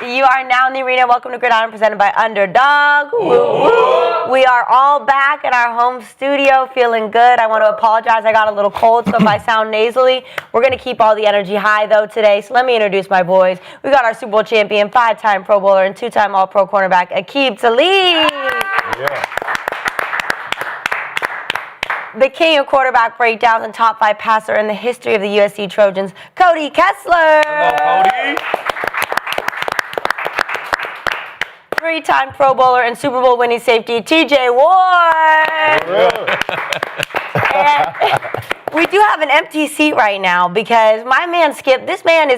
You are now in the arena. Welcome to Gridiron, presented by Underdog. Woo-woo. We are all back in our home studio, feeling good. I want to apologize. I got a little cold, so if I sound nasally, we're going to keep all the energy high, though, today. So let me introduce my boys. We got our Super Bowl champion, 5-time Pro Bowler, and 2-time All-Pro cornerback, Aqib Talib. Yeah. The king of quarterback breakdowns and top 5 passer in the history of the USC Trojans, Cody Kessler. Hello, Cody. 3-time Pro Bowler and Super Bowl winning safety, TJ Ward. And we do have an empty seat right now because my man Skip,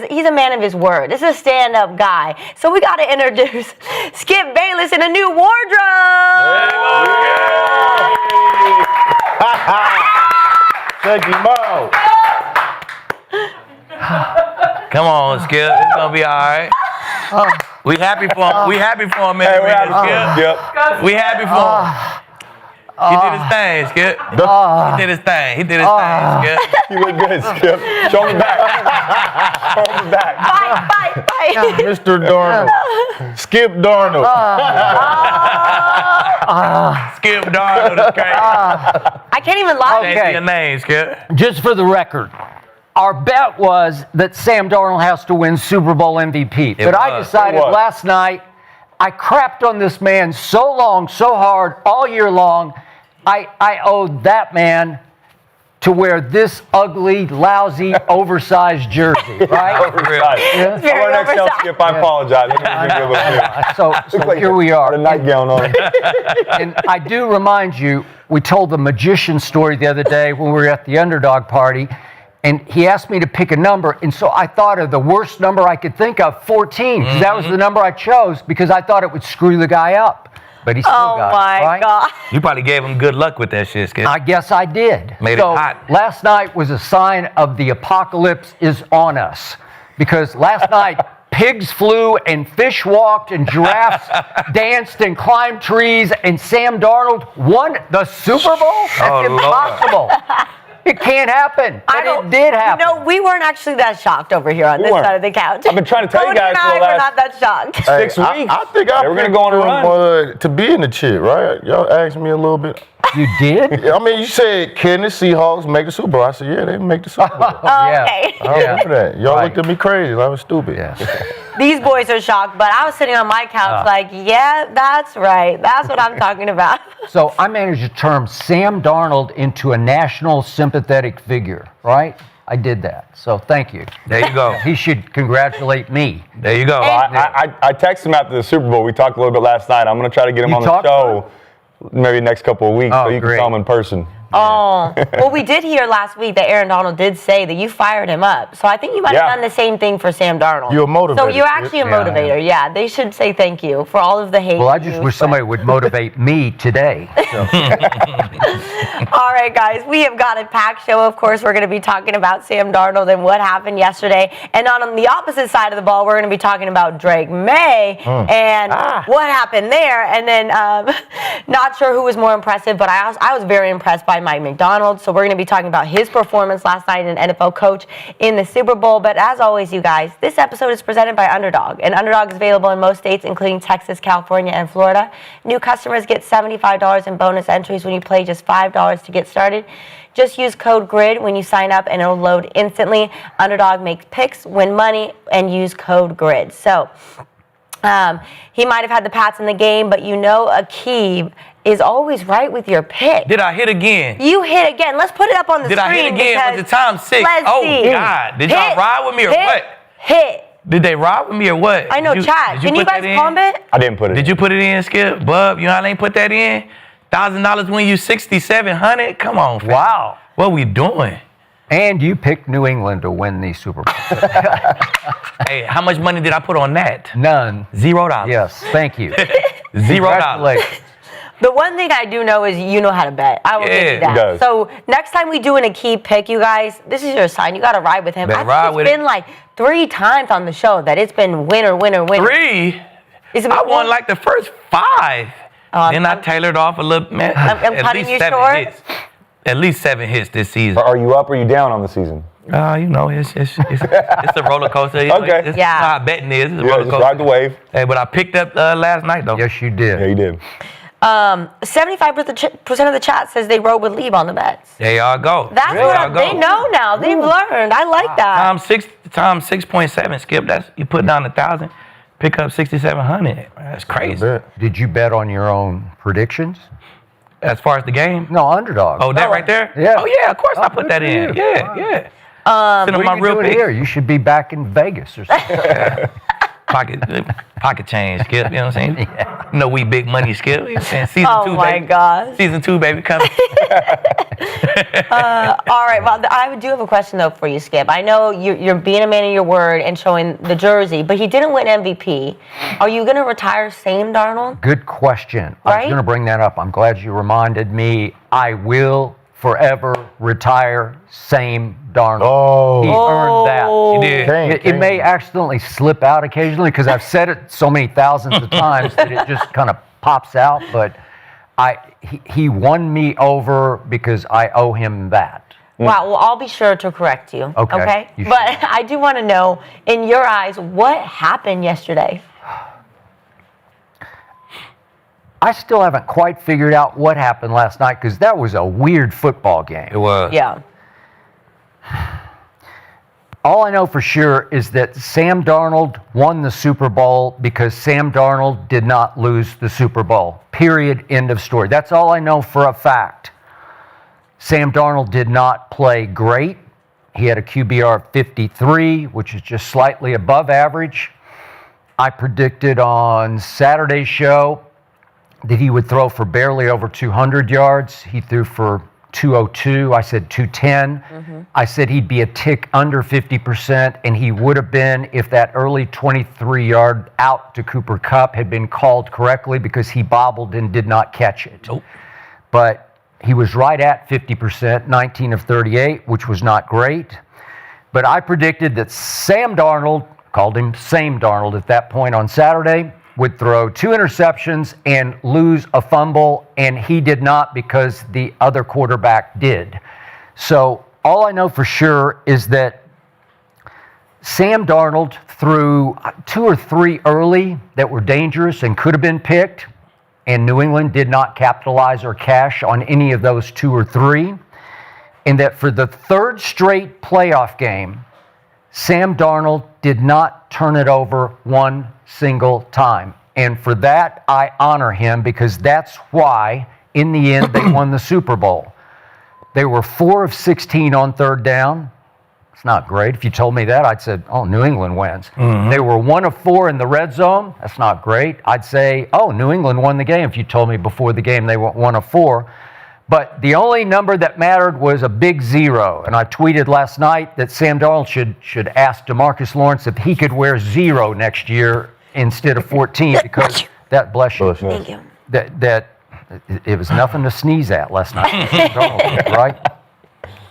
he's a man of his word. This is a stand-up guy. So we got to introduce Skip Bayless in a new wardrobe. Thank you, Mo. Come on, Skip. It's gonna be all right. We happy for him. We happy for him, man. Yep. We happy for him. He did his thing, Skip. He did his thing. Skip. You look good, Skip. Show me back. Show me back. Fight. Mr. Darnold. Skip Darnold. Skip Darnold is crazy. I can't even lie. Change your name, Skip. Just for the record, our bet was that Sam Darnold has to win Super Bowl MVP. But I decided last night, I crapped on this man so long, so hard, all year long, I owed that man to wear this ugly, lousy, oversized jersey, right? Oversized. Yeah. Very I want to tell Skip, I apologize. So here we are. A nightgown on. And I do remind you, we told the magician story the other day when we were at the Underdog party, and he asked me to pick a number, and so I thought of the worst number I could think of, 14, because that was the number I chose because I thought it would screw the guy up. But he still got it, right? Oh, my God. You probably gave him good luck with that shit, Skip. I guess I did. Made it hot. Last night was a sign of the apocalypse is on us. Because last night, pigs flew and fish walked and giraffes danced and climbed trees and Sam Darnold won the Super Bowl? That's impossible. It can't happen. But it did happen. You know, we weren't actually that shocked over here on this side of the couch. I've been trying to tell you guys Cody for the and I last were not that shocked. 6 weeks. I think they were going to go on a run. To be in the chip, right? Y'all asked me a little bit. You did? I mean, you said, Kenneth, Seahawks make the Super Bowl. I said, yeah, they make the Super Bowl. Okay. I remember that. Y'all looked at me crazy. I was stupid. Yeah. These boys are shocked, but I was sitting on my couch like, yeah, that's right. That's what I'm talking about. So I managed to turn Sam Darnold into a national sympathetic figure, right? I did that. So thank you. There you go. He should congratulate me. There you go. I texted him after the Super Bowl. We talked a little bit last night. I'm going to try to get him on the show maybe next couple of weeks so you can tell him in person. Oh, well, we did hear last week that Aaron Donald did say that you fired him up. So I think you might have done the same thing for Sam Darnold. You're a motivator. So you're actually a motivator. Yeah, they should say thank you for all of the hate. Well, I just wish somebody would motivate me today. So. All right, guys, we have got a packed show. Of course, we're going to be talking about Sam Darnold and what happened yesterday. And on the opposite side of the ball, we're going to be talking about Drake Maye and what happened there. And then not sure who was more impressive, but I was very impressed by MacDonald. So we're going to be talking about his performance last night as an NFL coach in the Super Bowl. But as always, you guys, this episode is presented by Underdog. And Underdog is available in most states, including Texas, California, and Florida. New customers get $75 in bonus entries when you play just $5 to get started. Just use code GRID when you sign up and it'll load instantly. Underdog makes picks, win money, and use code GRID. So he might have had the Pats in the game, but you know Aqib is always right with your pick. Did I hit again? You hit again. Let's put it up on the Did screen. I hit again? Was the time 6? Let's see. God. Did y'all ride with me or what? Hit. Did they ride with me or what? I know, Chad. Can you guys pump it? I didn't put it in. Did you put it in, Skip? Bub, you know I ain't put that in? $1,000 win you $6,700? Come on, fam. Wow. What we doing? And you picked New England to win the Super Bowl. Hey, how much money did I put on that? None. $0. Yes, thank you. $0. Congratulations. The one thing I do know is you know how to bet. I will give you that. he does. So next time we do an Aqib pick, you guys, this is your sign. You got to ride with him. Better I ride think with it's been like 3 times on the show that it's been winner, winner, winner. 3? I won like the first 5. Then I tailored off a little. Man, I'm cutting you short. Hits. At least 7 hits this season. Are you up or are you down on the season? You know, it's a roller coaster. You know, Okay. It's how betting is. It's a roller Just coaster. ride the wave. Hey, but I picked up last night though. Yes, you did. Yeah, you did. 75% of the chat says they rode with Lieb on the bets. There y'all go. That's there what y'all go. they know now. They've learned. I like that. Times 6.7. Skip. That's you put down 1,000, pick up 6,700. That's crazy. Did you bet on your own predictions? As far as the game. No, underdog. Oh, that right there? Yeah. Oh yeah, of course I put that in. Yeah. What Send them my are you real doing picks. here? You should be back in Vegas or something. Pocket change, Skip. You know what I'm saying? Yeah. You know we big money, Skip. You know what I'm saying? Season 2, baby. Oh my gosh. Season 2, baby, coming. All right, well, I do have a question though for you, Skip. I know you're being a man of your word and showing the jersey, but he didn't win MVP. Are you going to retire Sam Darnold? Good question. I Right? was going to bring that up. I'm glad you reminded me. I will forever retire Sam Darnold. Oh. He earned that. He did. It may accidentally slip out occasionally because I've said it so many thousands of times that it just kind of pops out. But he won me over because I owe him that. Wow, well, I'll be sure to correct you. Okay, you But should. I do want to know, in your eyes, what happened yesterday? I still haven't quite figured out what happened last night because that was a weird football game. It was. Yeah. All I know for sure is that Sam Darnold won the Super Bowl because Sam Darnold did not lose the Super Bowl. Period. End of story. That's all I know for a fact. Sam Darnold did not play great. He had a QBR of 53, which is just slightly above average. I predicted on Saturday's show that he would throw for barely over 200 yards. He threw for 202. I said 210. I said he'd be a tick under 50%, and he would have been if that early 23-yard out to Cooper Kupp had been called correctly because he bobbled and did not catch it. Nope. But he was right at 50%, 19 of 38, which was not great. But I predicted that Sam Darnold, called him Same Darnold at that point on Saturday, would throw 2 interceptions and lose a fumble, and he did not because the other quarterback did. So all I know for sure is that Sam Darnold threw 2 or 3 early that were dangerous and could have been picked, and New England did not capitalize or cash on any of those 2 or 3. And that for the 3rd straight playoff game, Sam Darnold did not turn it over one single time. And for that, I honor him because that's why, in the end, they won the Super Bowl. They were 4 of 16 on 3rd down. It's not great. If you told me that, I'd say, oh, New England wins. They were 1 of 4 in the red zone. That's not great. I'd say, oh, New England won the game. If you told me before the game they were 1 of 4. But the only number that mattered was a big 0. And I tweeted last night that Sam Darnold should ask DeMarcus Lawrence if he could wear 0 next year instead of 14 because that, bless you, Thank you. that it was nothing to sneeze at last night. Right?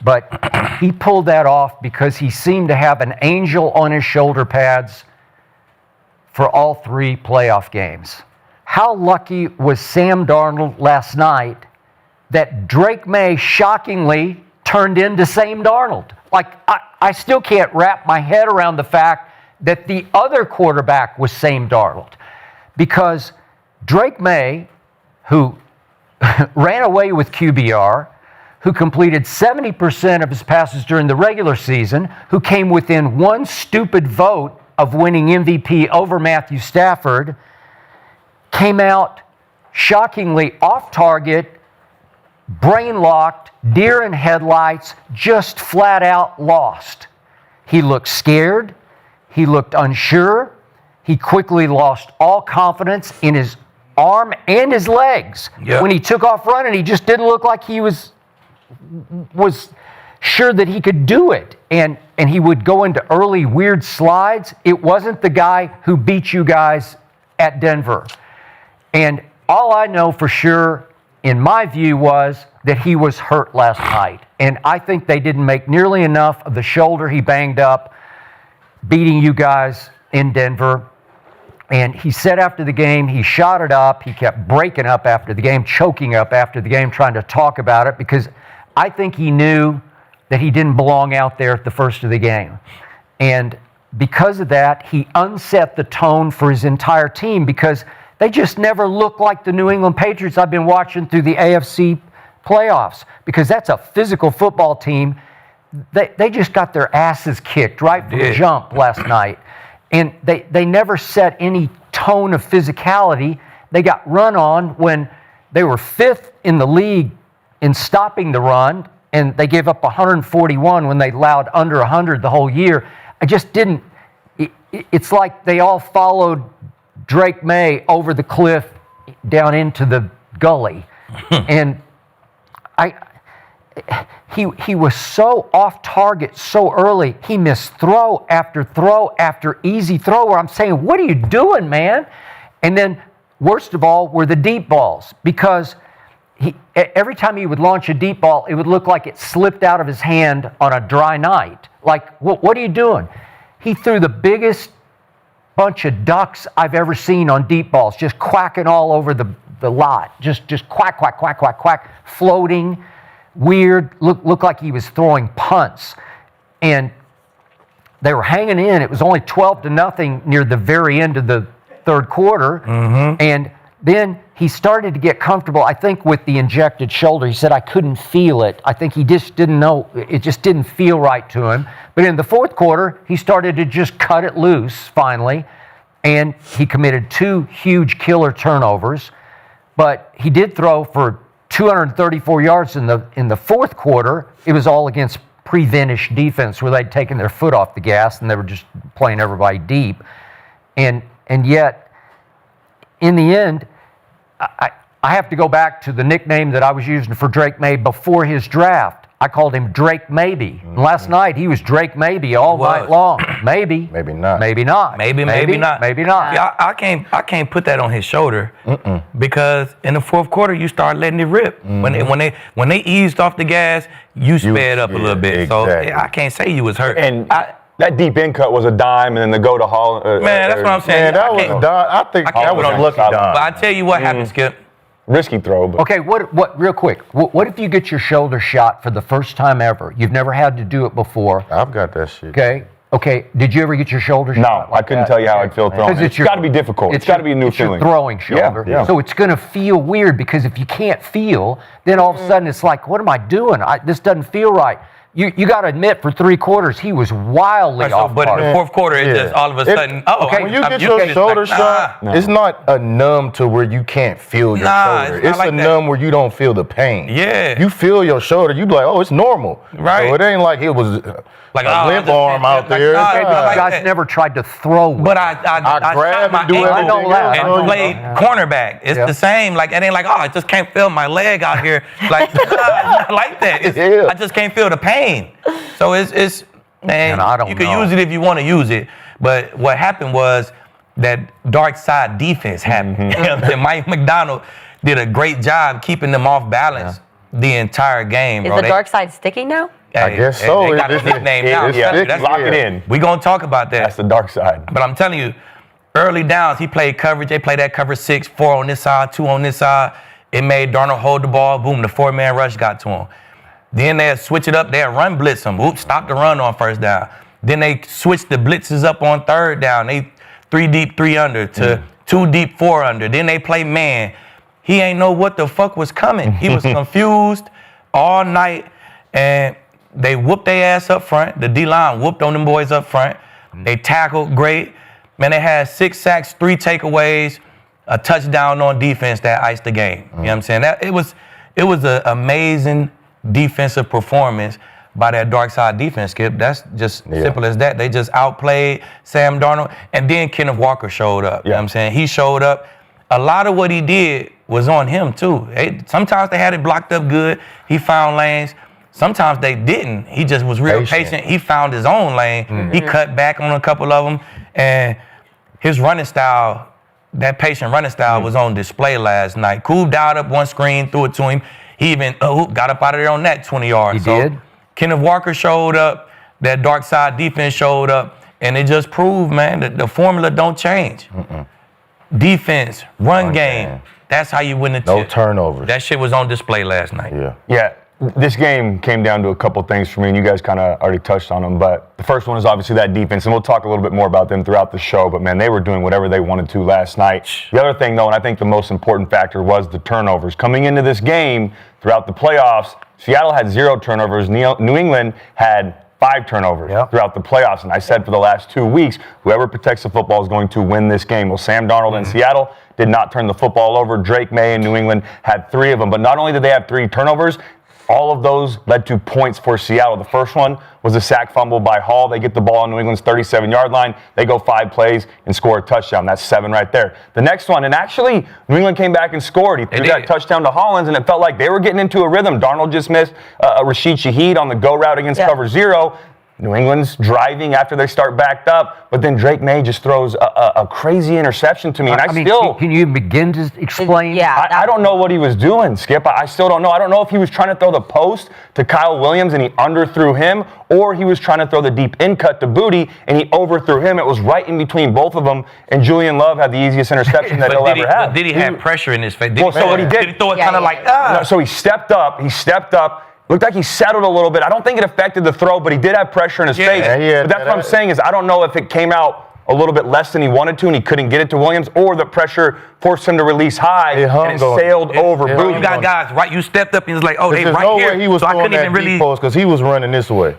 But he pulled that off because he seemed to have an angel on his shoulder pads for all 3 playoff games. How lucky was Sam Darnold last night that Drake Maye shockingly turned into Sam Darnold? Like, I still can't wrap my head around the fact that the other quarterback was Sam Darnold. Because Drake Maye, who ran away with QBR, who completed 70% of his passes during the regular season, who came within 1 stupid vote of winning MVP over Matthew Stafford, came out shockingly off target, brain-locked, deer in headlights, just flat out lost. He looked scared. He looked unsure. He quickly lost all confidence in his arm and his legs. Yep. When he took off running, he just didn't look like he was sure that he could do it. And he would go into early weird slides. It wasn't the guy who beat you guys at Denver. And all I know for sure, in my view, was that he was hurt last night. And I think they didn't make nearly enough of the shoulder he banged up beating you guys in Denver. And he said after the game, he shot it up. He kept breaking up after the game, choking up after the game, trying to talk about it, because I think he knew that he didn't belong out there at the first of the game. And because of that, he unset the tone for his entire team because they just never looked like the New England Patriots I've been watching through the AFC playoffs, because that's a physical football team. They just got their asses kicked right from the jump last night. And they never set any tone of physicality. They got run on when they were 5th in the league in stopping the run, and they gave up 141 when they allowed under 100 the whole year. I just didn't. It's like they all followed Drake Maye over the cliff down into the gully. And he was so off target so early. He missed throw after easy throw where I'm saying, what are you doing, man? And then worst of all were the deep balls, because every time he would launch a deep ball, it would look like it slipped out of his hand on a dry night. Like, what are you doing? He threw the biggest bunch of ducks I've ever seen on deep balls, just quacking all over the lot. Just quack, quack, quack, quack, quack, floating, weird, looked like he was throwing punts. And they were hanging in. It was only 12-0 near the very end of the third quarter. Mm-hmm. And then he started to get comfortable, I think, with the injected shoulder. He said, I couldn't feel it. I think he just didn't know. It just didn't feel right to him. But in the fourth quarter, he started to just cut it loose, finally. And he committed 2 huge killer turnovers. But he did throw for 234 yards in the fourth quarter. It was all against pre-Vinish defense where they'd taken their foot off the gas and they were just playing everybody deep. And yet, in the end, I have to go back to the nickname that I was using for Drake Maye before his draft. I called him Drake Maybe. Mm-hmm. Last night, he was Drake Maybe all night long. Maybe. Maybe not. Maybe not. Maybe not. Maybe not. Yeah, I can't put that on his shoulder because in the fourth quarter, you start letting it rip. Mm-hmm. When they eased off the gas, you sped up a little bit. Exactly. So I can't say you was hurt. And that deep end cut was a dime, and then the go to Hall. Man, that's what I'm saying. Man, that was a dime. I think that was a lucky dime. But I tell you what happened, Skip. Risky throw. But. Okay, what? Real quick. What if you get your shoulder shot for the first time ever? You've never had to do it before. I've got that shit. Okay. Did you ever get your shoulder shot? No, I couldn't tell you how I'd feel throwing. It's got to be difficult. It's got to be a new feeling. It's your throwing shoulder. Yeah. So it's going to feel weird because if you can't feel, then all of a sudden it's like, what am I doing? This doesn't feel right. You got to admit, for 3 quarters, he was wildly off. But in the fourth quarter, it's just all of a sudden, when you get your shoulder shot, it's not a numb to where you can't feel your shoulder. It's like a numb where you don't feel the pain. Yeah. You feel your shoulder, you be like, oh, it's normal. Right. So it ain't like it was like a limp arm out there. Guys never tried to throw with But I grab my and do ankle everything and played cornerback. It's the same. Like, it ain't like, I just can't feel my leg out here. Like, not like that. I just can't feel the pain. So it's man, you can use it if you want to use it. But what happened was that dark side defense happened. And Mike MacDonald did a great job keeping them off balance the entire game. Is the dark side sticking now? I guess so. They got a nickname now. Lock it in. We're going to talk about that. That's the dark side. But I'm telling you, early downs, he played coverage. They played that cover 6, 4 on this side, 2 on this side. It made Darnold hold the ball. Boom, the 4-man rush got to him. Then they'd switch it up. They'd run blitz him. Oops, stop the run on first down. Then they switched the blitzes up on third down. They 3 deep, 3 under to 2 deep, 4 under. Then they play man. He ain't know what the fuck was coming. He was confused all night, and they whooped their ass up front. The D-line whooped on them boys up front. They tackled great. Man, they had 6 sacks, 3 takeaways, a touchdown on defense that iced the game. You know what I'm saying? It was an amazing defensive performance by that dark side defense, Skip. That's just simple as that. They just outplayed Sam Darnold. And then Kenneth Walker showed up. You know what I'm saying? He showed up. A lot of what he did was on him, too. Sometimes they had it blocked up good. He found lanes. Sometimes they didn't. He just was real patient. He found his own lane. He cut back on a couple of them. And his running style, that patient running style was on display last night. Cool dialed up one screen, threw it to him. He even got up out of there on that 20 yards. He did. Kenneth Walker showed up. That dark side defense showed up. And it just proved, man, that the formula don't change. Defense, run game. That's how you win the No chip. turnovers. That shit was on display last night. Yeah. This game came down to a couple things for me, and you guys kind of already touched on them. But the first one is obviously that defense, and we'll talk a little bit more about them throughout the show. But, man, they were doing whatever they wanted to last night. The other thing, though, and I think the most important factor was the turnovers. Coming into this game throughout the playoffs, Seattle had 0 turnovers. New England had 5 turnovers throughout the playoffs. And I said for the last 2 weeks, whoever protects the football is going to win this game. Well, Sam Darnold in Seattle did not turn the football over. Drake Maye in New England had 3 of them. But not only did they have 3 turnovers, all of those led to points for Seattle. The first one was a sack fumble by Hall. They get the ball on New England's 37-yard line. They go 5 plays and score a touchdown. That's 7 right there. The next one, and actually New England came back and scored. He threw that touchdown to Hollins, and it felt like they were getting into a rhythm. Darnold just missed Rashid Shaheed on the go route against cover 0. New England's driving after they start backed up, but then Drake Maye just throws a crazy interception to me. And I mean, still... Can you begin to explain? Yeah. I don't know what he was doing, Skip. I still don't know. I don't know if he was trying to throw the post to Kyle Williams and he underthrew him, or he was trying to throw the deep in cut to Booty and he overthrew him. It was right in between both of them, and Julian Love had the easiest interception that he'll ever have. Did he have pressure in his face? So what he did... Did he throw it kind of like, No, so he stepped up. Looked like he settled a little bit. I don't think it affected the throw, but he did have pressure in his face. But that's what I'm saying is I don't know if it came out a little bit less than he wanted to and he couldn't get it to Williams, or the pressure forced him to release high and it sailed over Booty. You got guys, right? You stepped up and it's like, oh, they right no here. Way he was so I couldn't even really post because he was running this way.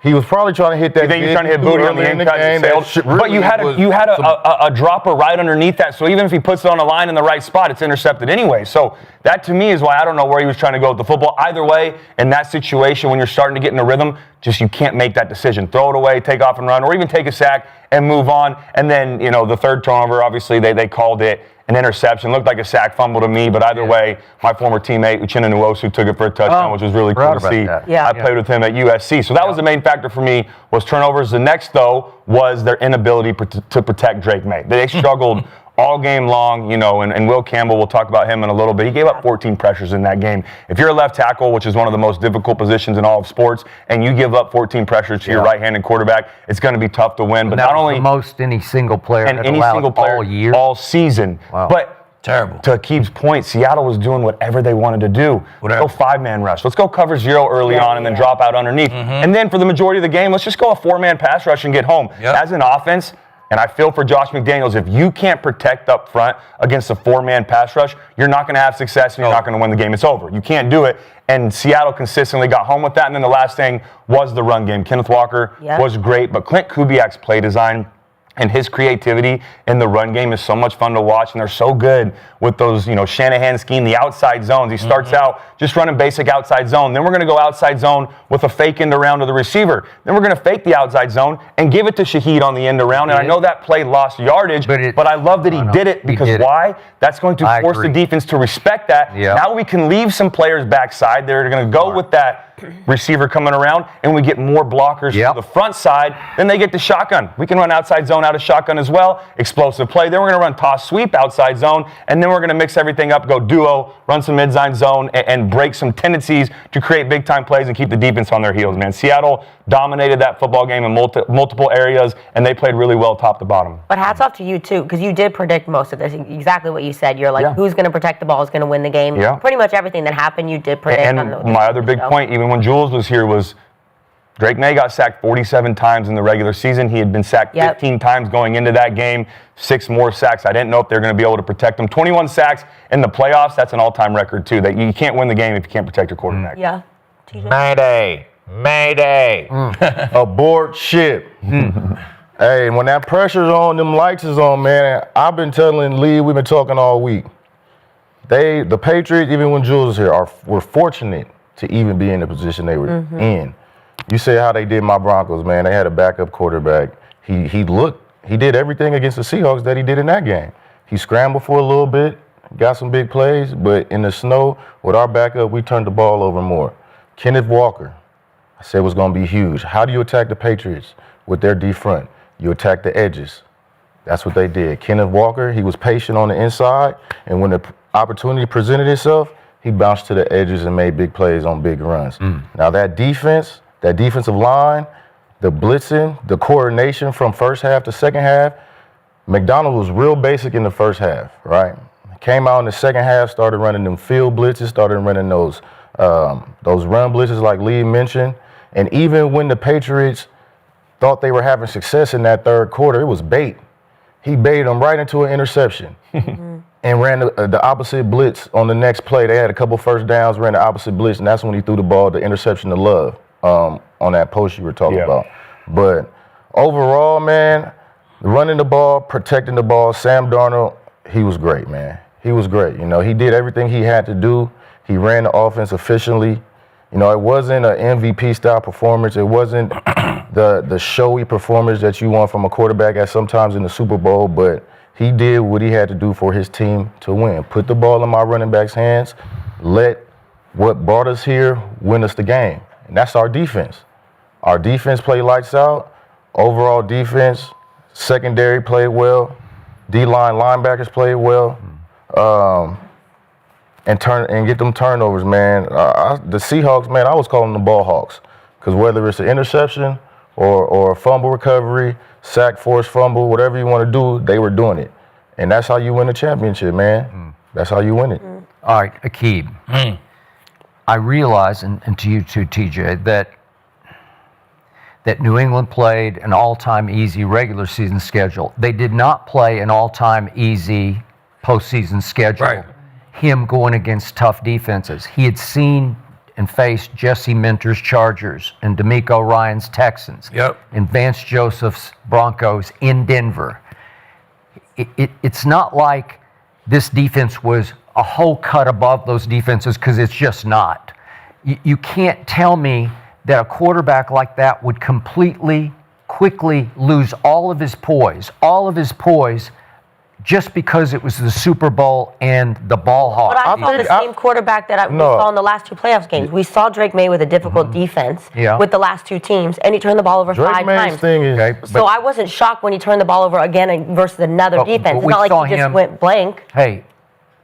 He was probably trying to hit that. You think he was trying to hit Booty on the end cut and sailed? But you had a dropper right underneath that, so even if he puts it on a line in the right spot, it's intercepted anyway. So that to me is why I don't know where he was trying to go with the football. Either way, in that situation, when you're starting to get in a rhythm, just you can't make that decision. Throw it away, take off and run, or even take a sack and move on. And then, the third turnover, obviously they called it an interception. Looked like a sack fumble to me, but either way, my former teammate Uchenna Nwosu took it for a touchdown, which was really cool to see. I played with him at USC. So that was the main factor for me, was turnovers. The next, though, was their inability to protect Drake Maye. They struggled all game long, and Will Campbell, we'll talk about him in a little bit. He gave up 14 pressures in that game. If you're a left tackle, which is one of the most difficult positions in all of sports, and you give up 14 pressures to your right-handed quarterback, it's going to be tough to win. But not only the most any single player and any single player all year, all season. Wow. But terrible. To Aqib's point, Seattle was doing whatever they wanted to do. Let's go 5-man rush. Let's go cover 0 early on and then drop out underneath. And then for the majority of the game, let's just go a 4-man pass rush and get home. As an offense, and I feel for Josh McDaniels, if you can't protect up front against a 4-man pass rush, you're not going to have success and you're not going to win the game. It's over. You can't do it. And Seattle consistently got home with that. And then the last thing was the run game. Kenneth Walker was great, but Clint Kubiak's play design and his creativity in the run game is so much fun to watch, and they're so good with those, Shanahan scheme, the outside zones. He starts out just running basic outside zone. Then we're going to go outside zone with a fake end around to the receiver. Then we're going to fake the outside zone and give it to Shaheed on the end around. And I know that play lost yardage, but I love that he did it because why? That's going to force the defense to respect that. Now we can leave some players backside. They're going to go with that receiver coming around, and we get more blockers to the front side. Then they get the shotgun. We can run outside zone out of shotgun as well. Explosive play. Then we're going to run toss sweep outside zone, and then we're going to mix everything up, go duo, run some mid-zone zone, and break some tendencies to create big-time plays and keep the defense on their heels, man. Seattle dominated that football game in multiple areas, and they played really well top to bottom. But hats off to you, too, because you did predict most of this. Exactly what you said. You're like, who's going to protect the ball is going to win the game. Pretty much everything that happened, you did predict. And my other big point, even when Jules was here, was Drake Maye got sacked 47 times in the regular season. He had been sacked 15 times going into that game, 6 more sacks. I didn't know if they were going to be able to protect him. 21 sacks in the playoffs, that's an all-time record, too. That you can't win the game if you can't protect your quarterback. Mayday. Abort ship. Hey, when that pressure's on, them lights is on, man. I've been telling Lee, we've been talking all week. The Patriots, even when Jules was here, were fortunate to even be in the position they were in. You say how they did my Broncos, man. They had a backup quarterback. He did everything against the Seahawks that he did in that game. He scrambled for a little bit, got some big plays, but in the snow, with our backup, we turned the ball over more. Kenneth Walker, I said was going to be huge. How do you attack the Patriots with their D front? You attack the edges. That's what they did. Kenneth Walker, he was patient on the inside, and when the opportunity presented itself, he bounced to the edges and made big plays on big runs. Now that defensive line, the blitzing, the coordination from first half to second half, MacDonald was real basic in the first half, right? Came out in the second half, started running them field blitzes, started running those Those run blitzes like Lee mentioned, and even when the Patriots thought they were having success in that third quarter, it was bait. He baited them right into an interception and ran the opposite blitz on the next play. They had a couple first downs, ran the opposite blitz, and that's when he threw the ball, the interception to Love on that post you were talking about. But overall, man, running the ball, protecting the ball, Sam Darnold, he was great, man. He was great. You know, he did everything he had to do. He ran the offense efficiently. You know, it wasn't an MVP-style performance. It wasn't the showy performance that you want from a quarterback at sometimes in the Super Bowl, but he did what he had to do for his team to win. Put the ball in my running back's hands. Let what brought us here win us the game. And that's our defense. Our defense played lights out. Overall defense, secondary played well. D-line linebackers played well. And get them turnovers, man. The Seahawks, man, I was calling them ball hawks. Because whether it's an interception or a fumble recovery, sack, forced fumble, whatever you want to do, they were doing it. And that's how you win a championship, man. That's how you win it. All right, Aqib. I realize, and to you too, TJ, that New England played an all-time easy regular season schedule. They did not play an all-time easy postseason schedule. Right. Him going against tough defenses. He had seen and faced Jesse Minter's Chargers and D'Amico Ryan's Texans and Vance Joseph's Broncos in Denver. It's not like this defense was a whole cut above those defenses, because it's just not. You can't tell me that a quarterback like that would quickly lose all of his poise, just because it was the Super Bowl and the ball hawk. But I saw the same quarterback that we saw in the last two playoffs games. We saw Drake Maye with a difficult defense with the last two teams, and he turned the ball over five times. So I wasn't shocked when he turned the ball over again versus another defense. It's not like he just went blank. Hey,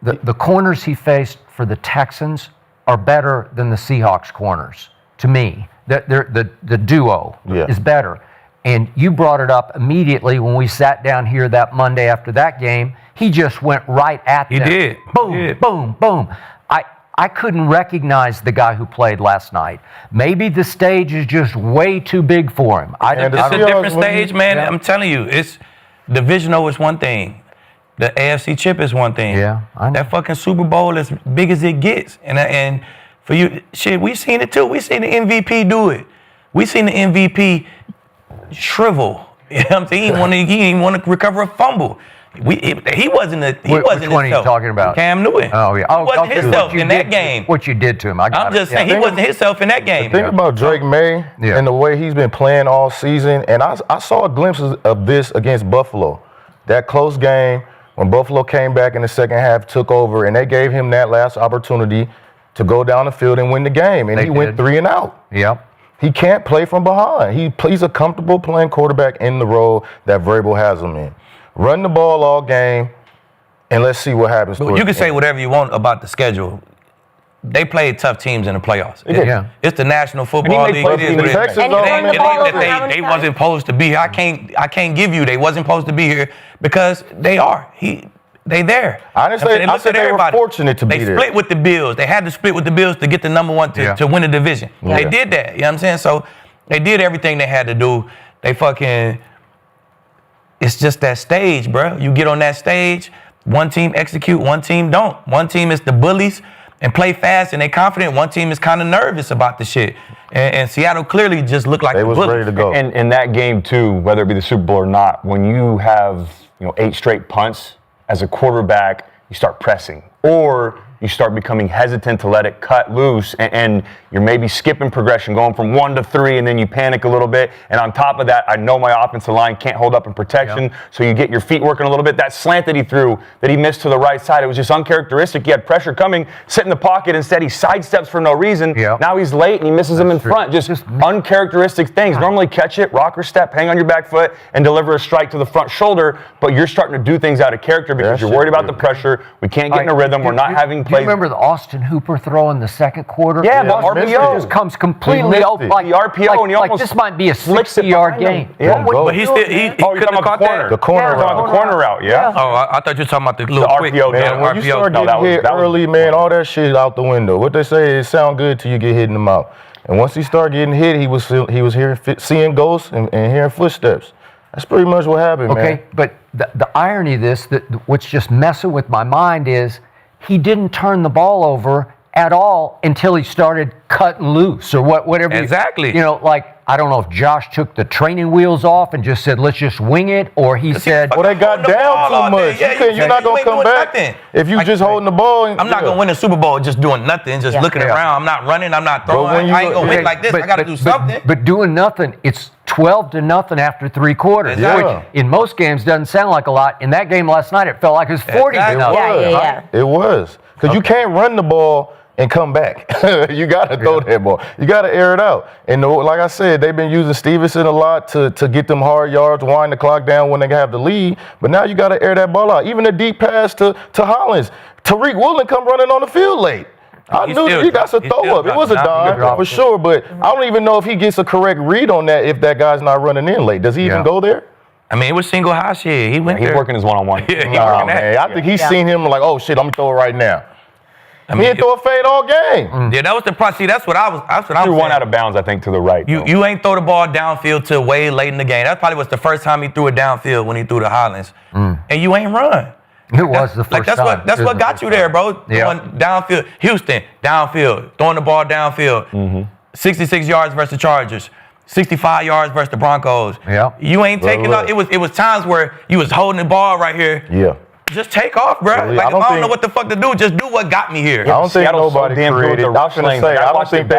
the corners he faced for the Texans are better than the Seahawks corners, to me. The duo is better. And you brought it up immediately when we sat down here that Monday after that game. He just went right at them. He did. Boom, boom, boom. I couldn't recognize the guy who played last night. Maybe the stage is just way too big for him. It's a different stage, man. Yeah. I'm telling you, it's divisional is one thing. The AFC chip is one thing. Yeah, I know. That fucking Super Bowl is big as it gets. And for you, shit, we seen it too. We seen the MVP do it. We seen the MVP shrivel. You know what I'm saying? He didn't even want to recover a fumble. He wasn't Which one are you talking about? Cam Newton. Oh, yeah. He wasn't himself in that game. What you did to him. I'm just saying, he wasn't himself in that game. Think about Drake Maye and the way he's been playing all season. And I saw glimpses of this against Buffalo. That close game when Buffalo came back in the second half, took over, and they gave him that last opportunity to go down the field and win the game. And he went 3 and out. Yep. He can't play from behind. He's a comfortable playing quarterback in the role that Vrabel has him in. Run the ball all game, and let's see what happens. You can say whatever you want about the schedule. They played tough teams in the playoffs. It's the National Football League. They wasn't supposed to be here. I can't give you they wasn't supposed to be here because they are. They there. I said they were fortunate to be there. They split with the Bills. They had to split with the Bills to get the number one to win the division. Yeah. They did that. You know what I'm saying? So they did everything they had to do. It's just that stage, bro. You get on that stage, one team execute, one team don't. One team is the bullies and play fast and they confident. One team is kind of nervous about the shit. And Seattle clearly just looked like they was ready to go. And in that game too, whether it be the Super Bowl or not, when you have 8 straight punts, as a quarterback, you start pressing, or you start becoming hesitant to let it cut loose, and you're maybe skipping progression, going from 1 to 3, and then you panic a little bit. And on top of that, I know my offensive line can't hold up in protection, so you get your feet working a little bit. That slant that he threw, that he missed to the right side, it was just uncharacteristic. He had pressure coming, sit in the pocket. Instead, he sidesteps for no reason. Now he's late, and he misses him in front. Just uncharacteristic things. Normally catch it, rocker step, hang on your back foot, and deliver a strike to the front shoulder, but you're starting to do things out of character because you're worried about the pressure. We can't get in a rhythm. rhythm. We're not having plays. Do you remember the Austin Hooper throw in the second quarter? Yeah, the RPO. It just comes completely open. Like the RPO, and he almost this might be a 60-yard game. Yeah, but he still he couldn't have caught that. The corner route. The corner route, yeah. Oh, I thought you were talking about the little quick RPO. Man, when you start getting hit early, man, all that shit out the window. What they say is sound good till you get hit in the mouth. And once he started getting hit, he was seeing ghosts and hearing footsteps. That's pretty much what happened, man. Okay, but the irony of this, what's just messing with my mind is he didn't turn the ball over at all until he started cutting loose or whatever. Exactly. You know, like, I don't know if Josh took the training wheels off and just said, let's just wing it, or he said, well, they got down too much. You're not going to come back if you just holding the ball. I'm not going to win a Super Bowl just doing nothing, just looking around. I'm not running. I'm not throwing. I ain't going to win like this. I got to do something. But doing nothing, it's 12-0 after 3 quarters, which in most games doesn't sound like a lot. In that game last night, it felt like it was 40-0. Yeah. It was. Because you can't run the ball and come back. You got to throw that ball. You got to air it out. And like I said, they've been using Stevenson a lot to get them hard yards, wind the clock down when they have the lead. But now you got to air that ball out. Even a deep pass to Hollins. Tariq Woolen come running on the field late. I knew he got some throw up. It was a dive for sure, but I don't even know if he gets a correct read on that if that guy's not running in late. Does he even go there? I mean, it was single high shit. He went He's working his one-on-one. Nah, man. I think he's seen him like, oh, shit, I'm going to throw it right now. I mean, he didn't throw a fade all game. Yeah, that was the problem. See, that's what I'm threw one out of bounds, I think, to the right. You ain't throw the ball downfield till way late in the game. That probably was the first time he threw it downfield when he threw to Hollins. And you ain't run. It was the first time. That's what got you there, bro. Going downfield. Houston, downfield. Throwing the ball downfield. 66 yards versus the Chargers. 65 yards versus the Broncos. Yeah. You ain't taking up. It was times where you was holding the ball right here. Yeah. Just take off, bro. Like, if I don't know what the fuck to do, just do what got me here. I don't think nobody created. I was going to say, I don't think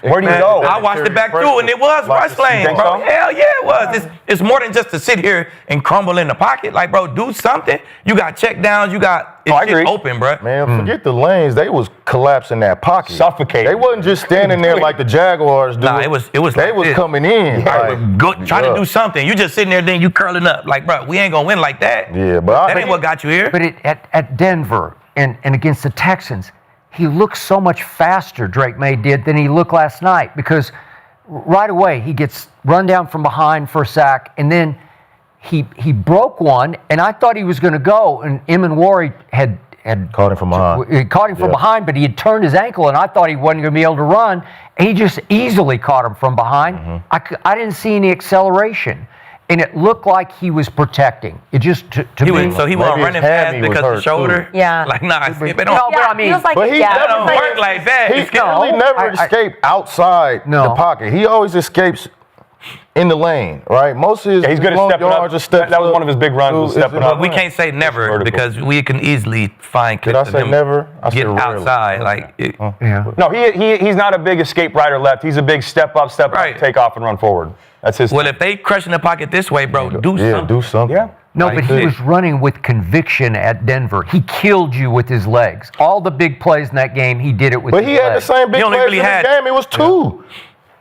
where do you go? I watched it back too, and it was rush lanes, bro. Hell yeah, it was. It's more than just to sit here and crumble in the pocket. Like, bro, do something. You got check downs. You got shit open, bro. Man, forget the lanes. They was collapsing that pocket. Suffocating. They wasn't just standing there like the Jaguars do. Nah, it was. They was coming in. Trying to do something. You just sitting there, then you curling up. Like, bro, we ain't gonna win like that. Yeah, but that ain't what got you here. But at Denver and against the Texans, he looked so much faster, Drake Maye did, than he looked last night, because right away he gets run down from behind for a sack, and then he broke one, and I thought he was going to go, and Wari had caught him from behind. He caught him from behind, but he had turned his ankle, and I thought he wasn't going to be able to run, and he just easily caught him from behind. I didn't see any acceleration. And it looked like he was protecting. It just to me. So he wasn't running fast because of the shoulder. Too. Yeah. Like nah, it don't. No, but I mean, that don't work like that. He really never escaped outside the pocket. He always escapes in the lane, right? Most of his he's good at stepping up. That was one of his big runs. Was stepping up. We can't say never because we can easily find clips of him never? Get outside. Like no, he's not a big escape right or left. He's a big step up, take off, and run forward. That's his. Well, if they crushing the pocket this way, bro, do something. Do something. Yeah. No, but he was running with conviction at Denver. He killed you with his legs. All the big plays in that game, he did it with his legs. But he had the same big plays in this game. It was two.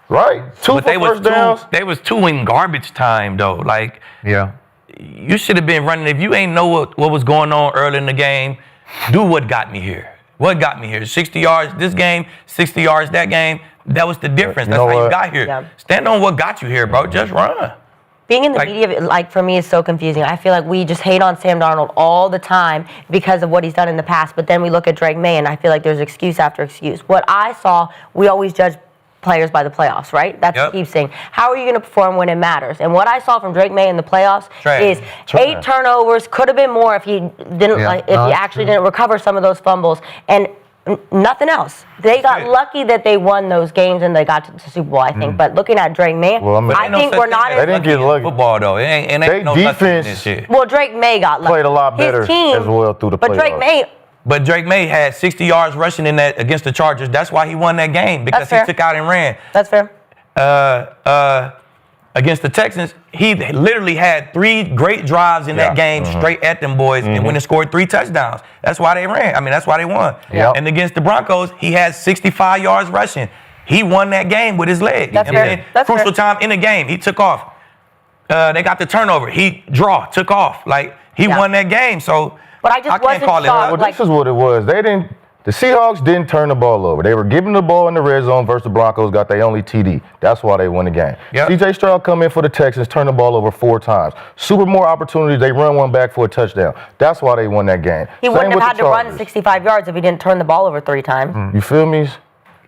Right? Two for first downs. They was two in garbage time, though. Like, you should have been running. If you ain't know what was going on early in the game, do what got me here. What got me here? 60 yards this game, 60 yards that game. That was the difference. That's how you got here. Yeah. Stand on what got you here, bro. Just run. Being in the media, like, for me, is so confusing. I feel like we just hate on Sam Darnold all the time because of what he's done in the past, but then we look at Drake Maye, and I feel like there's excuse after excuse. What I saw, we always judge players by the playoffs, right? That's what Aqib saying. How are you going to perform when it matters? And what I saw from Drake Maye in the playoffs is 8 turnovers. Could have been more if he didn't, if he actually didn't recover some of those fumbles, and nothing else. They got lucky that they won those games and they got to the Super Bowl, I think. But looking at Drake Maye, I think we're not. They didn't get lucky. Football though, it ain't no defense. This shit. Well, Drake Maye got lucky. Played a lot better as well through the playoffs. But Drake Maye had 60 yards rushing in that against the Chargers. That's why he won that game, because he took out and ran. That's fair. Against the Texans, he literally had 3 great drives in that game, straight at them boys, and went and scored 3 touchdowns. That's why they ran. I mean, that's why they won. And against the Broncos, he had 65 yards rushing. He won that game with his leg. That's fair. That's crucial time in the game, he took off. They got the turnover. He took off. Like, he won that game. So but I just wasn't call it shocked. Well, this is what it was. The Seahawks didn't turn the ball over. They were giving the ball in the red zone versus the Broncos, got their only TD. That's why they won the game. Yep. C.J. Stroud come in for the Texans, turn the ball over 4 times. Super more opportunities, they run one back for a touchdown. That's why they won that game. He wouldn't have had to run 65 yards if he didn't turn the ball over 3 times. You feel me?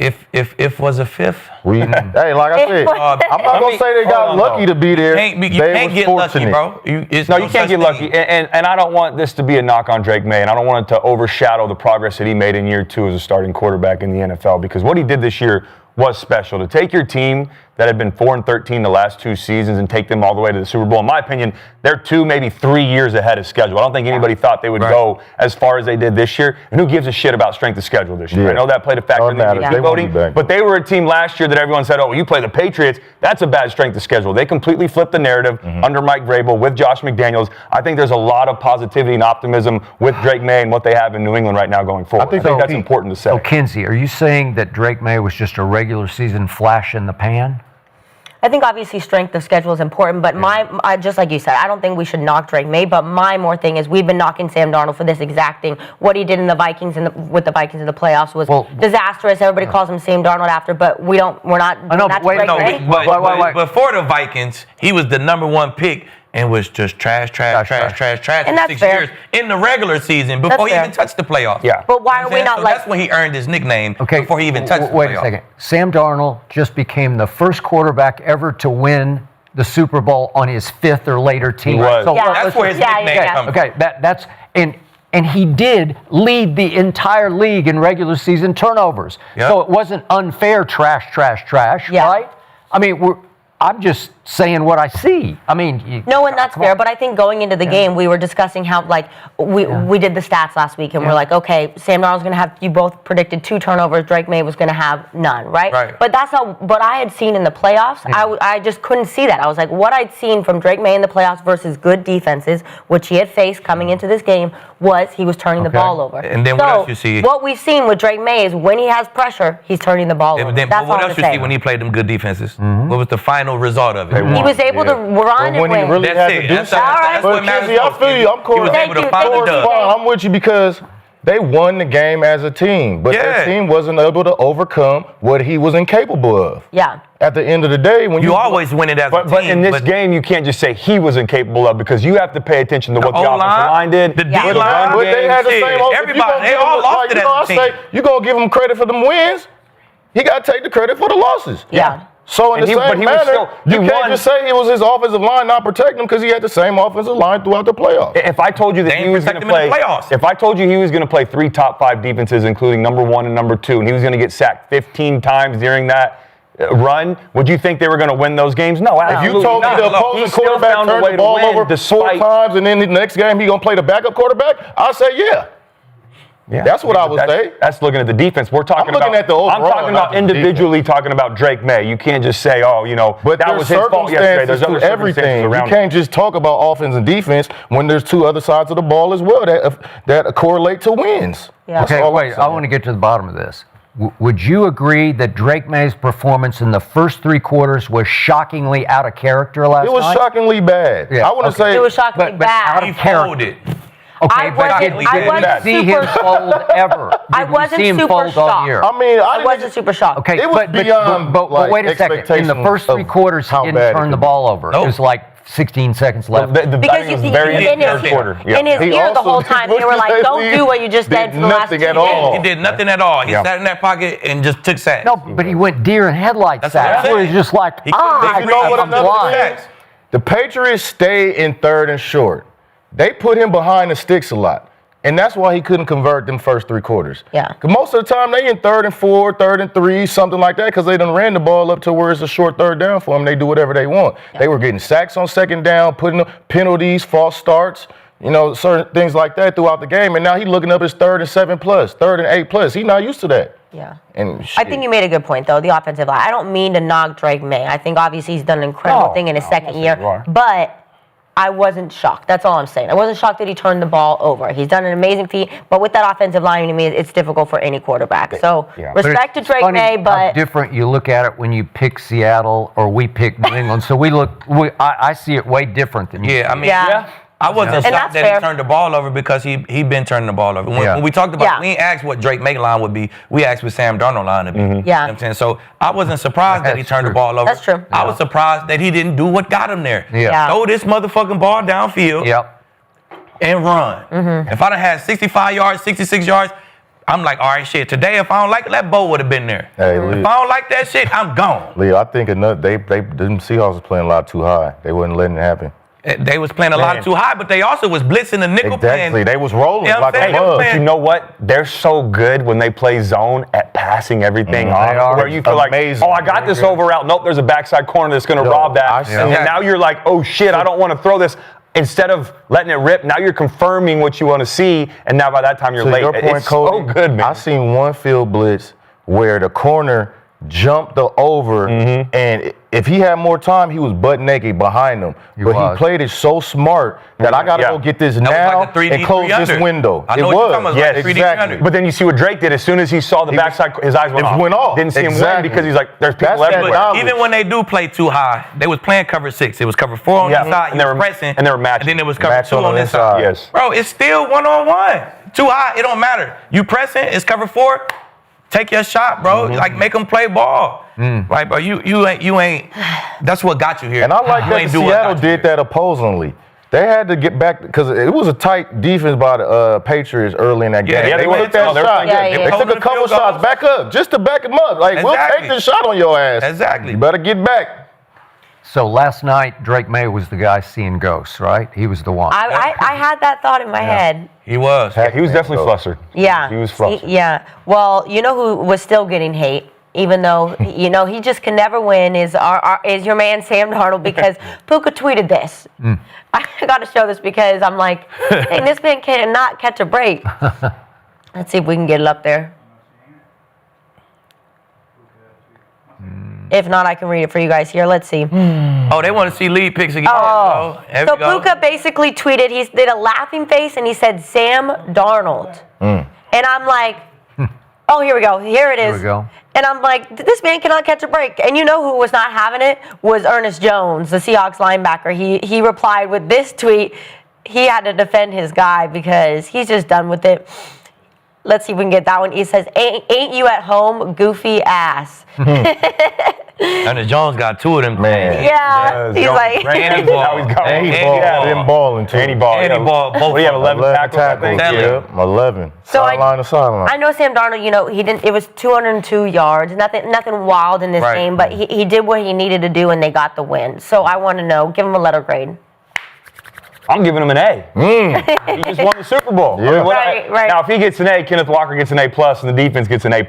If was a fifth. Hey, like I said, I'm not going to say they got lucky to be there. You can't get lucky, bro. You can't get lucky. And I don't want this to be a knock on Drake Maye, and I don't want it to overshadow the progress that he made in year 2 as a starting quarterback in the NFL, because what he did this year was special. To take your team that had been 4-13 the last 2 seasons and take them all the way to the Super Bowl, in my opinion, they're 2, maybe 3 years ahead of schedule. I don't think anybody thought they would go as far as they did this year. And who gives a shit about strength of schedule this year? I know that played a factor in the MVP voting, but they were a team last year that everyone said, oh, well, you play the Patriots, that's a bad strength of schedule. They completely flipped the narrative under Mike Vrabel with Josh McDaniels. I think there's a lot of positivity and optimism with Drake Maye and what they have in New England right now going forward. I think that's important to say. So, Kinsey, are you saying that Drake Maye was just a regular season flash in the pan? I think obviously strength of schedule is important, but just like you said, I don't think we should knock Drake Maye. But my more thing is we've been knocking Sam Darnold for this exact thing. What he did in the Vikings with the Vikings in the playoffs was disastrous. Everybody calls him Sam Darnold after, but we're not. But for the Vikings, he was the #1 pick. And was just trash and for 6 years in the regular season before he even touched the playoffs. Yeah. But why are we not that's when he earned his nickname before he even touched the playoffs. Wait a second. Sam Darnold just became the first quarterback ever to win the Super Bowl on his 5th or later team. He was. So that's where his nickname comes from. Okay, that's and he did lead the entire league in regular season turnovers. Yep. So it wasn't unfair trash, right? I mean, I'm just saying what I see. I mean, and that's fair. But I think going into the game, we were discussing how we did the stats last week, and we're like, okay, Sam Darnold's going to have. You both predicted 2 turnovers. Drake Maye was going to have none, right? But that's not what I had seen in the playoffs. I just couldn't see that. I was like, what I'd seen from Drake Maye in the playoffs versus good defenses, which he had faced coming into this game, was he was turning the ball over. And then what else you see? What we've seen with Drake Maye is when he has pressure, he's turning the ball over. But what else you see when he played them good defenses? What was the final result of it? He was able to run and win. He really had to do something. That's what matters. I feel you. I'm cool. I'm with you because they won the game as a team, but their team wasn't able to overcome what he was incapable of. Yeah. At the end of the day, when you always win it as a team. But in this game, you can't just say he was incapable of, because you have to pay attention to what the offensive line did. The D-line. But they had the same. Everybody, they all lost it as a team. You're going to give him credit for them wins. He got to take the credit for the losses. Yeah. So in the same manner, you can't just say it was his offensive line not protecting him, because he had the same offensive line throughout the playoffs. If I told you that he was going to play, if I told you he was going to play 3 top 5 defenses, including #1 and #2, and he was going to get sacked 15 times during that run, would you think they were going to win those games? No, absolutely not. If you told me the opposing quarterback turned the ball over 4 times, and then the next game he going to play the backup quarterback, I'd say yeah. That's what I would say. That's looking at the defense. We're talking about the overall. I'm talking about individually talking about Drake Maye. You can't just say, but that was his fault yesterday. There's other everything. You can't just talk about offense and defense when there's 2 other sides of the ball as well that correlate to wins. Yeah. Okay, wait. I want to get to the bottom of this. Would you agree that Drake Maye's performance in the first 3 quarters was shockingly out of character last night? It was shockingly bad. Yeah. I want to say it was shockingly bad. He folded. Okay, I didn't see him fold ever. I wasn't super shocked. I wasn't super shocked. Okay, it was beyond but wait a second. In the first 3 quarters, he didn't turn the ball over. It was like 16 seconds left. Because in his ear the whole time, they were like, don't do what you just did for the last 2 games. He did nothing at all. He sat in that pocket and just took sacks. No, but he went deer in headlights sacks. Where he's just like, you know what another thing is? The Patriots stay in 3rd and short. They put him behind the sticks a lot, and that's why he couldn't convert them first 3 quarters. Yeah. Because most of the time they in 3rd and 4, 3rd and 3, something like that, because they done ran the ball up to where it's a short 3rd down for them. They do whatever they want. Yeah. They were getting sacks on 2nd down, putting penalties, false starts, certain things like that throughout the game. And now he's looking up his 3rd and 7+, 3rd and 8+. He's not used to that. Yeah. And I think you made a good point, though, the offensive line. I don't mean to knock Drake Maye. I think obviously he's done an incredible thing in his second year, but I wasn't shocked. That's all I'm saying. I wasn't shocked that he turned the ball over. He's done an amazing feat, but with that offensive line, to me, it's difficult for any quarterback. So respect to Drake Maye, but how different you look at it when you pick Seattle or we pick New England. So I see it way different than you. Yeah, I mean, I wasn't And shocked that's that fair. he turned the ball over because he been turning the ball over. When we talked about, we ain't asked what Drake May line would be. We asked what Sam Darnold line would be. You know what I'm saying? So I wasn't surprised that he turned the ball over. That's true. I was surprised that he didn't do what got him there. Yeah. Throw this motherfucking ball downfield and run. If I done had 65 yards, 66 yards, I'm like, all right, shit. Today, if I don't like it, that Bo would have been there. Hey, if I don't like that shit, I'm gone. Leo, I think them Seahawks was playing a lot too high. They wasn't letting it happen. They was playing a lot too high, but they also was blitzing the nickel Exactly. They was rolling like a They was mug. playing- You know what? They're so good when they play zone at passing everything off. They are. Where you feel Amazing. like, oh, I got this over route. Nope, there's a backside corner that's going to rob that. And then now you're like, oh, shit, I don't want to throw this. Instead of letting it rip, now you're confirming what you want to see, and now by that time you're To late. your point, It's Cody, so good, man. I seen one field blitz where the corner jumped the over, and if he had more time, he was butt naked behind him. He played it so smart that I got to go get this was now like a 3D and close this 300. window. I know it what you're was. talking about. Yes, Like 3D exactly. 300. But then you see what Drake did. As soon as he saw the backside, his eyes went it off. went off. Didn't see him win Exactly. because he's like, there's people That's everywhere. that Even when they do play too high, they was playing cover 6. It was cover 4 on this side, and they were pressing, and they were matching. and then it was cover Match 2 on on the this side. inside. Yes. Bro, it's still one-on-one. Too high, it don't matter. You pressing, it's cover 4. Take your shot, bro. Like, make them play ball. Like, bro, you ain't. That's what got you here. And I like You that ain't the do what Seattle got you did that opposingly. They had to get back because it was a tight defense by the Patriots early in that game. Yeah, they were took that tough. shot. Yeah, They yeah. took a couple shots back up just to back them up. Like, we'll Exactly. take the shot on your ass. Exactly. You better get back. So last night, Drake May was the guy seeing ghosts, right? He was the one. I had that thought in my head. He was. He was definitely flustered. Yeah. He was flustered. Yeah. Well, you know who was still getting hate, even though, he just can never win, is your man Sam Darnold, because Puka tweeted this. I got to show this because I'm like, hey, this man cannot catch a break. Let's see if we can get it up there. If not, I can read it for you guys here. Let's see. Oh, they want to see lead picks again. Oh. There So we go. Puka basically tweeted, he did a laughing face, and he said, Sam Darnold. And I'm like, oh, here we go. Here it is. Here we go. And I'm like, this man cannot catch a break. And you know who was not having it? Was Ernest Jones, the Seahawks linebacker. He replied with this tweet. He had to defend his guy because he's just done with it. Let's see if we can get that one. He says, ain't you at home, goofy ass? Ernest Jones got 2 of them. Man. Yeah. He's like, And he ball. He's going. And he Yeah, them balling too. And he balled. And he balled both. What do you have, 11 tackles, I think? Seven. Yep, 11. So Sideline to sideline. I know Sam Darnold, he didn't. It was 202 yards, nothing wild in this Right. game, but he did what he needed to do, and they got the win. So I want to know, give him a letter grade. I'm giving him an A. He just won the Super Bowl. Yeah. Right. Now, if he gets an A, Kenneth Walker gets an A+, and the defense gets an A++.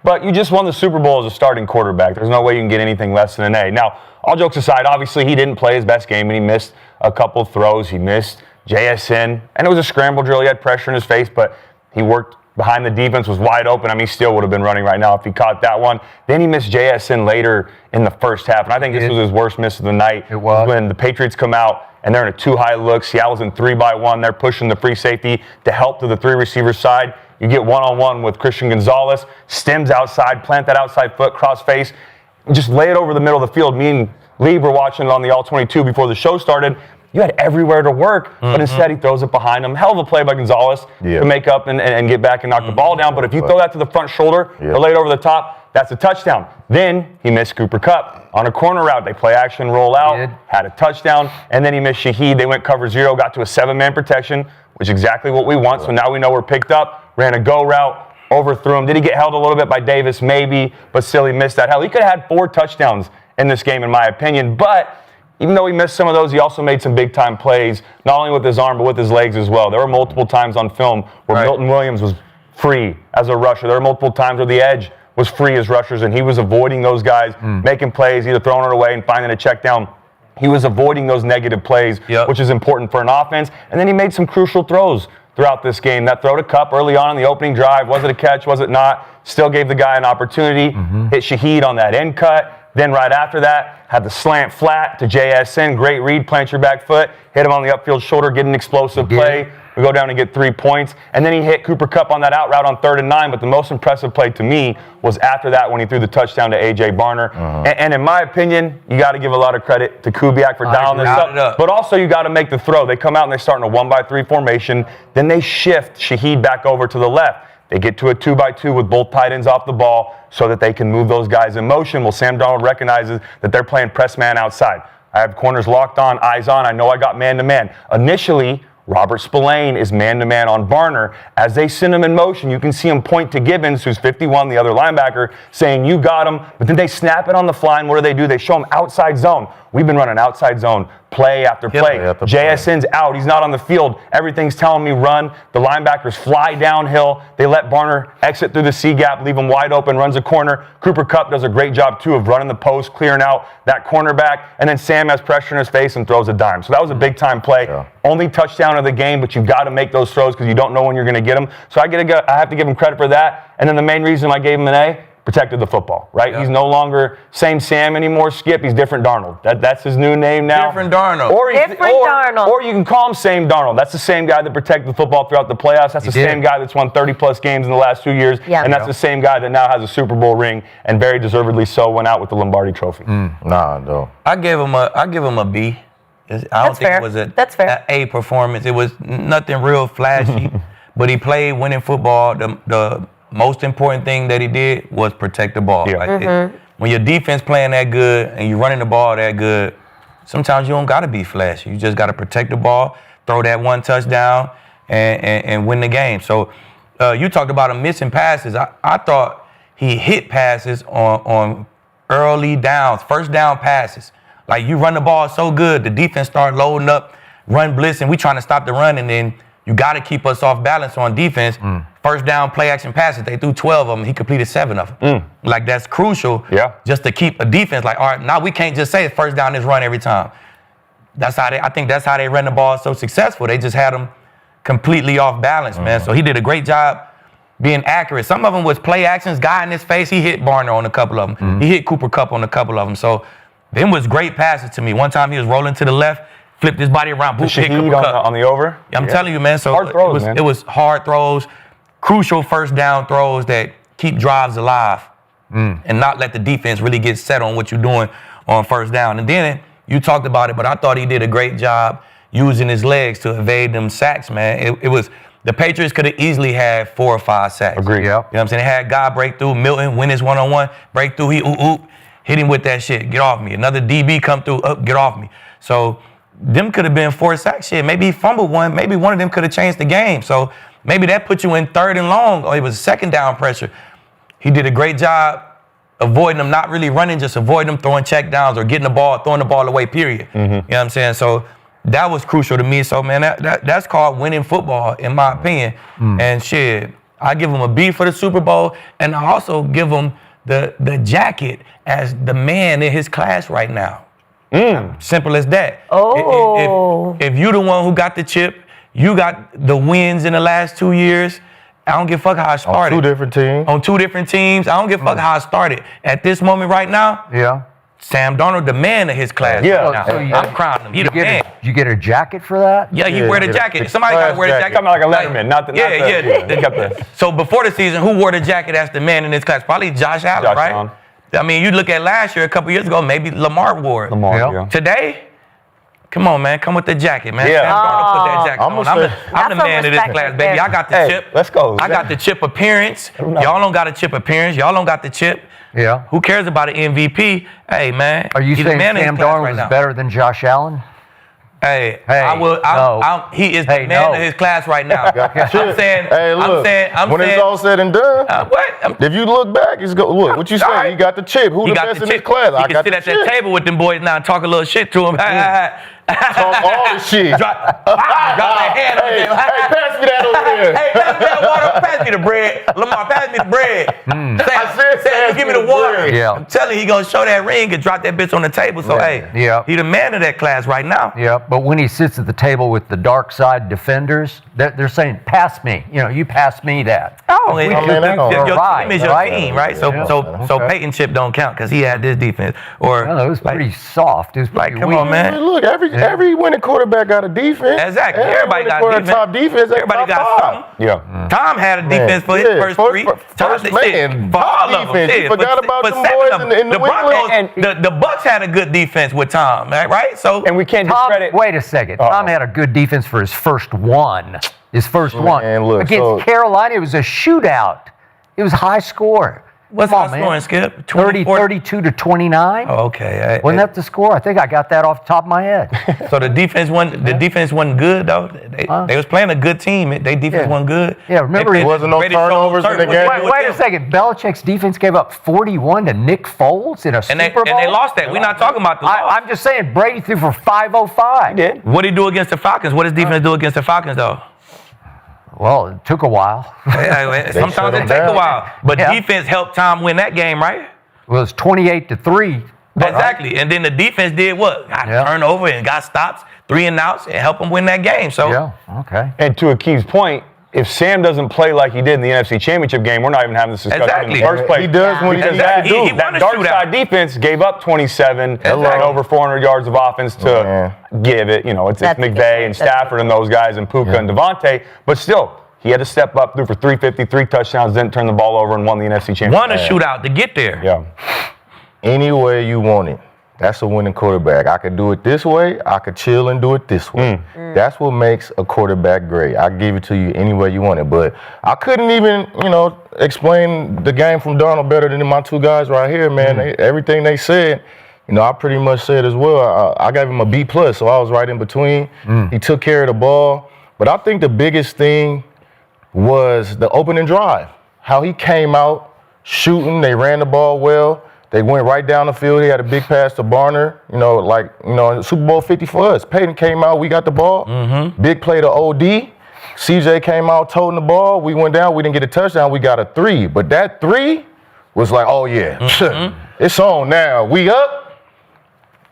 But you just won the Super Bowl as a starting quarterback. There's no way you can get anything less than an A. Now, all jokes aside, obviously he didn't play his best game, and he missed a couple of throws. He missed JSN, and it was a scramble drill. He had pressure in his face, but he worked behind the defense, was wide open. I mean, he still would have been running right now if he caught that one. Then he missed JSN later in the first half, and I think this was his worst miss of the night. It was. When the Patriots come out, and they're in a 2-high look. Seattle's in 3-by-1. They're pushing the free safety to help to the 3 receiver side. You get one-on-one with Christian Gonzalez. Stems outside, plant that outside foot, cross face. Just lay it over the middle of the field. Me and Lee were watching it on the All-22 before the show started. You had everywhere to work, but instead he throws it behind him. Hell of a play by Gonzalez to make up and get back and knock the ball down. But if you throw that to the front shoulder or lay it over the top, that's a touchdown. Then he missed Cooper Kupp on a corner route. They play action, roll out, had a touchdown, and then he missed Shaheed. They went cover 0, got to a 7-man protection, which is exactly what we want. So now we know we're picked up, ran a go route, overthrew him. Did he get held a little bit by Davis? Maybe, but still he missed that. Hell, he could have had 4 touchdowns in this game, in my opinion. But even though he missed some of those, he also made some big-time plays, not only with his arm, but with his legs as well. There were multiple times on film where Milton Williams was free as a rusher. There were multiple times where the edge was free as rushers, and he was avoiding those guys, making plays, either throwing it away and finding a check down. He was avoiding those negative plays, which is important for an offense. And then he made some crucial throws throughout this game. That throw to Kupp early on in the opening drive, was it a catch, was it not? Still gave the guy an opportunity. Hit Shaheed on that end cut. Then right after that, had the slant flat to JSN. Great read, plant your back foot. Hit him on the upfield shoulder, get an explosive play. We go down and get 3 points. And then he hit Cooper Kupp on that out route on 3rd and 9. But the most impressive play to me was after that when he threw the touchdown to A.J. Barner. And in my opinion, you got to give a lot of credit to Kubiak for dialing this up. But also you got to make the throw. They come out and they start in a 1-by-3 formation. Then they shift Shaheed back over to the left. They get to a 2-by-2 with both tight ends off the ball so that they can move those guys in motion. Well, Sam Darnold recognizes that they're playing press man outside. I have corners locked on, eyes on. I know I got man-to-man. Initially, Robert Spillane is man-to-man on Barner. As they send him in motion, you can see him point to Gibbons, who's 51, the other linebacker, saying, you got him. But then they snap it on the fly, and what do? They show him outside zone. We've been running outside zone play after play. JSN's out. He's not on the field. Everything's telling me run. The linebackers fly downhill. They let Barner exit through the C gap, leave him wide open, runs a corner. Cooper Kupp does a great job, too, of running the post, clearing out that cornerback. And then Sam has pressure in his face and throws a dime. So that was a big-time play. Yeah. Only touchdown of the game, but you've got to make those throws because you don't know when you're going to get them. So I have to give him credit for that. And then the main reason I gave him an A, protected the football, right? Yeah. He's no longer same Sam anymore, Skip. He's different Darnold. That's his new name now. Different Darnold. Darnold. Or you can call him same Darnold. That's the same guy that protected the football throughout the playoffs. That's the same guy that's won 30-plus games in the last 2 years. Yeah. And that's the same guy that now has a Super Bowl ring and very deservedly so went out with the Lombardi Trophy. No. I give him a B. I don't think it was an A performance. It was nothing real flashy, but he played winning football. The most important thing that he did was protect the ball. Yeah. When your defense playing that good and you're running the ball that good, sometimes you don't got to be flashy. You just got to protect the ball, throw that one touchdown, and win the game. So you talked about him missing passes. I thought he hit passes on early downs, first down passes. Like you run the ball so good, the defense start loading up, run blitz, and we trying to stop the run, and then you got to keep us off balance on defense. First down play action passes, they threw 12 of them. He completed 7 of them. Like that's crucial just to keep a defense like, all right, now we can't just say first down is run every time. I think that's how they ran the ball so successful. They just had them completely off balance, man. So he did a great job being accurate. Some of them was play actions, guy in his face. He hit Barner on a couple of them. He hit Cooper Kupp on a couple of them. So them was great passes to me. One time he was rolling to the left, flipped his body around, boop, hit Cooper Kupp. On the over? I'm telling you, man. So hard throws, it was hard throws, crucial first down throws that keep drives alive and not let the defense really get set on what you're doing on first down. And then you talked about it, but I thought he did a great job using his legs to evade them sacks, man. It was the Patriots could have easily had 4 or 5 sacks. Agreed. You know what I'm saying? They had guy breakthrough, Milton win his one-on-one, breakthrough, he hit him with that shit, get off me. Another DB come through, get off me. So them could have been 4 sacks shit. Maybe he fumbled one. Maybe one of them could have changed the game. So maybe that put you in 3rd and long, or it was second down pressure. He did a great job avoiding them, not really running, just avoiding them throwing check downs or getting the ball, throwing the ball away, period. You know what I'm saying? So that was crucial to me. So, man, that's called winning football, in my opinion. And shit, I give him a B for the Super Bowl, and I also give him the jacket as the man in his class right now. Simple as that. If you the one who got the chip, you got the wins in the last 2 years, I don't give a fuck how I started. On 2 different teams. On 2 different teams. I don't give a fuck how I started. At this moment right now, Sam Darnold, the man of his class. I'm crowning him. He the man. You get a jacket for that? Yeah, he wear the jacket. Somebody got to wear the jacket. Coming like a Letterman, not the. So before the season, who wore the jacket as the man in his class? Probably Josh Allen, right? Allen. I mean, you look at last year, a couple years ago, maybe Lamar wore it. Today, come on, man. Come with the jacket, man. Sam Darnold put that jacket on. I'm the man of this class, baby. I got the chip. Let's go. I got the chip appearance. Y'all don't got a chip appearance. Y'all don't got the chip. Yeah. Who cares about an MVP? Hey, man. Are you saying Sam Darnold is better than Josh Allen? Hey, he is the man of his class right now. I'm saying, when it's all said and done, if you look back, look, what you say? He got the chip. Who the best in his class? I can sit at that table with them boys now and talk a little shit to him. Talk all the shit. Drop that hand on him. Hey, pass me that over there. Hey, pass me that water. Pass me the bread. Lamar, pass me the bread. Sam, give me the water. Yeah. I'm telling you, he gonna show that ring and drop that bitch on the table. So, he the man of that class right now. Yeah, but when he sits at the table with the dark side defenders, they're saying, pass me. You pass me that. Oh, your team is your team, right? So Peyton chip don't count because he had this defense. Or it was pretty soft. It was pretty come on, man. Look, Every winning quarterback got a defense. Exactly. Everybody got a top defense. Everybody got something. Yeah. Tom had a defense for his first three. First man, for all of them. You forgot about them boys in the Broncos. and the Bucks had a good defense with Tom, right? So and we can't discredit. Wait a second. Tom had a good defense for his first one. Look, against Carolina, it was a shootout. It was high score. What's our scoring, Skip? 32 to 29. Oh, okay. Wasn't that the score? I think I got that off the top of my head. So the defense wasn't good though. They was playing a good team. Their defense wasn't good. Yeah, remember it wasn't no turnovers in the game. Wait a second. Belichick's defense gave up 41 to Nick Foles in a Super Bowl. And they lost that. We're not talking about the loss. I'm just saying Brady threw for 505. He did. What did he do against the Falcons? What does defense do against the Falcons though? Well, it took a while. Sometimes it takes a while. But defense helped Tom win that game, right? Well, it was 28 to 3. Exactly. Right? And then the defense did what? Got turnover and got stops, 3 and outs, and helped them win that game. So okay. And to Aqib's point, if Sam doesn't play like he did in the NFC Championship game, we're not even having this discussion in the first place. He does when he does that. He That dark side defense gave up 27 and over 400 yards of offense to give it. It's McVay and Stafford and those guys and Puka and Devontae. But still, he had to step up, threw for 350, 3 touchdowns, didn't turn the ball over, and won the NFC Championship. Won a shootout to get there. Yeah. Any way you want it. That's a winning quarterback. I could do it this way. I could chill and do it this way. That's what makes a quarterback great. I give it to you any way you want it. But I couldn't even, explain the game from Darnold better than my two guys right here, man. Everything they said, I pretty much said as well. I gave him a B+, so I was right in between. He took care of the ball. But I think the biggest thing was the opening drive. How he came out shooting. They ran the ball well. They went right down the field. He had a big pass to Barner, Super Bowl 50 for us. Peyton came out, we got the ball. Big play to OD. CJ came out toting the ball. We went down, we didn't get a touchdown, we got a 3. But that 3 was like, oh yeah, it's on now. We up.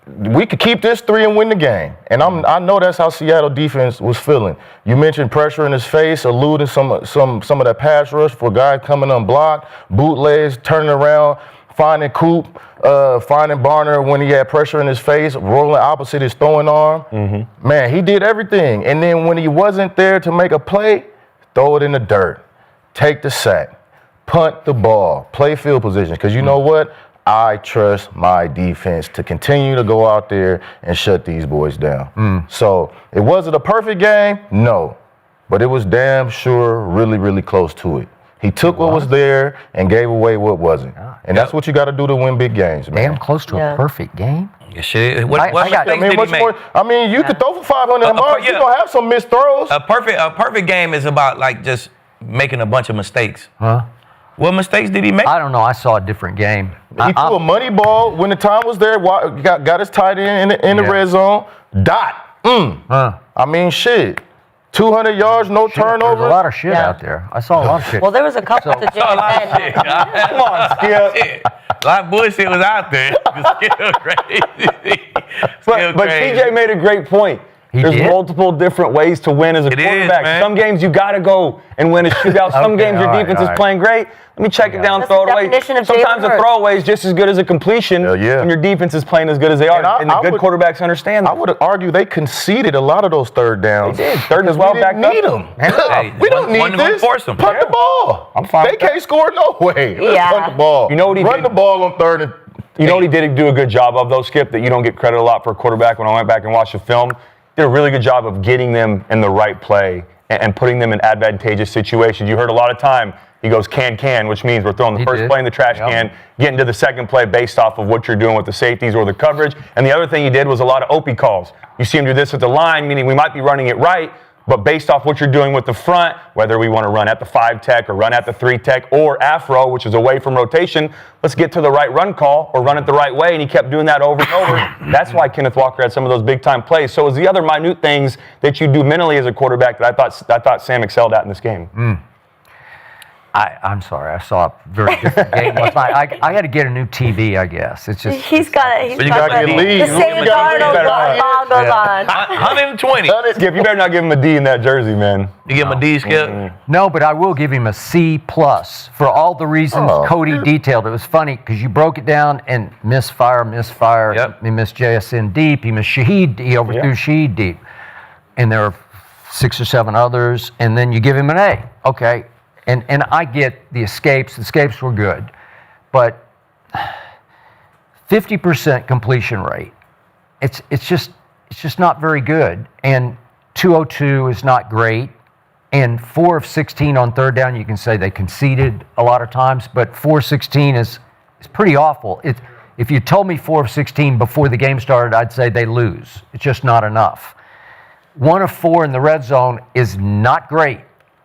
We could keep this 3 and win the game. And I know that's how Seattle defense was feeling. You mentioned pressure in his face, eluding some of that pass rush for guys coming unblocked, bootlegs, turning around, finding Coop, finding Barner when he had pressure in his face, rolling opposite his throwing arm. Man, he did everything. And then when he wasn't there to make a play, throw it in the dirt, take the sack, punt the ball, play field position. Because you know what? I trust my defense to continue to go out there and shut these boys down. So was it a perfect game? No. But it was damn sure really, really close to it. He took what was there and gave away what wasn't. And that's what you got to do to win big games, man. Damn close to a perfect game? Shit. What mistakes did he make? You could throw for 500 yards. You're going to have some missed throws. A perfect game is about, just making a bunch of mistakes. What mistakes did he make? I don't know. I saw a different game. He threw a money ball when the time was there. Got his tight end in the red zone. Shit. 200 yards, no turnover. There's a lot of shit out there. I saw a lot of shit. Well, there was a couple to Jay said. Come on, Skip. A lot of bullshit was out there. Still crazy. But TJ made a great point. There's multiple different ways to win as a quarterback. Some games you got to go and win a shootout. Some games your defense is playing great. Let me check it down, throw it away. Sometimes a throwaway is just as good as a completion when your defense is playing as good as they are. And the good quarterbacks understand that. I would argue they conceded a lot of those third downs. They did. Third as well back up. We don't need them. We don't need this. Force them. Punt the ball. I'm fine. They can't score no way. Punt the ball. You know what he Run did? the ball on third and You know what he did do a good job of, though, Skip, that you don't get credit a lot for a quarterback. When I went back and watched the film, did a really good job of getting them in the right play and putting them in advantageous situations. You heard a lot of time, he goes can, which means we're throwing the first play in the trash can, getting to the second play based off of what you're doing with the safeties or the coverage. And the other thing he did was a lot of OP calls. You see him do this with the line, meaning we might be running it right, but based off what you're doing with the front, whether we want to run at the 5 tech or run at the 3 tech or afro, which is away from rotation, let's get to the right run call or run it the right way. And he kept doing that over and over. That's why Kenneth Walker had some of those big time plays. So it was the other minute things that you do mentally as a quarterback that I thought Sam excelled at in this game. I'm sorry. I saw a very different game last night. I had to get a new TV, I guess. It's just He's got you got to get lead. The same Darnold countdown goes on. 120. Skip, you better not give him a D in that jersey, man. You give him a D, Skip? No, but I will give him a C+ for all the reasons Cody detailed. It was funny because you broke it down and misfire. Yep. He missed JSN deep. He missed Shaheed. He overthrew Shaheed deep. And there are 6 or 7 others. And then you give him an A. Okay. And I get the escapes. The escapes were good. But 50% completion rate. It's just not very good. And 202 is not great. And 4 of 16 on third down, you can say they conceded a lot of times, but 4 of 16 is pretty awful. If you told me 4 of 16 before the game started, I'd say they lose. It's just not enough. 1 of 4 in the red zone is not great.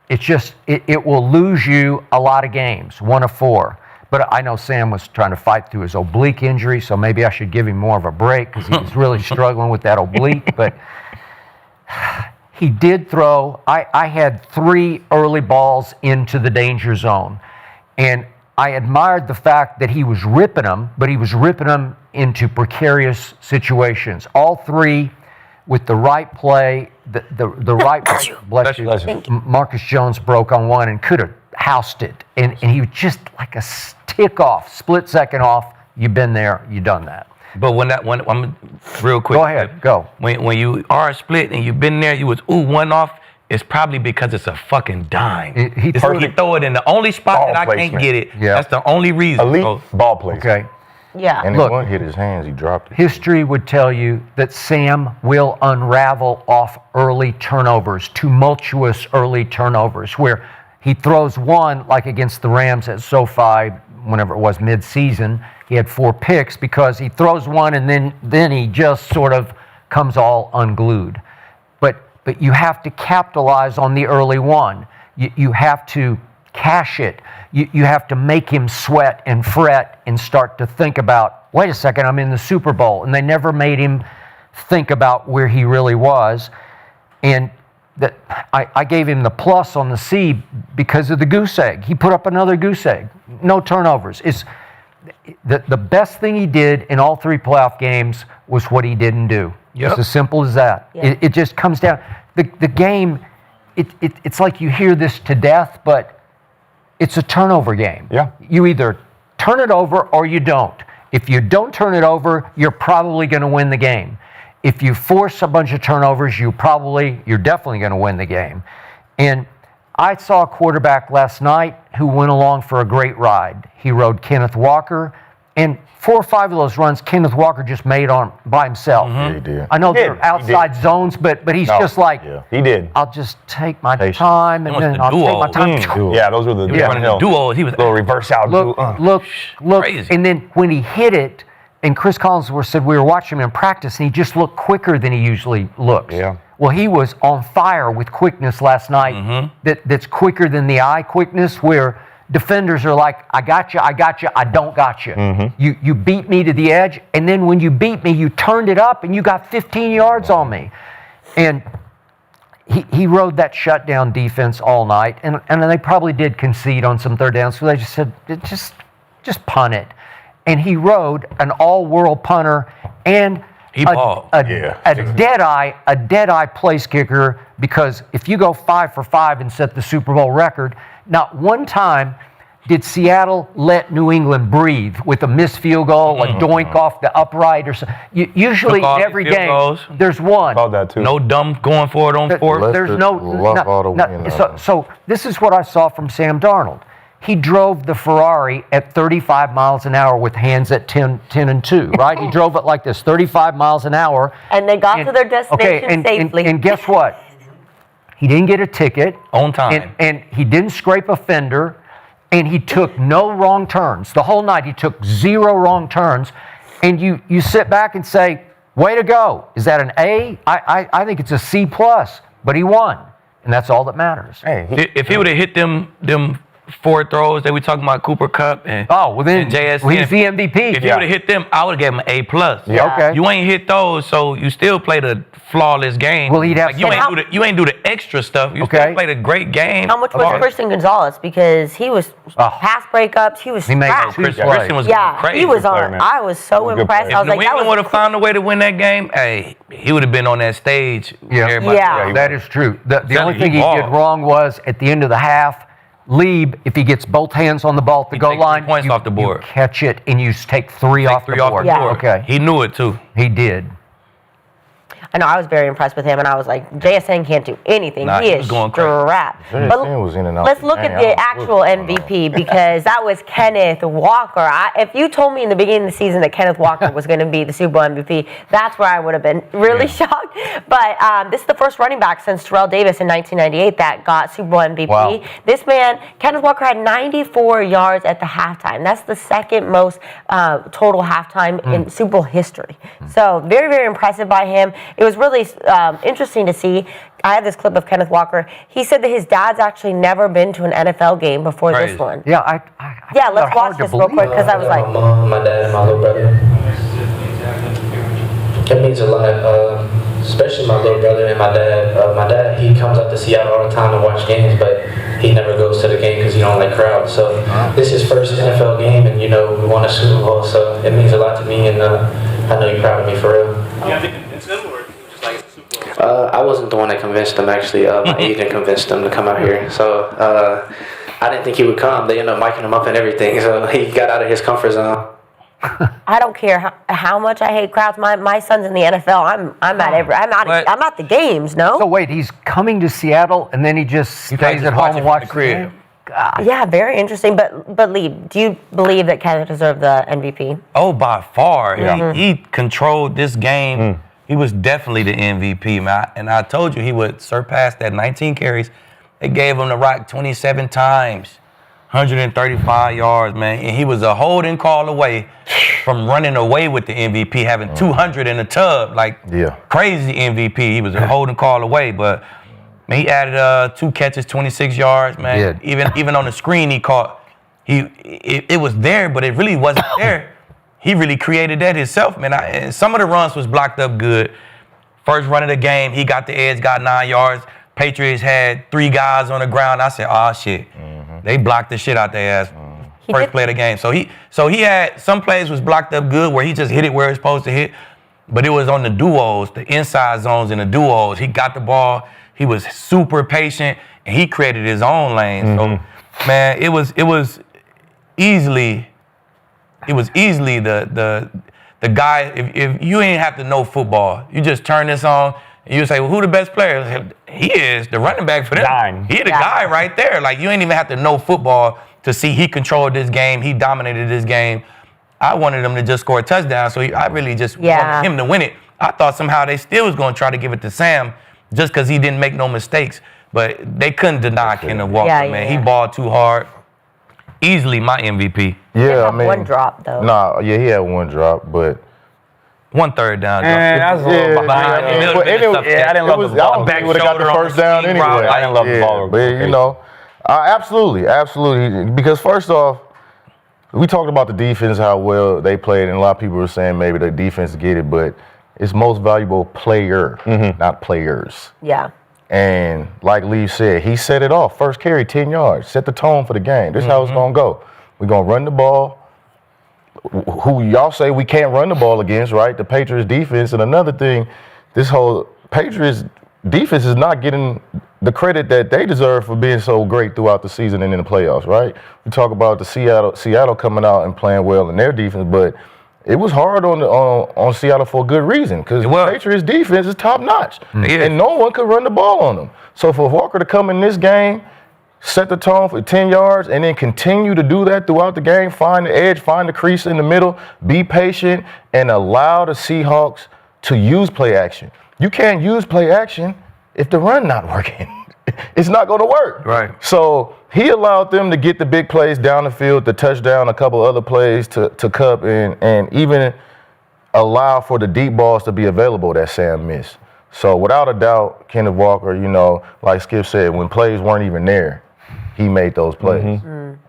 It's just, it will lose you a lot of games, 1 of 4. But I know Sam was trying to fight through his oblique injury, so maybe I should give him more of a break because he was really struggling with that oblique. But he did throw. I had 3 early balls into the danger zone. And I admired the fact that he was ripping them, but he was ripping them into precarious situations. All 3 with the right play, the right play. Bless you. Marcus Jones broke on one and could have housed it. And he was just like a tick off, split second off. You've been there, you've done that. But when I'm real quick. Go ahead, go. When you are split and you've been there, you was 1 off. It's probably because it's a fucking dime. He throw it in the only spot that I can't get it. Yeah. That's the only reason. Elite ball placement. Okay. Yeah. And look, it won't hit his hands. He dropped it. History would tell you that Sam will unravel off early turnovers, tumultuous early turnovers, where he throws one, like against the Rams at SoFi, whenever it was mid-season. He had 4 picks because he throws one and then he just sort of comes all unglued. But you have to capitalize on the early one. You have to cash it. You have to make him sweat and fret and start to think about, wait a second, I'm in the Super Bowl. And they never made him think about where he really was. And I gave him the plus on the C because of the goose egg. He put up another goose egg. No turnovers. It's the best thing he did in all 3 playoff games was what he didn't do. Yep. It's as simple as that. Yep. It just comes down. The game, it's like you hear this to death, but it's a turnover game. Yeah. You either turn it over or you don't. If you don't turn it over, you're probably going to win the game. If you force a bunch of turnovers, you're definitely going to win the game. And I saw a quarterback last night who went along for a great ride. He rode Kenneth Walker, and 4 or 5 of those runs Kenneth Walker just made by himself. Yeah, he did. I know they're outside zones, but he's just like, he did. I'll just take my time, and then I'll take my time. Yeah, those were the duos. He was little reverse out. Look, crazy. And then when he hit it, and Chris Collinsworth said we were watching him in practice, and he just looked quicker than he usually looks. Yeah. Well, he was on fire with quickness last night. That's quicker than the eye quickness, where defenders are like, I got you, I don't got you. You beat me to the edge, and then when you beat me, you turned it up, and you got 15 yards on me. And he rode that shutdown defense all night, and they probably did concede on some third downs, so they just said, just punt it. And he rode an all-world punter and a dead-eye place kicker, because if you go 5 for 5 and set the Super Bowl record, not one time did Seattle let New England breathe with a missed field goal, a doink off the upright, or something. Usually in every game, there's one. Called that too. No dumb going for it on 4th. There's so this is what I saw from Sam Darnold. He drove the Ferrari at 35 miles an hour with hands at 10 and 2, right? He drove it like this, 35 miles an hour. And they got to their destination safely. And guess what? He didn't get a ticket. On time. And he didn't scrape a fender. And he took no wrong turns. The whole night he took 0 wrong turns. And you sit back and say, way to go. Is that an A? I think it's a C+, but he won. And that's all that matters. If he would have hit them 4 throws that we talking about, Cooper Kupp and JSN. He's the MVP. If you would have hit them, I would have given him an A+. Yeah. Okay. You ain't hit those, so you still played a flawless game. Well, he'd have you ain't do the extra stuff. You still played a great game. How much was Christian Gonzalez? Because he was pass breakups. He was strapped. Christian was crazy. He was on. I was so impressed. I was like, New England would have found a way to win that game. Hey, he would have been on that stage. Yeah, that is true. The only thing he did wrong was at the end of the half. Lieb, if he gets both hands on the ball at the goal line, points off the board. You catch it and you take 3 off the board. Okay. He knew it too. He did. I know, I was very impressed with him, and I was like, JSN can't do anything. He is strapped. But let's look at the actual MVP, because that was Kenneth Walker. If you told me in the beginning of the season that Kenneth Walker was going to be the Super Bowl MVP, that's where I would have been really shocked. But this is the first running back since Terrell Davis in 1998 that got Super Bowl MVP. Wow. This man, Kenneth Walker, had 94 yards at the halftime. That's the second most total halftime in Super Bowl history. So very, very impressive by him. It was really interesting to see. I have this clip of Kenneth Walker. He said that his dad's actually never been to an NFL game before this one. Yeah, let's watch this real quick, because I was like, my mom, my dad, and my little brother. It means a lot, especially my little brother and my dad. My dad, he comes up to Seattle all the time to watch games, but he never goes to the game because he don't like crowds. So this is his first NFL game, and we won a Super Bowl, so it means a lot to me, and I know you're proud of me for real. Yeah, I think it's similar. I wasn't the one that convinced him, actually. My agent convinced him to come out here. So I didn't think he would come. They ended up miking him up and everything, so he got out of his comfort zone. I don't care how much I hate crowds. My son's in the NFL. I'm at the games. No. So wait, he's coming to Seattle and then he just stays at home and watches the game? Yeah, very interesting. But Lee, do you believe that Kenneth deserved the MVP? Oh, by far. Yeah. He controlled this game. He was definitely the MVP, man. And I told you he would surpass that 19 carries. They gave him the rock 27 times, 135 yards, man. And he was a holding call away from running away with the MVP, having 200 in the tub, crazy MVP. He was a holding call away, but man, he added 2 catches, 26 yards, man. Even on the screen he caught, it was there, but it really wasn't there. He really created that himself, man. And some of the runs was blocked up good. First run of the game, he got the edge, got 9 yards. Patriots had 3 guys on the ground. I said, oh, shit. They blocked the shit out their ass. First play of the game. So he had some plays was blocked up good where he just hit it where it's supposed to hit. But it was on the duos, the inside zones and the duos. He got the ball. He was super patient, and he created his own lane. So, man, it was easily the guy. If you ain't have to know football, you just turn this on and you say, well, who the best player? He is the running back for them. He the guy right there. Like, you ain't even have to know football to see he controlled this game. He dominated this game. I wanted him to just score a touchdown, so I really just wanted him to win it. I thought somehow they still was going to try to give it to Sam just because he didn't make no mistakes. But they couldn't deny Kenneth Walker, man. He balled too hard. Easily my MVP. Yeah, I mean, one drop though. He had 1 drop, but 1 third down. That's a little behind. I didn't love the ball. Back would have got the first down anyway. I didn't love the ball. But absolutely. Because first off, we talked about the defense, how well they played, and a lot of people were saying maybe the defense get it, but it's most valuable player, not players. Yeah. And like Lee said, he set it off. First carry, 10 yards. Set the tone for the game. This is how it's going to go. We're going to run the ball. Who y'all say we can't run the ball against, right? The Patriots defense. And another thing, this whole Patriots defense is not getting the credit that they deserve for being so great throughout the season and in the playoffs, right? We talk about the Seattle coming out and playing well in their defense, but it was hard on Seattle for a good reason, because the Patriots defense is top notch, and no one could run the ball on them. So for Walker to come in this game, set the tone for 10 yards, and then continue to do that throughout the game, find the edge, find the crease in the middle, be patient, and allow the Seahawks to use play action. You can't use play action if the run not working. It's not going to work. Right. So he allowed them to get the big plays down the field, the touchdown, a couple other plays to Kupp, and even allow for the deep balls to be available that Sam missed. So without a doubt, Kenneth Walker, like Skip said, when plays weren't even there, he made those plays.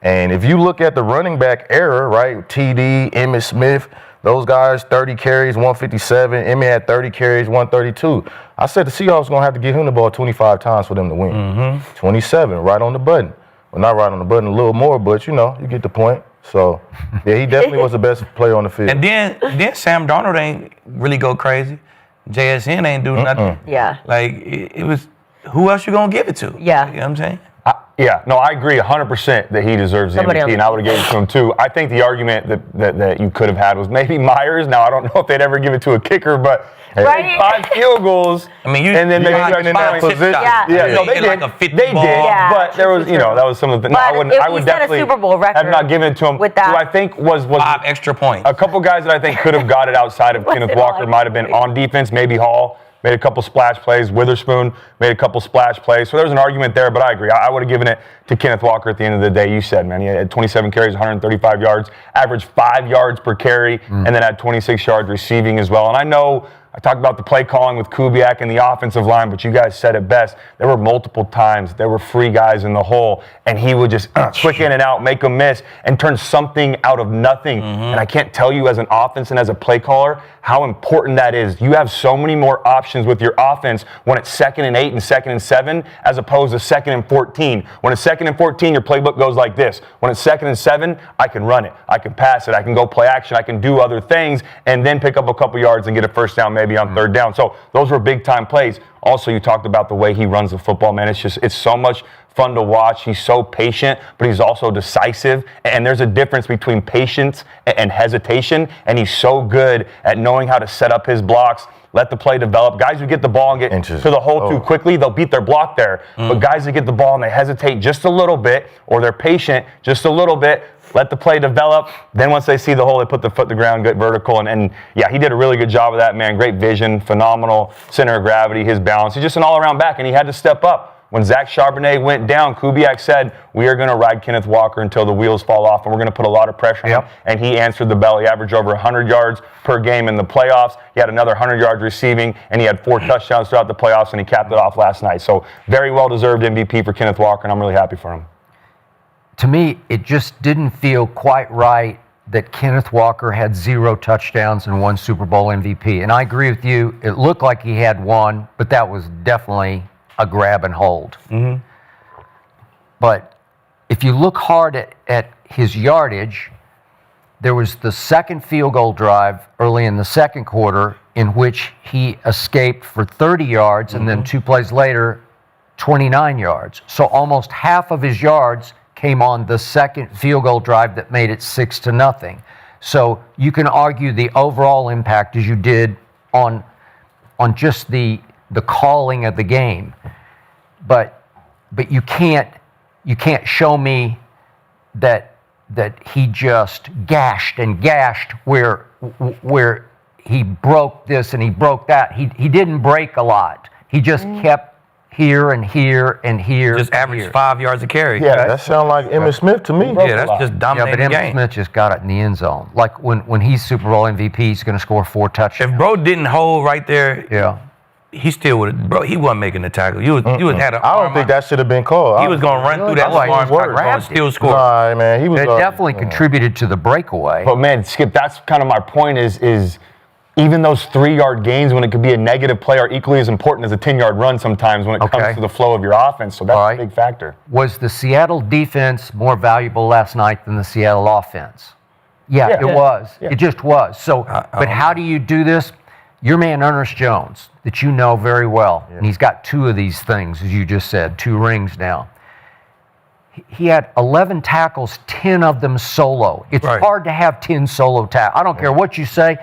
And if you look at the running back era, right, TD, Emmitt Smith, those guys, 30 carries, 157. Emmitt had 30 carries, 132. I said the Seahawks going to have to give him the ball 25 times for them to win. 27, right on the button. Well, not right on the button, a little more, but, you get the point. So, yeah, he definitely was the best player on the field. And then Sam Darnold ain't really go crazy. JSN ain't do nothing. Yeah. Like, it was, who else you going to give it to? Yeah. You know what I'm saying? I agree 100% that he deserves the MVP, and I would have given it to him too. I think the argument that you could have had was maybe Myers. Now, I don't know if they'd ever give it to a kicker, but Right. 5 field goals, I mean, and then maybe in that position. No, they did. Like a 50 they ball. did, Yeah, but there was, that was some of the. No, I wouldn't. I would definitely a Super Bowl record have not given it to him. with that. Who I think was 5 extra points. a couple guys that I think could have got it outside of Kenneth Walker might have been on defense. Maybe Hall made a couple splash plays. Witherspoon made a couple splash plays. So there's an argument there, but I agree. I would have given it to Kenneth Walker at the end of the day. You said, man, he had 27 carries, 135 yards, averaged 5 yards per carry, and then had 26 yards receiving as well. And I know I talked about the play calling with Kubiak and the offensive line, but you guys said it best. There were multiple times there were free guys in the hole, and he would just quick in and out, make them miss, and turn something out of nothing. And I can't tell you as an offense and as a play caller how important that is. You have so many more options with your offense when it's 2nd and 8 and 2nd and 7 as opposed to 2nd and 14. When it's 2nd and 14, your playbook goes like this. When it's 2nd and 7, I can run it. I can pass it. I can go play action. I can do other things and then pick up a couple yards and get a first down maybe on 3rd down. So those were big-time plays. Also, you talked about the way he runs the football, man. It's so much fun to watch. He's so patient, but he's also decisive. And there's a difference between patience and hesitation. And he's so good at knowing how to set up his blocks, let the play develop. Guys who get the ball and get to the hole too quickly, they'll beat their block there. But guys that get the ball and they hesitate just a little bit, or they're patient just a little bit, let the play develop. Then once they see the hole, they put the foot to the ground, get vertical. And yeah, he did a really good job of that, man. Great vision, phenomenal center of gravity, his balance. He's just an all-around back, and he had to step up. When Zach Charbonnet went down, Kubiak said, we are going to ride Kenneth Walker until the wheels fall off, and we're going to put a lot of pressure on him. And he answered the bell. He averaged over 100 yards per game in the playoffs. He had another 100 yards receiving, and he had 4 touchdowns throughout the playoffs, and he capped it off last night. So very well-deserved MVP for Kenneth Walker, and I'm really happy for him. To me, it just didn't feel quite right that Kenneth Walker had 0 touchdowns and 1 Super Bowl MVP. And I agree with you. It looked like he had 1, but that was definitely a grab and hold. But if you look hard at his yardage, there was the 2nd field goal drive early in the 2nd quarter in which he escaped for 30 yards and then 2 plays later, 29 yards. So almost half of his yards came on the 2nd field goal drive that made it 6-0. So you can argue the overall impact as you did on just the calling of the game, but you can't show me that he just gashed where he broke this and he broke that. He didn't break a lot. He just kept here and here and here. Just average 5 yards a carry. Yeah, that sounds like Emmitt Smith to me. Yeah, that's just dominating the game. Emmitt Smith just got it in the end zone. Like when he's Super Bowl MVP, he's going to score 4 touchdowns. If bro didn't hold right there, he still would have. Bro, he wasn't making the tackle. You had an I don't think that should have been called. He was going to run through that arm and still score. Nah, man, he was. It definitely contributed to the breakaway. But man, Skip, that's kind of my point is even those 3-yard gains when it could be a negative play are equally as important as a 10-yard run sometimes when it comes to the flow of your offense. So that's a big factor. Was the Seattle defense more valuable last night than the Seattle offense? Yeah, it was. Yeah. It just was. So, but how do you do this? Your man Ernest Jones, that you know very well, and he's got 2 of these things, as you just said, 2 rings now. He had 11 tackles, 10 of them solo. It's hard to have 10 solo tackles. I don't care what you say.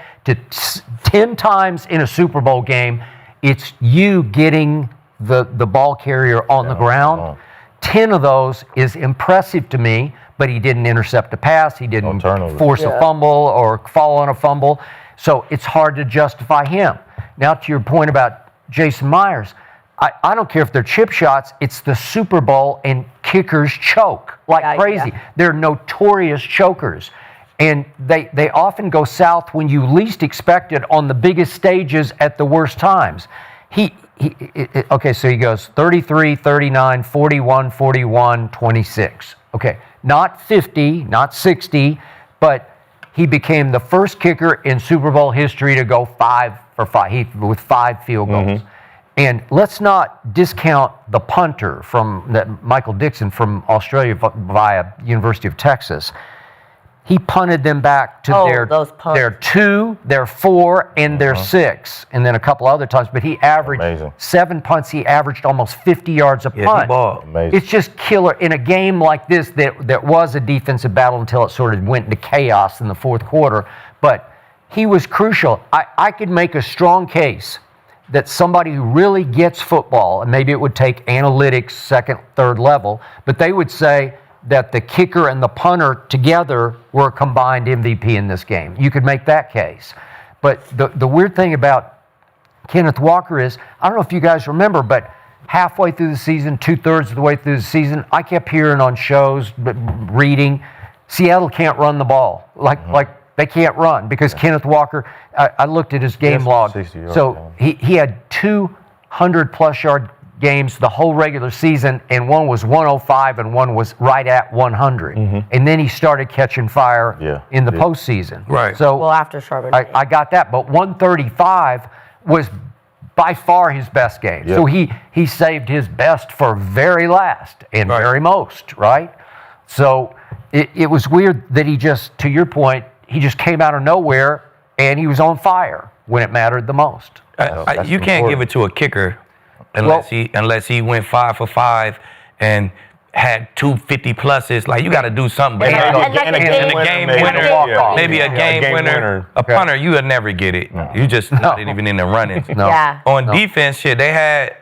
10 times in a Super Bowl game, it's you getting the ball carrier on the ground. 10 of those is impressive to me, but he didn't intercept a pass. He didn't force a fumble or fall on a fumble. So it's hard to justify him. Now to your point about Jason Myers, I don't care if they're chip shots, it's the Super Bowl and kickers choke like crazy. They're notorious chokers. And they often go south when you least expect it on the biggest stages at the worst times. Okay, so he goes 33, 39, 41, 41, 26. Okay, not 50, not 60, but he became the first kicker in Super Bowl history to go 5 for 5 with 5 field goals. And let's not discount the punter Michael Dixon from Australia via University of Texas. He punted them back to their 2, their 4, and their 6, and then a couple other times. But he averaged 7 punts. He averaged almost 50 yards a punt. It's just killer in a game like this that was a defensive battle until it sort of went into chaos in the fourth quarter. But he was crucial. I could make a strong case that somebody who really gets football, and maybe it would take analytics, second, third level, but they would say that the kicker and the punter together were a combined MVP in this game. You could make that case. But the weird thing about Kenneth Walker is, I don't know if you guys remember, but halfway through the season, 2/3 of the way through the season, I kept hearing on shows, reading, Seattle can't run the ball. Like they can't run because Kenneth Walker, I looked at his game log. So he had 200-plus yard games the whole regular season, and one was 105 and one was right at 100. And then he started catching fire in the postseason. Right. So after Sherman. I got that, but 135 was by far his best game. So he saved his best for very last and very most, right? So it was weird that he just, to your point, he just came out of nowhere and he was on fire when it mattered the most. You can't give it to a kicker unless he went 5 for 5 and had 250 pluses. Like, you got to do something. And a game winner, maybe a game winner, a punter, you would never get it. You just not even in the running. On defense, they had.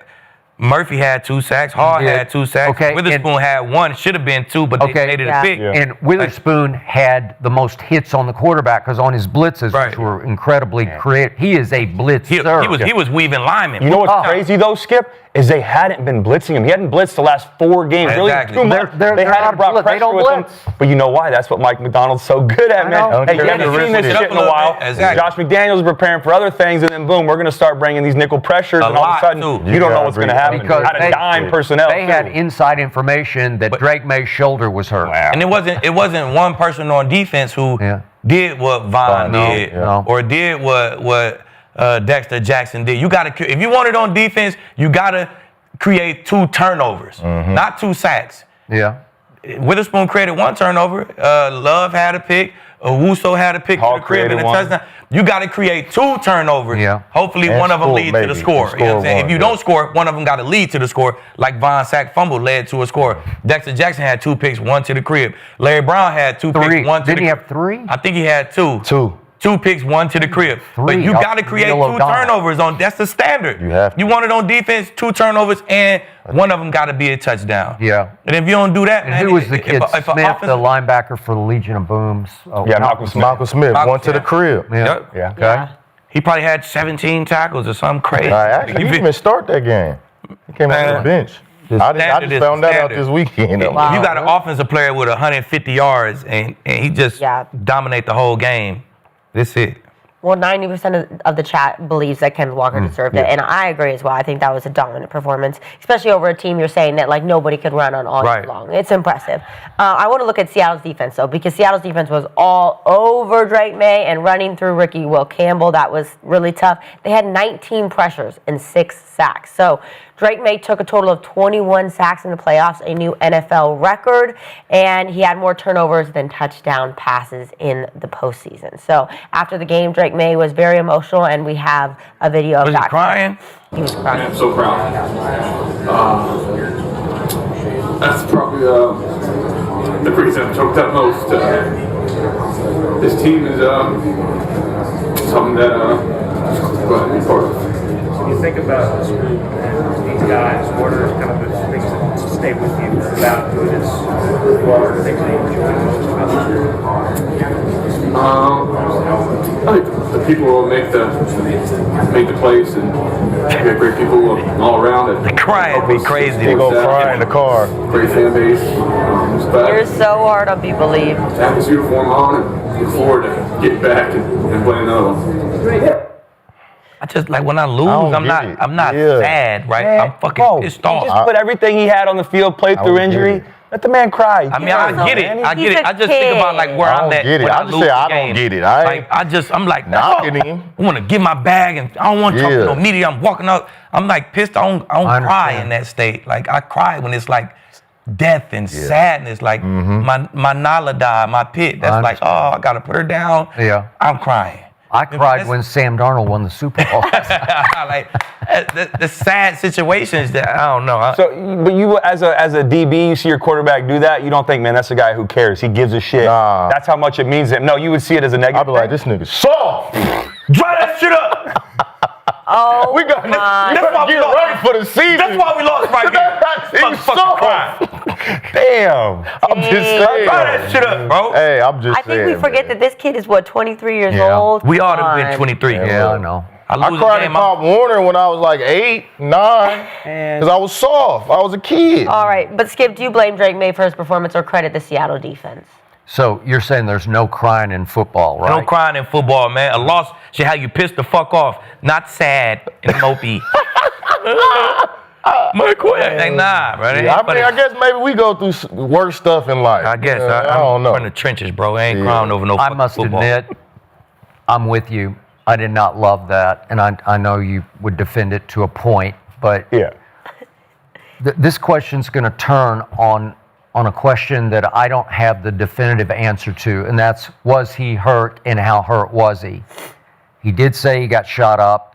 Murphy had 2 sacks. Hall had 2 sacks. Witherspoon had 1. Should have been 2, but they made it a pick. And Witherspoon had the most hits on the quarterback because on his blitzes, which were incredibly creative. He is a blitzer. He was weaving linemen. You know what's crazy though, Skip? Is they hadn't been blitzing him. He hadn't blitzed the last 4 games. Exactly. Really, they hadn't brought pressure with him. But you know why? That's what Mike MacDonald's so good at, man. Hey, you haven't seen this shit in a while. Josh McDaniels is preparing for other things, and then boom, we're going to start bringing these nickel pressures, and all of a sudden, you don't know what's going to happen. Because out of dime personnel. They had inside information that Drake May's shoulder was hurt. And it wasn't one person on defense who did what Von did or did what Dexter Jackson did. You got to, if you want it on defense, you got to create 2 turnovers, not 2 sacks. Witherspoon created 1 turnover. Love had a pick. Owusu had a pick to the crib and a touchdown. You got to create 2 turnovers. Hopefully one of them leads to the score. You know what I'm saying? If you don't score, one of them got to lead to the score, like Von sack fumble led to a score. Dexter Jackson had 2 picks, 1 to the crib. Larry Brown had 2 picks, 1 to the crib. Didn't he have 3? I think he had 2. 2 picks, 1 to the crib. But you got to create 2 turnovers on. That's the standard. You want it on defense, 2 turnovers, and one of them got to be a touchdown. And if you don't do that, and who was the kid? Smith, the linebacker for the Legion of Booms. Malcolm Smith. 1 to the crib. He probably had 17 tackles or something crazy. Actually, he didn't even start that game. He came off the bench. I just found that out this weekend. You got an offensive player with 150 yards, and he just dominate the whole game. That's it. Well, 90% of the chat believes that Kenneth Walker deserved it, and I agree as well. I think that was a dominant performance, especially over a team you're saying that like nobody could run on all year long. It's impressive. I want to look at Seattle's defense though, because Seattle's defense was all over Drake Maye and running through Ricky Will Campbell. That was really tough. They had 19 pressures and 6 sacks. So Drake Maye took a total of 21 sacks in the playoffs, a new NFL record, and he had more turnovers than touchdown passes in the postseason. So after the game, Drake Maye was very emotional, and we have a video of that. Was he crying? He was crying. I'm so proud. That's probably the reason I'm choked up most. This team is something that I'm glad to be part of. You think about this group and these guys, what are kind of the things that stay with you about who this what are the things that you enjoy most about this group? I think the people will make the plays, and we have great people all around it. The crying be crazy. They go cry in the car. Great fan base. You're so hard on people, Leave. Have this uniform on and look forward to getting back and playing another one. I just like when I lose, don't I'm get it. not Yeah. sad, right? Man, I'm fucking bro, pissed he off. just put everything he had on the field, played through don't get injury. it. Let the man cry. I mean, I get it. I He's get it. a I just think about like where I I'm don't at get it. when I I just lose say the I game. don't get it. I'm like, knocking no. him. I want to get my bag and I don't want to talk to Yeah. no media. I'm walking out. I'm like pissed. I don't cry understand. in that state. Like I cry when it's like death and sadness. Like my Nala died, my pit. That's like, oh, I gotta put her down. Yeah. I'm crying. I cried when Sam Darnold won the Super Bowl. Like the sad situations that I don't know. So, but you as a DB, you see your quarterback do that, you don't think, man, that's a guy who cares. He gives a shit. Nah. That's how much it means to him. No, you would see it as a negative. I'd be like, this nigga soft. Dry that shit up. Oh, We got That's why to we get lost. ready for the season. That's why we lost right here. He's Fucking soft. crying. Damn. I'm just saying. Dry that shit up, bro. Hey, I'm just I saying. think we forget that this kid is, 23 years Yeah. old? We ought to Come win on. 23. Yeah, I know. I lose a cried at game, Pop Warner when I was like 8, 9, because I was soft. I was a kid. All right, but Skip, do you blame Drake Maye for his performance or credit the Seattle defense? So you're saying there's no crying in football, right? No crying in football, man. A loss should have you pissed the fuck off, not sad and mopey. Like, nah, bro. Yeah, I guess maybe we go through worse stuff in life. I guess. I don't know. I'm in the trenches, bro. I ain't crying over no I fucking must football. admit, I'm with you. I did not love that, and I know you would defend it to a point, but Yeah. this question's going to turn on a question that I don't have the definitive answer to, and that's, was he hurt and how hurt was he? He did say he got shot up.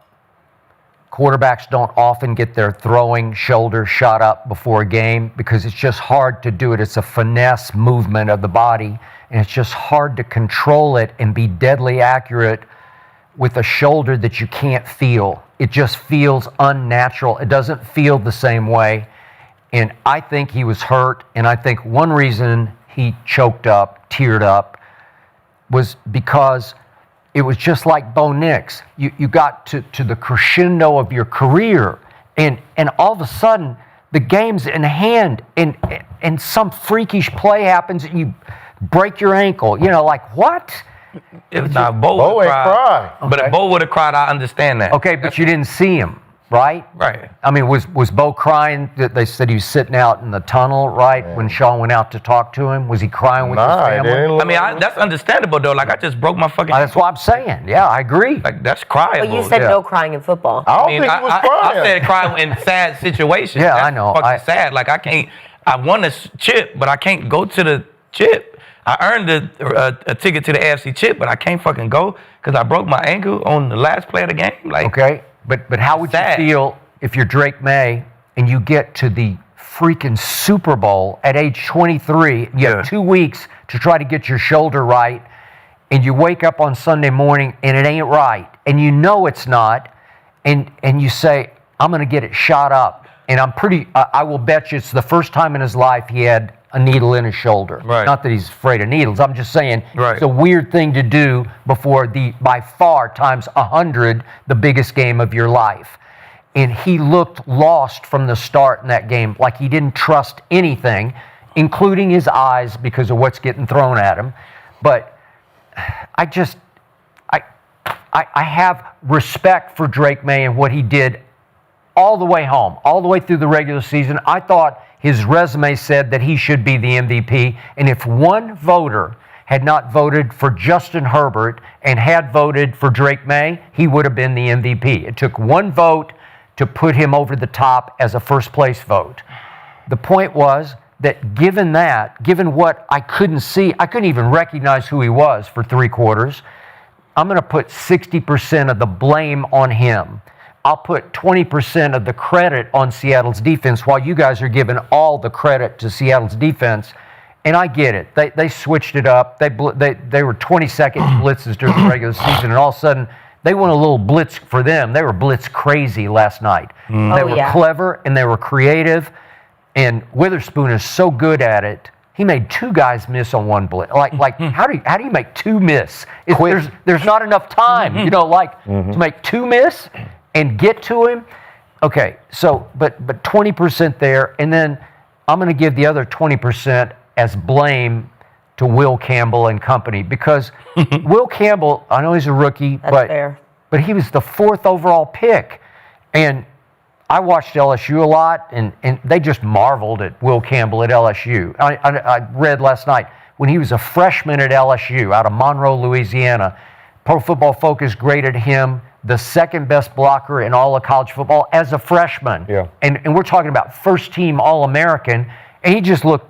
Quarterbacks don't often get their throwing shoulder shot up before a game because it's just hard to do it. It's a finesse movement of the body, and it's just hard to control it and be deadly accurate with a shoulder that you can't feel. It just feels unnatural. It doesn't feel the same way. And I think he was hurt, and I think one reason he choked up, teared up, was because it was just like Bo Nix. You got to the crescendo of your career, and all of a sudden, the game's in hand, and some freakish play happens, and you break your ankle. You know, like, what? If not, Bo Bo would ain't have cry. cried. But if Bo would have cried, I understand that. Okay, but you didn't see him, right? Right. I mean, was Bo crying? They said he was sitting out in the tunnel, right? When Sean went out to talk to him, was he crying with his Nah, it family? didn't look That's understandable though. Like I just broke my fucking. That's what I'm saying. Yeah, I agree. Like that's crying. But you said no crying in football. I don't think he was crying. I said cry in sad situations. Yeah, That's I know. Fucking sad. Like I can't. I won a chip, but I can't go to the chip. I earned a ticket to the AFC chip, but I can't fucking go because I broke my ankle on the last play of the game. Like, Okay, but how would sad. you feel if you're Drake Maye and you get to the freaking Super Bowl at age 23? You have 2 weeks to try to get your shoulder right, and you wake up on Sunday morning and it ain't right, and you know it's not, and you say, I'm going to get it shot up. And I will bet you it's the first time in his life he had a needle in his shoulder. Right. Not that he's afraid of needles. I'm just saying Right. it's a weird thing to do before the, by far, times 100, the biggest game of your life. And he looked lost from the start in that game, like he didn't trust anything, including his eyes because of what's getting thrown at him. But I have respect for Drake Maye and what he did all the way home, all the way through the regular season. I thought his resume said that he should be the MVP. And if one voter had not voted for Justin Herbert and had voted for Drake Maye, he would have been the MVP. It took one vote to put him over the top as a first place vote. The point was that given what I couldn't see, I couldn't even recognize who he was for 3 quarters. I'm going to put 60% of the blame on him. I'll put 20% of the credit on Seattle's defense while you guys are giving all the credit to Seattle's defense. And I get it. They switched it up. They were 20-second blitzes during the regular season, and all of a sudden they went a little blitz for them. They were blitz crazy last night. They were clever and they were creative. And Witherspoon is so good at it. He made 2 guys miss on one blitz. How do you make 2 miss? There's not enough time, to make 2 miss and get to him. Okay, so but 20% there, and then I'm going to give the other 20% as blame to Will Campbell and company, because Will Campbell, I know he's a rookie, That's but fair. but he was the 4th overall pick. And I watched LSU a lot, and they just marveled at Will Campbell at LSU. I read last night, when he was a freshman at LSU out of Monroe, Louisiana, Pro Football Focus graded him the 2nd best blocker in all of college football as a freshman. Yeah. And we're talking about first-team All-American, and he just looked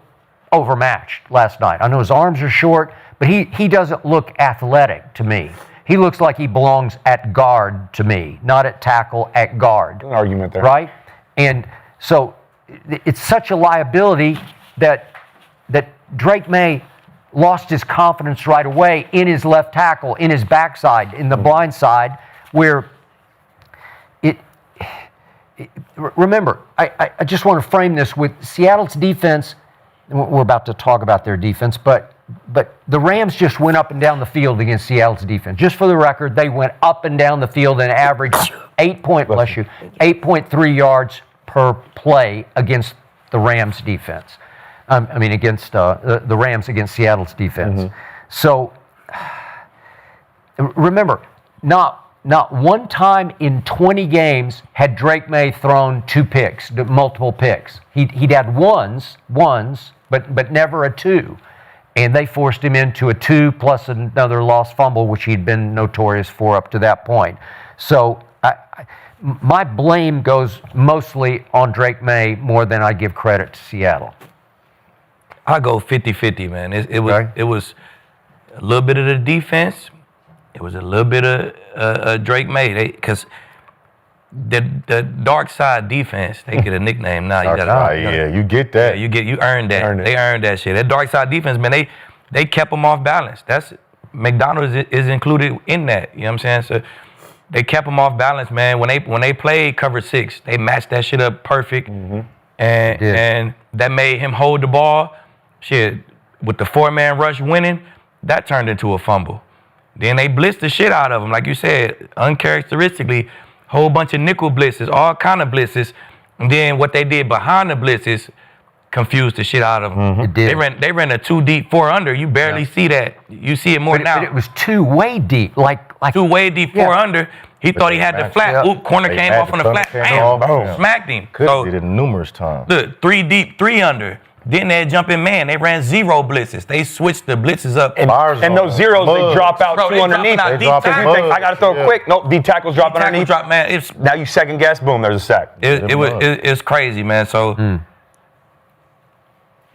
overmatched last night. I know his arms are short, but he doesn't look athletic to me. He looks like he belongs at guard to me, not at tackle, at guard. An argument there. Right? And so it's such a liability that Drake Maye lost his confidence right away in his left tackle, in his backside, in the blind side, where remember, I just want to frame this with Seattle's defense. We're about to talk about their defense, but the Rams just went up and down the field against Seattle's defense. Just for the record, they went up and down the field and averaged 8.3 yards per play against the Rams defense. Against the Rams against Seattle's defense. Mm-hmm. So remember, not one time in 20 games had Drake Maye thrown 2 picks, multiple picks. He'd had ones, but never a 2. And they forced him into a 2 plus another lost fumble, which he'd been notorious for up to that point. So my blame goes mostly on Drake Maye more than I give credit to Seattle. I go 50-50, man. It was a little bit of the defense. It was a little bit of Drake Maye, because the dark side defense, they get a nickname now. You get that. Yeah, you earned that. They earned that shit. That dark side defense, man, they kept them off balance. That's MacDonald is included in that. You know what I'm saying? So they kept them off balance, man. When they played cover 6, they matched that shit up perfect, and that made him hold the ball. Shit, with the 4-man rush winning, that turned into a fumble. Then they blitzed the shit out of him, like you said, uncharacteristically. Whole bunch of nickel blitzes, all kind of blitzes. And then what they did behind the blitzes confused the shit out of them. Mm-hmm. It did. They ran a 2 deep, 4 under. You barely see that. You see it more now. But it was 2 way deep, like 2 way deep, 4 under. He thought he had the flat. Oop, corner came off on the flat. Bam, boom. Smacked him. So, did it numerous times. Look, 3 deep, 3 under. Then they jump in man. They ran 0 blitzes. They switched the blitzes up. And those zeros, they drop out too underneath. I got to throw it quick. Nope, deep tackles drop underneath. Man, now you second guess. Boom, there's a sack. It's crazy, man. So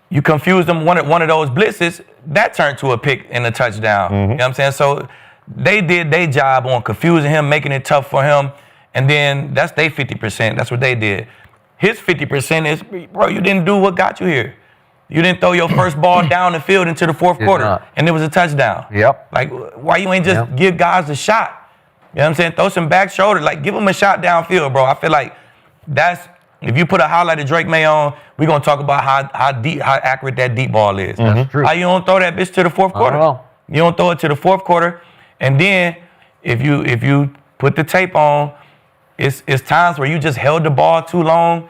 you confuse them. One of those blitzes that turned to a pick and a touchdown. You know what I'm saying? So they did their job on confusing him, making it tough for him, and then that's their 50%. That's what they did. His 50% is, bro, you didn't do what got you here. You didn't throw your first ball down the field into the 4th quarter, and it was a touchdown. Yep. Like, why you ain't just give guys a shot? You know what I'm saying? Throw some back shoulder. Like, give them a shot downfield, bro. I feel like that's, if you put a highlight of Drake Maye on, we're going to talk about how accurate that deep ball is. That's true. How you don't throw that bitch to the 4th quarter? You don't throw it to the 4th quarter. And then, if you put the tape on, it's times where you just held the ball too long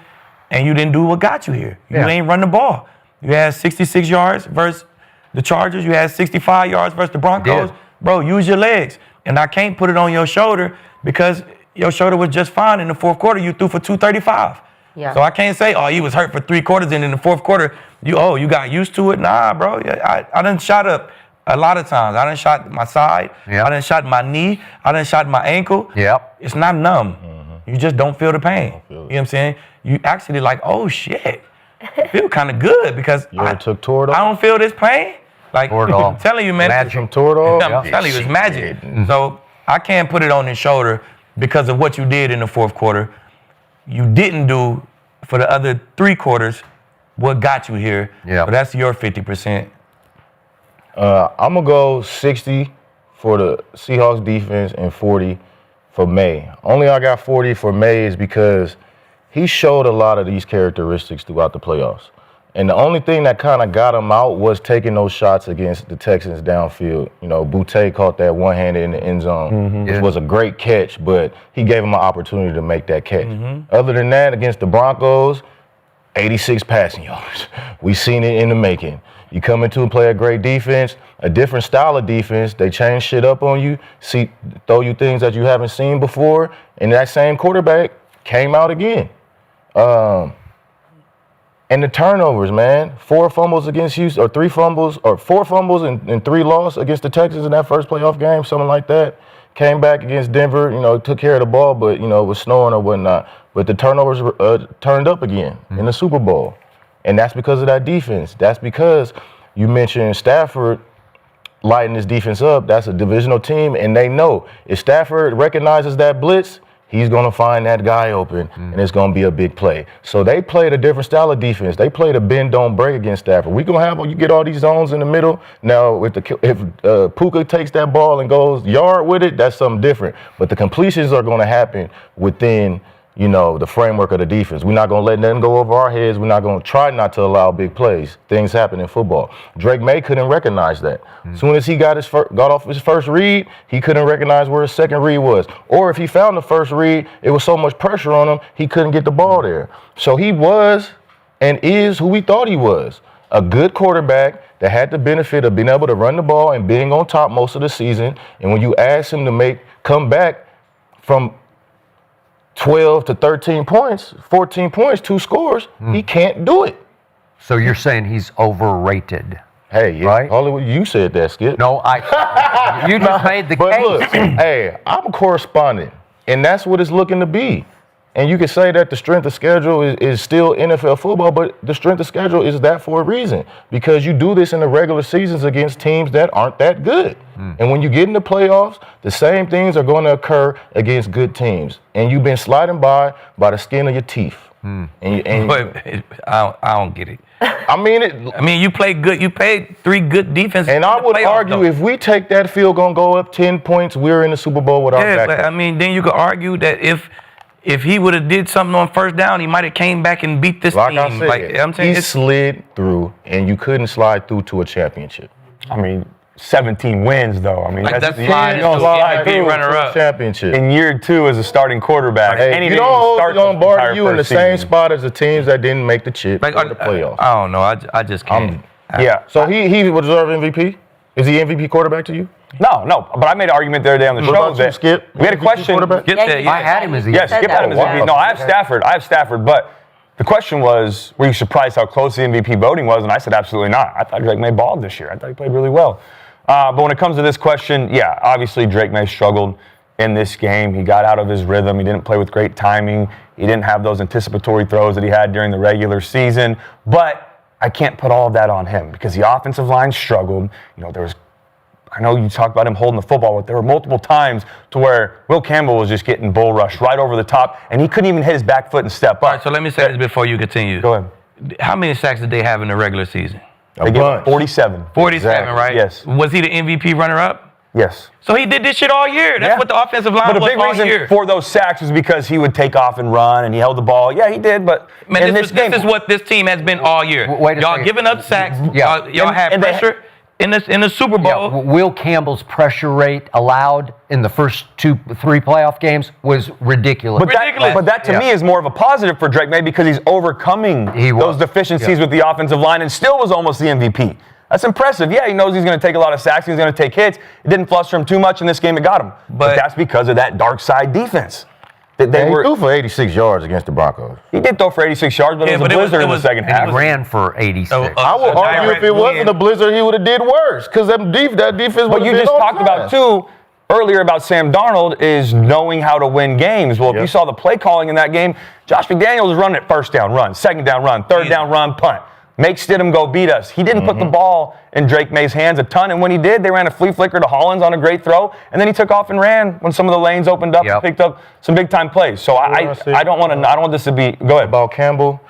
and you didn't do what got you here. You ain't run the ball. You had 66 yards versus the Chargers. You had 65 yards versus the Broncos. Bro, use your legs. And I can't put it on your shoulder because your shoulder was just fine in the 4th quarter. You threw for 235. Yeah. So I can't say, you was hurt for 3 quarters and in the 4th quarter, you got used to it. Nah, bro. I done shot up a lot of times. I done shot my side. Yep. I done shot my knee. I done shot my ankle. Yep. It's not numb. You just don't feel the pain. You know what I'm saying? You actually like, oh shit. I feel kind of good because I don't feel this pain. Like, I'm telling you, man. I'm telling you, it's magic. So I can't put it on his shoulder because of what you did in the 4th quarter. You didn't do for the other 3 quarters what got you here. Yeah. But that's your 50%. I'm going to go 60 for the Seahawks defense and 40 for Maye. Only I got 40 for Maye is because he showed a lot of these characteristics throughout the playoffs. And the only thing that kind of got him out was taking those shots against the Texans downfield. You know, Boutte caught that one-handed in the end zone, which was a great catch, but he gave him an opportunity to make that catch. Other than that, against the Broncos, 86 passing yards. We seen it in the making. You come into and play a great defense, a different style of defense. They change shit up on you, throw you things that you haven't seen before, and that same quarterback came out again. And the turnovers, man. 4 fumbles against Houston, or 3 fumbles, or 4 fumbles and 3 losses against the Texans in that first playoff game, something like that. Came back against Denver, took care of the ball, but, it was snowing or whatnot. But the turnovers turned up again in the Super Bowl. And that's because of that defense. That's because you mentioned Stafford lighting this defense up. That's a divisional team, and they know if Stafford recognizes that blitz, he's going to find that guy open, and it's going to be a big play. So they played a different style of defense. They played a bend, don't break against Stafford. We're going to have, you get all these zones in the middle. Now, if Puka takes that ball and goes yard with it, that's something different. But the completions are going to happen within, the framework of the defense. We're not going to let nothing go over our heads. We're not going to try not to allow big plays. Things happen in football. Drake Maye couldn't recognize that. As soon as he got off his first read, he couldn't recognize where his second read was. Or if he found the first read, it was so much pressure on him, he couldn't get the ball there. So he was and is who we thought he was. A good quarterback that had the benefit of being able to run the ball and being on top most of the season. And when you ask him to come back from 12 to 13 points, 14 points, 2 scores, he can't do it. So you're saying he's overrated? Hey, yeah, right? Hollywood, you said that, Skip. No, you just made the but case. Look, hey, I'm a correspondent, and that's what it's looking to be. And you can say that the strength of schedule is still NFL football, but the strength of schedule is that for a reason. Because you do this in the regular seasons against teams that aren't that good. And when you get in the playoffs, the same things are going to occur against good teams. And you've been sliding by the skin of your teeth. But I don't get it. I mean, you played good. You played 3 good defenses. And I would argue if we take that field goal and go up 10 points, we're in the Super Bowl with our back. But then you could argue that if he would have did something on first down, he might have came back and beat this team. I said, he slid through, and you couldn't slide through to a championship. 17 wins, though. That's slide through runner-up championship. In year 2 as a starting quarterback. Hey, you don't hold Lombardi, you in the same spot as the teams that didn't make the chip or the playoffs. I don't know. I just can't. So he would deserve MVP? Is he MVP quarterback to you? No. But I made an argument the other day on the show that Skip? We had a question. I had him as MVP. Yes, Skip had him as MVP. No, I have Stafford. But the question was, were you surprised how close the MVP voting was? And I said, absolutely not. I thought Drake Maye balled this year. I thought he played really well. But when it comes to this question, obviously Drake Maye struggled in this game. He got out of his rhythm. He didn't play with great timing. He didn't have those anticipatory throws that he had during the regular season. But I can't put all of that on him because the offensive line struggled. I know you talked about him holding the football, but there were multiple times to where Will Campbell was just getting bull rushed right over the top, and he couldn't even hit his back foot and step up. All right, so let me say this before you continue. Go ahead. How many sacks did they have in the regular season? They get 47. 47, exactly. right? Yes. Was he the MVP runner-up? Yes. So he did this shit all year. That's what the offensive line was all year. But a big reason for those sacks was because he would take off and run, and he held the ball. Yeah, he did, but this is what this team has been all year. Y'all giving up sacks. Y'all had pressure. In the Super Bowl. Will Campbell's pressure rate allowed in the first 2-3 playoff games was ridiculous. But that to me is more of a positive for Drake Maye because he's overcoming those deficiencies with the offensive line and still was almost the MVP. That's impressive. Yeah, he knows he's going to take a lot of sacks. He's going to take hits. It didn't fluster him too much in this game. It got him. But that's because of that dark side defense. He threw for 86 yards against the Broncos. He did throw for 86 yards, but it was a blizzard in the second half. He ran for 86. I would argue if it wasn't a blizzard, he would have did worse because that defense. But you just talked about too earlier about Sam Darnold is knowing how to win games. Well, if you saw the play calling in that game, Josh McDaniels was running it first down run, second down run, third down run, punt. Make Stidham go beat us. He didn't put the ball in Drake Maye's hands a ton, and when he did, they ran a flea flicker to Hollins on a great throw, and then he took off and ran when some of the lanes opened up and picked up some big time plays. So I don't want this to be. Go ahead. About Campbell,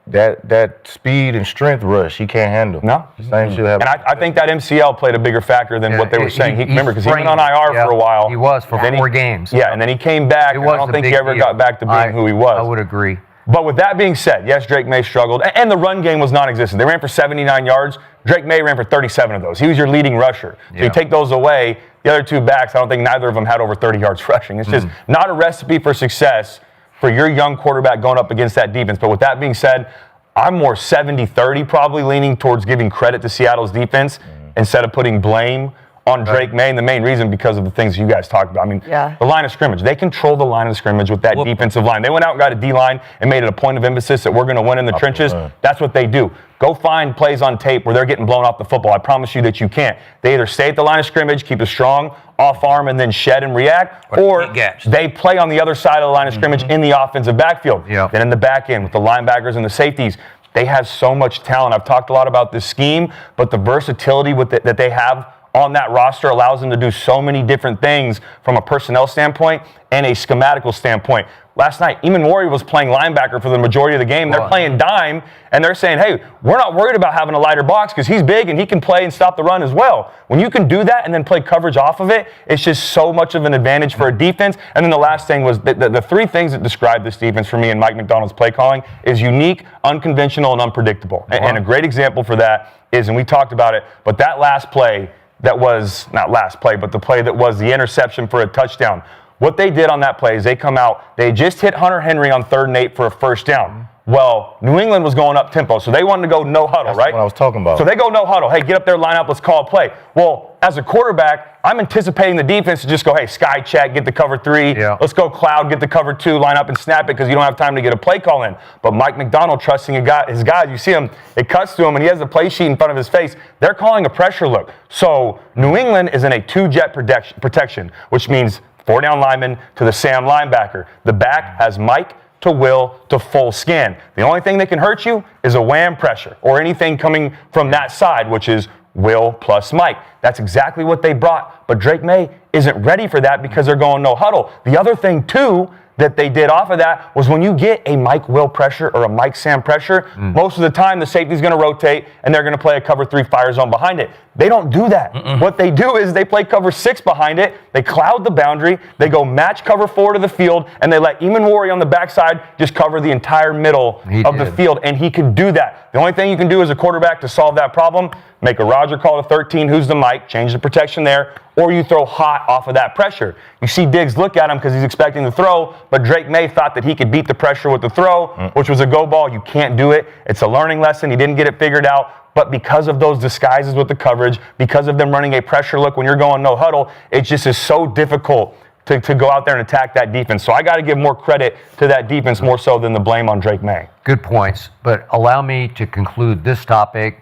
that speed and strength rush, he can't handle. No, same shit happened. And I think that MCL played a bigger factor than what they were saying. Remember, because he went on IR for a while. He was for 4 games. Yeah, and then he came back. And I don't think he ever got back to being who he was. I would agree. But with that being said, yes, Drake Maye struggled, and the run game was non-existent. They ran for 79 yards. Drake Maye ran for 37 of those. He was your leading rusher. So you take those away, the other 2 backs, I don't think neither of them had over 30 yards rushing. It's just not a recipe for success for your young quarterback going up against that defense. But with that being said, I'm more 70-30 probably leaning towards giving credit to Seattle's defense instead of putting blame on Drake Maye, and the main reason because of the things you guys talked about. I mean, the line of scrimmage. They control the line of scrimmage with that defensive line. They went out and got a D-line and made it a point of emphasis that we're going to win in the trenches. That's what they do. Go find plays on tape where they're getting blown off the football. I promise you that you can't. They either stay at the line of scrimmage, keep a strong off arm, and then shed and react, or they play on the other side of the line of scrimmage in the offensive backfield. Then in the back end with the linebackers and the safeties. They have so much talent. I've talked a lot about this scheme, but the versatility that they have on that roster allows them to do so many different things from a personnel standpoint and a schematical standpoint. Last night, Eamon Warrior was playing linebacker for the majority of the game. They're playing dime, and they're saying, hey, we're not worried about having a lighter box because he's big and he can play and stop the run as well. When you can do that and then play coverage off of it, it's just so much of an advantage for a defense. And then the last thing was the three things that describe this defense for me and Mike MacDonald's play calling is unique, unconventional, and unpredictable. And a great example for that is, and we talked about it, but that last play that was, not last play, but the play that was the interception for a touchdown. What they did on that play is they come out, they just hit Hunter Henry on 3rd and 8 for a first down. Well, New England was going up tempo, so they wanted to go no huddle, right? That's what I was talking about. So they go no huddle. Hey, get up there, line up, let's call a play. Well, as a quarterback, I'm anticipating the defense to just go, hey, sky check, get the cover 3. Let's go cloud, get the cover 2, line up and snap it because you don't have time to get a play call in. But Mike MacDonald trusting his guys, you see him, it cuts to him, and he has the play sheet in front of his face. They're calling a pressure look. So New England is in a 2-jet protection, which means 4-down lineman to the Sam linebacker. The back has Mike to Will to full scan. The only thing that can hurt you is a wham pressure or anything coming from that side, which is Will plus Mike. That's exactly what they brought. But Drake Maye isn't ready for that because they're going no huddle. The other thing, too, that they did off of that was when you get a Mike Will pressure or a Mike Sam pressure, most of the time the safety's going to rotate and they're going to play a cover 3 fire zone behind it. They don't do that. What they do is they play cover 6 behind it, they cloud the boundary, they go match cover 4 to the field, and they let Eamon Warrior on the backside just cover the entire middle of the field, and he can do that. The only thing you can do as a quarterback to solve that problem, make a Roger call to 13, who's the Mike, change the protection there, or you throw hot off of that pressure. You see Diggs look at him because he's expecting the throw, but Drake Maye thought that he could beat the pressure with the throw, which was a go ball. You can't do it. It's a learning lesson. He didn't get it figured out. But because of those disguises with the coverage, because of them running a pressure look when you're going no huddle, it just is so difficult to go out there and attack that defense. So I got to give more credit to that defense more so than the blame on Drake Maye. Good points. But allow me to conclude this topic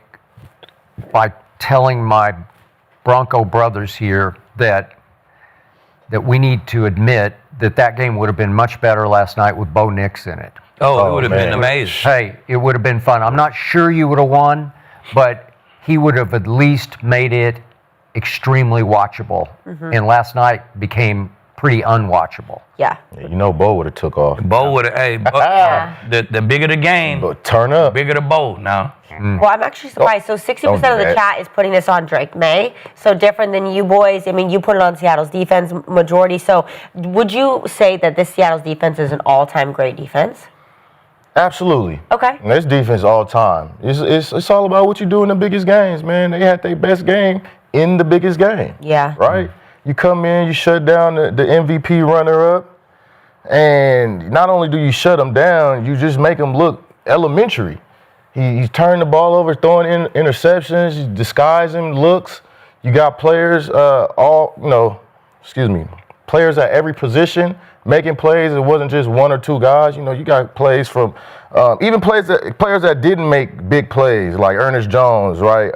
by telling my Bronco brothers here that we need to admit that game would have been much better last night with Bo Nix in it. Oh, it would have been amazing. Hey, it would have been fun. I'm not sure you would have won, but he would have at least made it extremely watchable. And last night became pretty unwatchable. Yeah. You know, Bo would have took off. Bo would have, the bigger the game, turn up. bigger the Bo now. Well, I'm actually surprised. So 60% of the chat is putting this on Drake Maye. So different than you boys. I mean, you put it on Seattle's defense majority. So would you say that this Seattle's defense is an all-time great defense? Absolutely. Okay. And this defense all time. It's all about what you do in the biggest games, man. They had their best game in the biggest game. Yeah. Right? You come in, you shut down the MVP runner-up, and not only do you shut them down, you just make them look elementary. He's turning the ball over, throwing in interceptions, you disguise him, looks. You got players, players at every position making plays. It wasn't just one or two guys. You know, you got plays from even players that didn't make big plays, like Ernest Jones, right?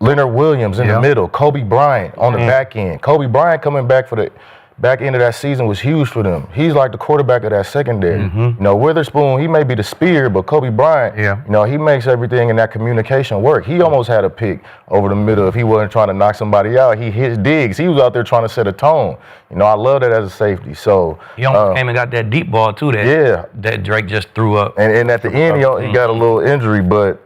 Leonard Williams in the middle, Kobe Bryant on the back end. Kobe Bryant coming back for the back end of that season was huge for them. He's like the quarterback of that secondary. You know, Witherspoon, he may be the spear, but Kobe Bryant, you know, he makes everything in that communication work. He almost had a pick over the middle if he wasn't trying to knock somebody out. He hit Diggs. He was out there trying to set a tone. You know, I love that as a safety. So he almost came and got that deep ball too. That Drake just threw up. And at the end, he got a little injury, but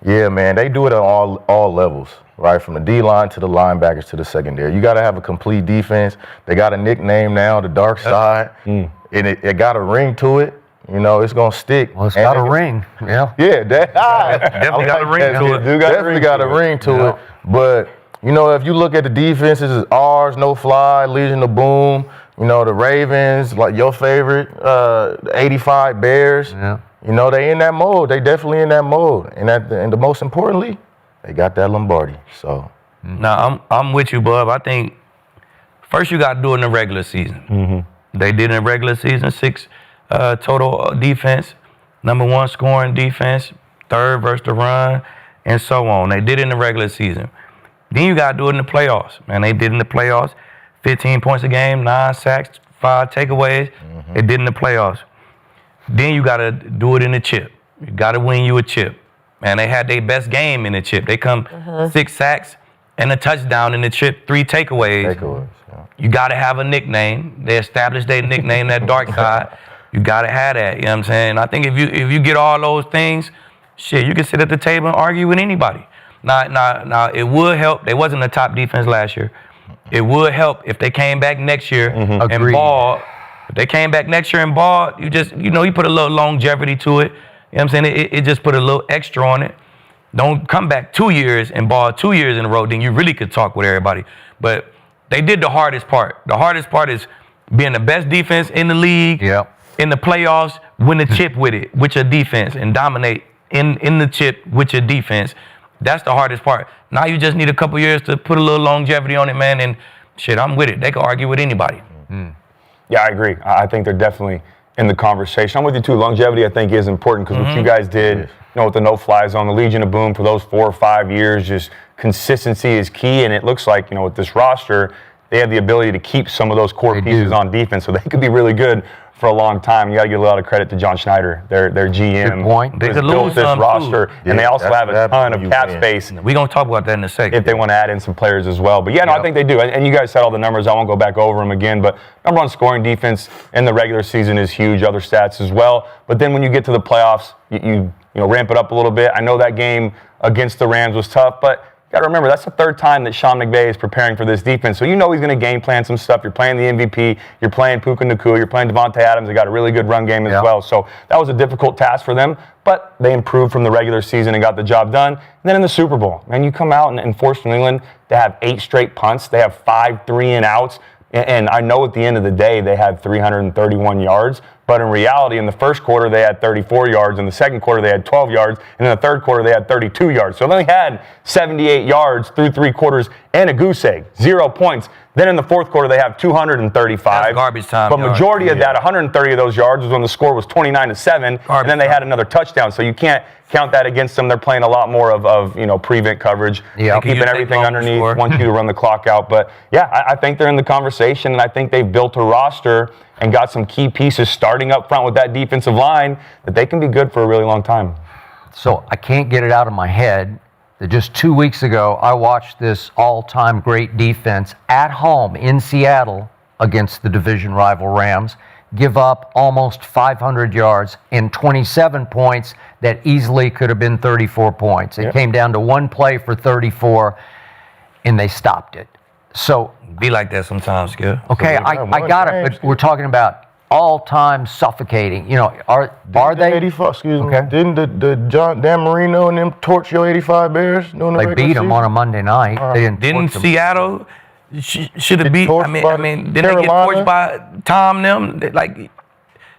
yeah, man, they do it at all levels. Right, from the D-line to the linebackers to the secondary. You got to have a complete defense. They got a nickname now, the Dark Side, and it got a ring to it. You know, it's going to stick. Well, it's got a ring, Yeah, definitely got a ring to it. Definitely got a ring to it. But, you know, if you look at the defenses, it's ours, no fly, Legion of Boom, You know, the Ravens, like your favorite, the 85 Bears. Yeah. You know, they in that mode. They definitely in that mode. And the most importantly, they got that Lombardi. So. Now, I'm with you, Bub. I think first you got to do it in the regular season. Mm-hmm. They did in the regular season, 6 total defense, number 1 scoring defense, 3rd versus the run, and so on. They did it in the regular season. Then you got to do it in the playoffs. Man, they did in the playoffs, 15 points a game, 9 sacks, 5 takeaways. Mm-hmm. They did in the playoffs. Then you got to do it in the chip. You got to win you a chip. Man, they had their best game in the chip. They come 6 sacks and a touchdown in the chip, 3 takeaways. Yeah. You got to have a nickname. They established their nickname, that dark side. You got to have that, you know what I'm saying? I think if you get all those things, shit, you can sit at the table and argue with anybody. Now, it would help. They wasn't a top defense last year. It would help if they came back next year and balled. If they came back next year and balled, you put a little longevity to it. You know what I'm saying? It just put a little extra on it. Don't come back 2 years and ball 2 years in a row, then you really could talk with everybody. But they did the hardest part. The hardest part is being the best defense in the league, in the playoffs, win the chip with it, with your defense, and dominate in the chip with your defense. That's the hardest part. Now you just need a couple years to put a little longevity on it, man, and shit, I'm with it. They can argue with anybody. Yeah, I agree. I think they're definitely in the conversation. I'm with you too. Longevity, I think, is important because what you guys did, with the no-fly zone, the Legion of Boom for those 4 or 5 years, just consistency is key. And it looks like, with this roster, they have the ability to keep some of those core pieces on defense, so they could be really good for a long time. You got to give a lot of credit to John Schneider, their GM. Good point. They could built lose this some roster, and they also have a ton of cap win. space. We're going to talk about that in a second. If they want to add in some players as well. But yeah, no, I think they do. And you guys said all the numbers. I won't go back over them again. But number 1 scoring defense in the regular season is huge. Other stats as well. But then when you get to the playoffs, you ramp it up a little bit. I know that game against the Rams was tough, but you got to remember, that's the 3rd time that Sean McVay is preparing for this defense. So he's going to game plan some stuff. You're playing the MVP. You're playing Puka Nacua. You're playing Devontae Adams. They got a really good run game as well. So that was a difficult task for them. But they improved from the regular season and got the job done. And then in the Super Bowl, man, you come out and force New England to have 8 straight punts. They have 5 3-and-outs. And I know at the end of the day, they had 331 yards. But in reality, in the first quarter, they had 34 yards. In the second quarter, they had 12 yards. And in the third quarter, they had 32 yards. So they only had 78 yards through 3 quarters and a goose egg, 0 points. Then in the fourth quarter, they have 235. That's garbage time. But majority of that, 130 of those yards, was when the score was 29-7. And then they had another touchdown. So you can't count that against them. They're playing a lot more of prevent coverage, keeping everything underneath, want you to run the clock out. But yeah, I think they're in the conversation, and I think they've built a roster and got some key pieces starting up front with that defensive line that they can be good for a really long time. So I can't get it out of my head that just 2 weeks ago, I watched this all-time great defense at home in Seattle against the division rival Rams give up almost 500 yards and 27 points that easily could have been 34 points. It came down to 1 play for 34, and they stopped it. So be like that sometimes, Skip. Okay, I got it, but we're talking about all-time suffocating. Are they? 85, excuse me. Didn't the Dan Marino and them torch your 85 Bears? They beat them on a Monday night. They didn't Seattle should have beat? I mean, didn't they get torched by Tom them?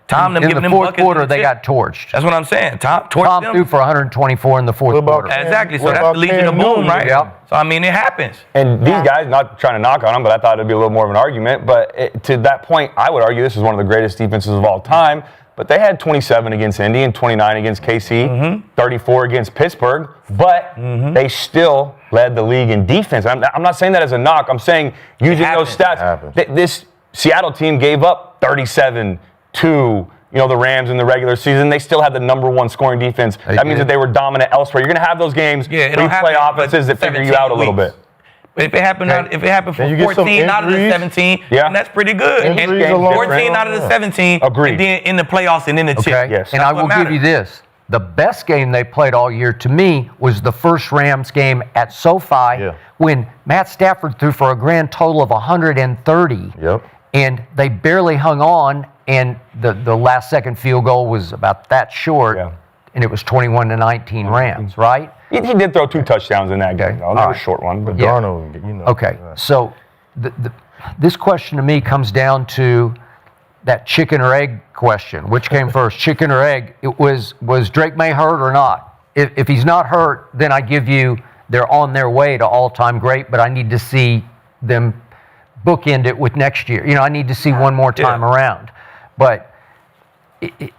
Tom them in giving the them fourth quarter, they got torched. That's what I'm saying. Tom them. threw for 124 in the fourth quarter. Exactly. So that's the Legion of Boom, right? Yeah. So I mean, it happens. And these guys, not trying to knock on them, but I thought it'd be a little more of an argument. But to that point, I would argue this is one of the greatest defenses of all time. But they had 27 against Indy and 29 against KC, 34 against Pittsburgh. But they still led the league in defense. I'm not saying that as a knock. I'm saying using those stats. This Seattle team gave up 37 to the Rams in the regular season. They still had the number 1 scoring defense. That means that they were dominant elsewhere. You're going to have those games where you play offenses that figure you out a little bit. But if it happened for 14 out of the 17, then that's pretty good. And 14 out of the 17, agreed. And then in the playoffs and in the chip. Yes. And I will give you this. The best game they played all year to me was the first Rams game at SoFi when Matt Stafford threw for a grand total of 130. And they barely hung on, and the last second field goal was about that short, and it was 21-19 Rams, right? He did throw 2 touchdowns in that game, though. Not a short one, but Darnold, Okay, so This question to me comes down to that chicken or egg question. Which came first, chicken or egg? It was Drake Maye hurt or not? If he's not hurt, then I give you they're on their way to all-time great, but I need to see them bookend it with next year. I need to see one more time around. But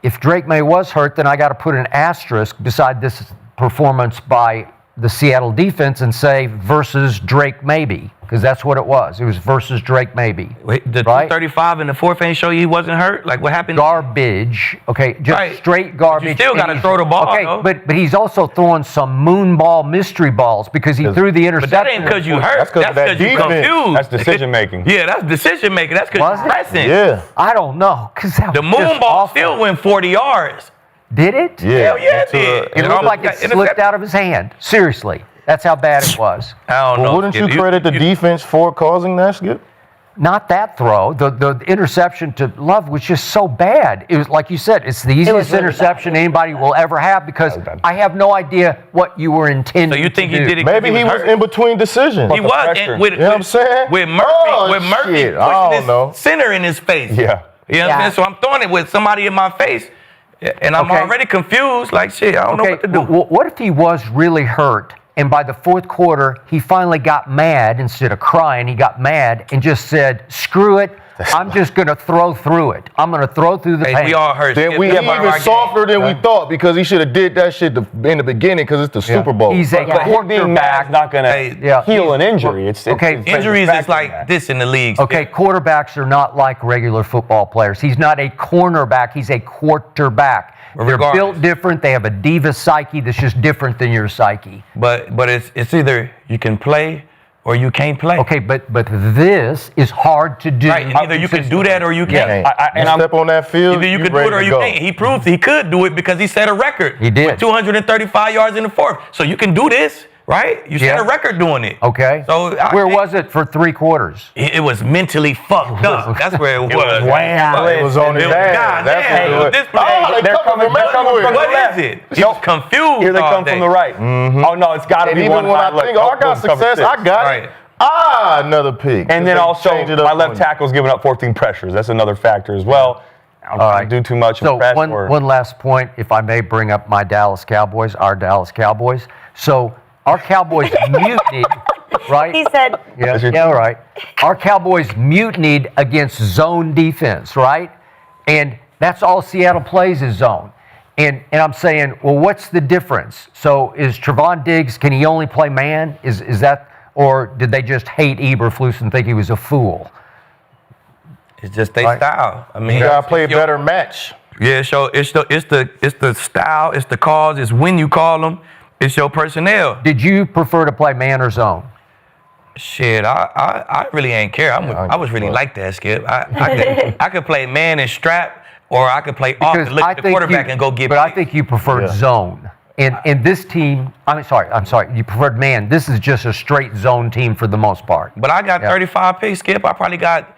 if Drake Maye was hurt, then I got to put an asterisk beside this performance by the Seattle defense and say versus Drake maybe, because that's what it was. It was versus Drake maybe. Wait, the 235 in the fourth ain't show you he wasn't hurt? Like, what happened? Garbage. Okay, just straight garbage. But you still got to throw the ball. Okay, though. but he's also throwing some moon ball mystery balls because he threw the interception. But that ain't because you hurt. That's because you confused. That's decision making. Yeah, that's decision making. That's because you're pressing. Yeah. I don't know. The moon ball still went 40 yards. Did it? Yeah. Hell yeah, it did. It looked like it slipped out of his hand. Seriously. That's how bad it was. I don't know. Wouldn't you credit the defense for causing that, Skip? Not that throw. The interception to Love was just so bad. It was, like you said, it's the easiest interception anybody will ever have because I have no idea what you were intending to do. So you think he did it? Maybe he was in between decisions. He was. And with, you know what I'm saying? With Murphy shit. pushing his center in his face. Yeah. You know what I'm saying? So I'm throwing it with somebody in my face. And I'm already confused. Like, shit, I don't know what to do. What if he was really hurt? And by the fourth quarter, he finally got mad instead of crying. He got mad and just said, screw it. I'm just going to throw through it. I'm going to throw through the pain. We all hurt. We even softer than we thought because he should have did that shit in the beginning because it's the Super Bowl. He's a quarterback. Not going to heal an injury. Injuries is like this in the league. Okay, quarterbacks are not like regular football players. He's not a cornerback. He's a quarterback. They're built different. They have a diva psyche that's just different than your psyche. But it's either you can play or you can't play. Okay, but this is hard to do. Right, and either you can do that or you can't. And step on that field. Either you can do it or you can't. He proved he could do it because he set a record. He did. With 235 yards in the fourth. So you can do this, right? You set a record doing it. Okay. So where was it for 3 quarters? It was mentally fucked up. That's where it was. It was on his ass. They're coming from the left. What is it? He's confused. Here they come from the right. Oh, no, it's got to be one. Even when I think, I got success, I got it. Another pick. And then also, my left tackle's giving up 14 pressures. That's another factor as well. I don't try to do too much. So one last point, if I may bring up my Dallas Cowboys, our Dallas Cowboys. So our Cowboys mutinied, right? He said. Yeah, right. Our Cowboys mutinied against zone defense, right? And that's all Seattle plays is zone. And I'm saying, well, what's the difference? So is Trevon Diggs, can he only play man? Is that, or did they just hate Eberflus and think he was a fool? It's just their style. I mean, you gotta play a better match. Yeah, so it's the style, it's the calls, it's when you call them, it's your personnel. Did you prefer to play man or zone? Shit, I really ain't care. I was really like that, Skip. I could play man and strap, or I could play off and look at the quarterback and go get. But I think you preferred zone. And this team, I'm sorry, you preferred man. This is just a straight zone team for the most part. But I got 35 picks, Skip. I probably got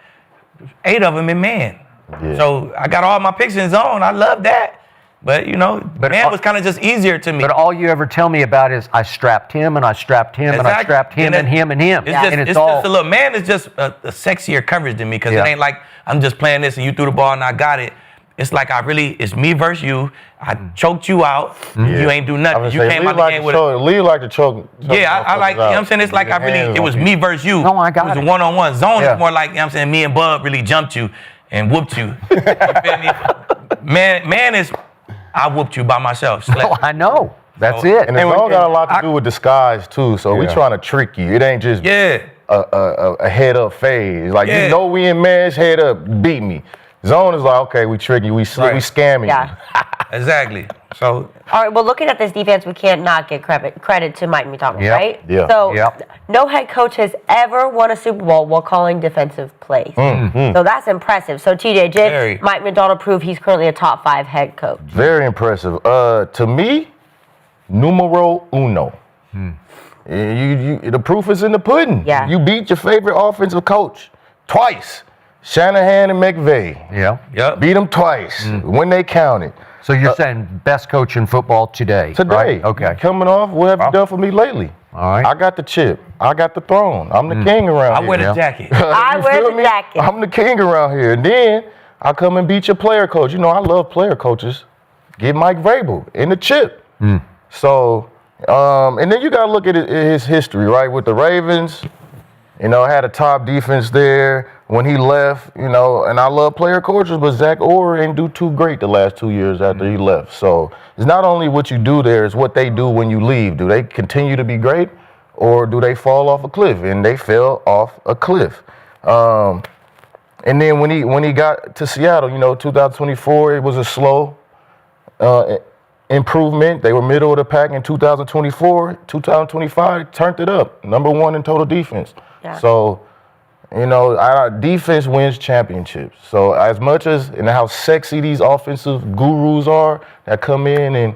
8 of them in man. Yeah. So I got all my picks in zone. I love that. But, man was kind of just easier to me. But all you ever tell me about is I strapped him and I strapped him and I strapped him and him and him. It's just a little, man is just a sexier coverage than me because it ain't like I'm just playing this and you threw the ball and I got it. It's like it's me versus you. I choked you out. You ain't do nothing. You came out the game with it. Lee like to choke. Yeah, I like, you know what I'm saying? It's like it was me versus you. No, I got it. It was one-on-one. Zone is more like, you know what I'm saying, me and Bub really jumped you and whooped you. You feel me? Man is, I whooped you by myself. No, I know. That's it. And it's all got a lot to do with disguise, too. So we trying to trick you. It ain't just a head-up phase. Like, we in man's head up, beat me. Zone is like, okay, we trick you, we scamming you. Exactly. So. All right, well, looking at this defense, we can't not give credit to Mike MacDonald, right? Yeah. So no head coach has ever won a Super Bowl while calling defensive plays. So that's impressive. So TJ, Mike MacDonald proved he's currently a top 5 head coach. Very impressive. To me, numero uno. The proof is in the pudding. Yeah. You beat your favorite offensive coach twice. Shanahan and McVay. Yeah. Beat them twice when they counted. So you're saying best coach in football today? Today. Right? Okay. Coming off, what have you done for me lately? All right. I got the chip. I got the throne. I'm the king around here. I wear the jacket. I You wear feel the me? jacket. I'm the king around here. And then I come and beat your player coach. You know, I love player coaches. Get Mike Vrabel in the chip. So, and then you got to look at his history, right? With the Ravens, you know, had a top defense there. When he left, you know, and I love player coaches, but Zach Orr didn't do too great the last 2 years after he left. So it's not only what you do there, it's what they do when you leave. Do they continue to be great, or do they fall off a cliff? And they fell off a cliff. And then when he got to Seattle, you know, 2024, it was a slow improvement. They were middle of the pack in 2024. 2025, turned it up. #1 in total defense. Yeah. So, you know, defense wins championships. So as much as, and how sexy these offensive gurus are that come in and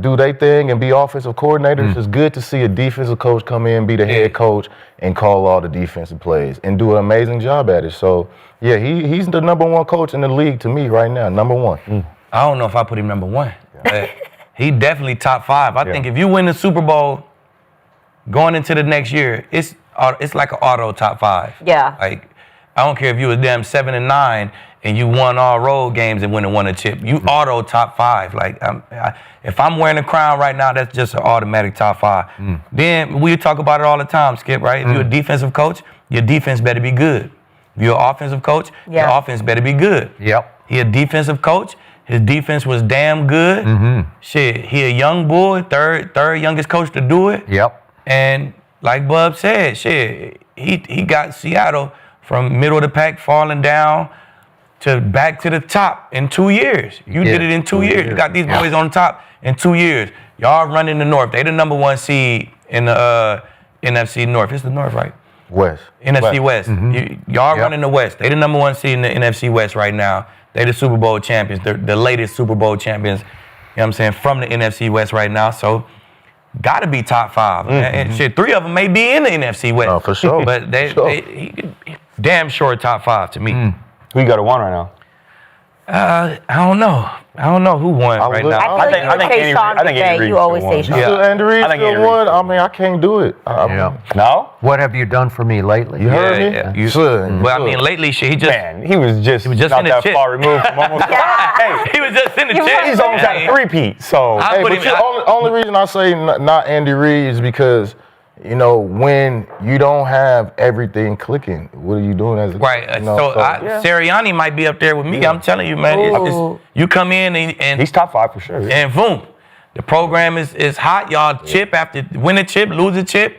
do their thing and be offensive coordinators, it's good to see a defensive coach come in, be the head coach, and call all the defensive plays and do an amazing job at it. So, yeah, he's the #1 coach in the league to me right now, #1. I don't know if I put him #1. But he definitely top 5. I think if you win the Super Bowl going into the next year, it's like an auto top 5. Yeah. Like, I don't care if you was damn 7-9 and you won all road games and won a chip. You auto top 5. Like, if I'm wearing a crown right now, that's just an automatic top 5. Then we talk about it all the time, Skip, right? If you're a defensive coach, your defense better be good. If you're an offensive coach, your offense better be good. Yep. He a defensive coach. His defense was damn good. Shit, he a young boy, third youngest coach to do it. Yep. And like Bub said, shit, he got Seattle from middle of the pack falling down to back to the top in 2 years. You did it in 2 years. You got these boys on top in 2 years. Y'all running the North. They the #1 seed in the NFC North. It's the North, right? West. NFC West. Y'all running the West. They the #1 seed in the NFC West right now. They the Super Bowl champions. They're the latest Super Bowl champions, you know what I'm saying, from the NFC West right now. So, got to be top 5. And shit, 3 of them may be in the NFC West. Oh, for sure. But he damn sure top 5 to me. Who you got at 1 right now? I don't know who won right now. I think Andy Reid. You always say Sean. Andy Reid I think still Andy Reid won. still I mean, I can't do it. No? What have you done for me lately? You heard me? Yeah. You should. Well, I mean, lately, shit, he was just in not the that chip. far removed from almost. Hey, he was just in the chip. he's almost at a three-peat. So, I put But him- the only reason I say not Andy Reid is because, you know, when you don't have everything clicking, what are you doing as a Right. You know, Sirianni might be up there with me. I'm telling you, man. You come in and he's top 5 for sure. Yeah. and boom, the program is hot. Y'all chip after win a chip, lose a chip.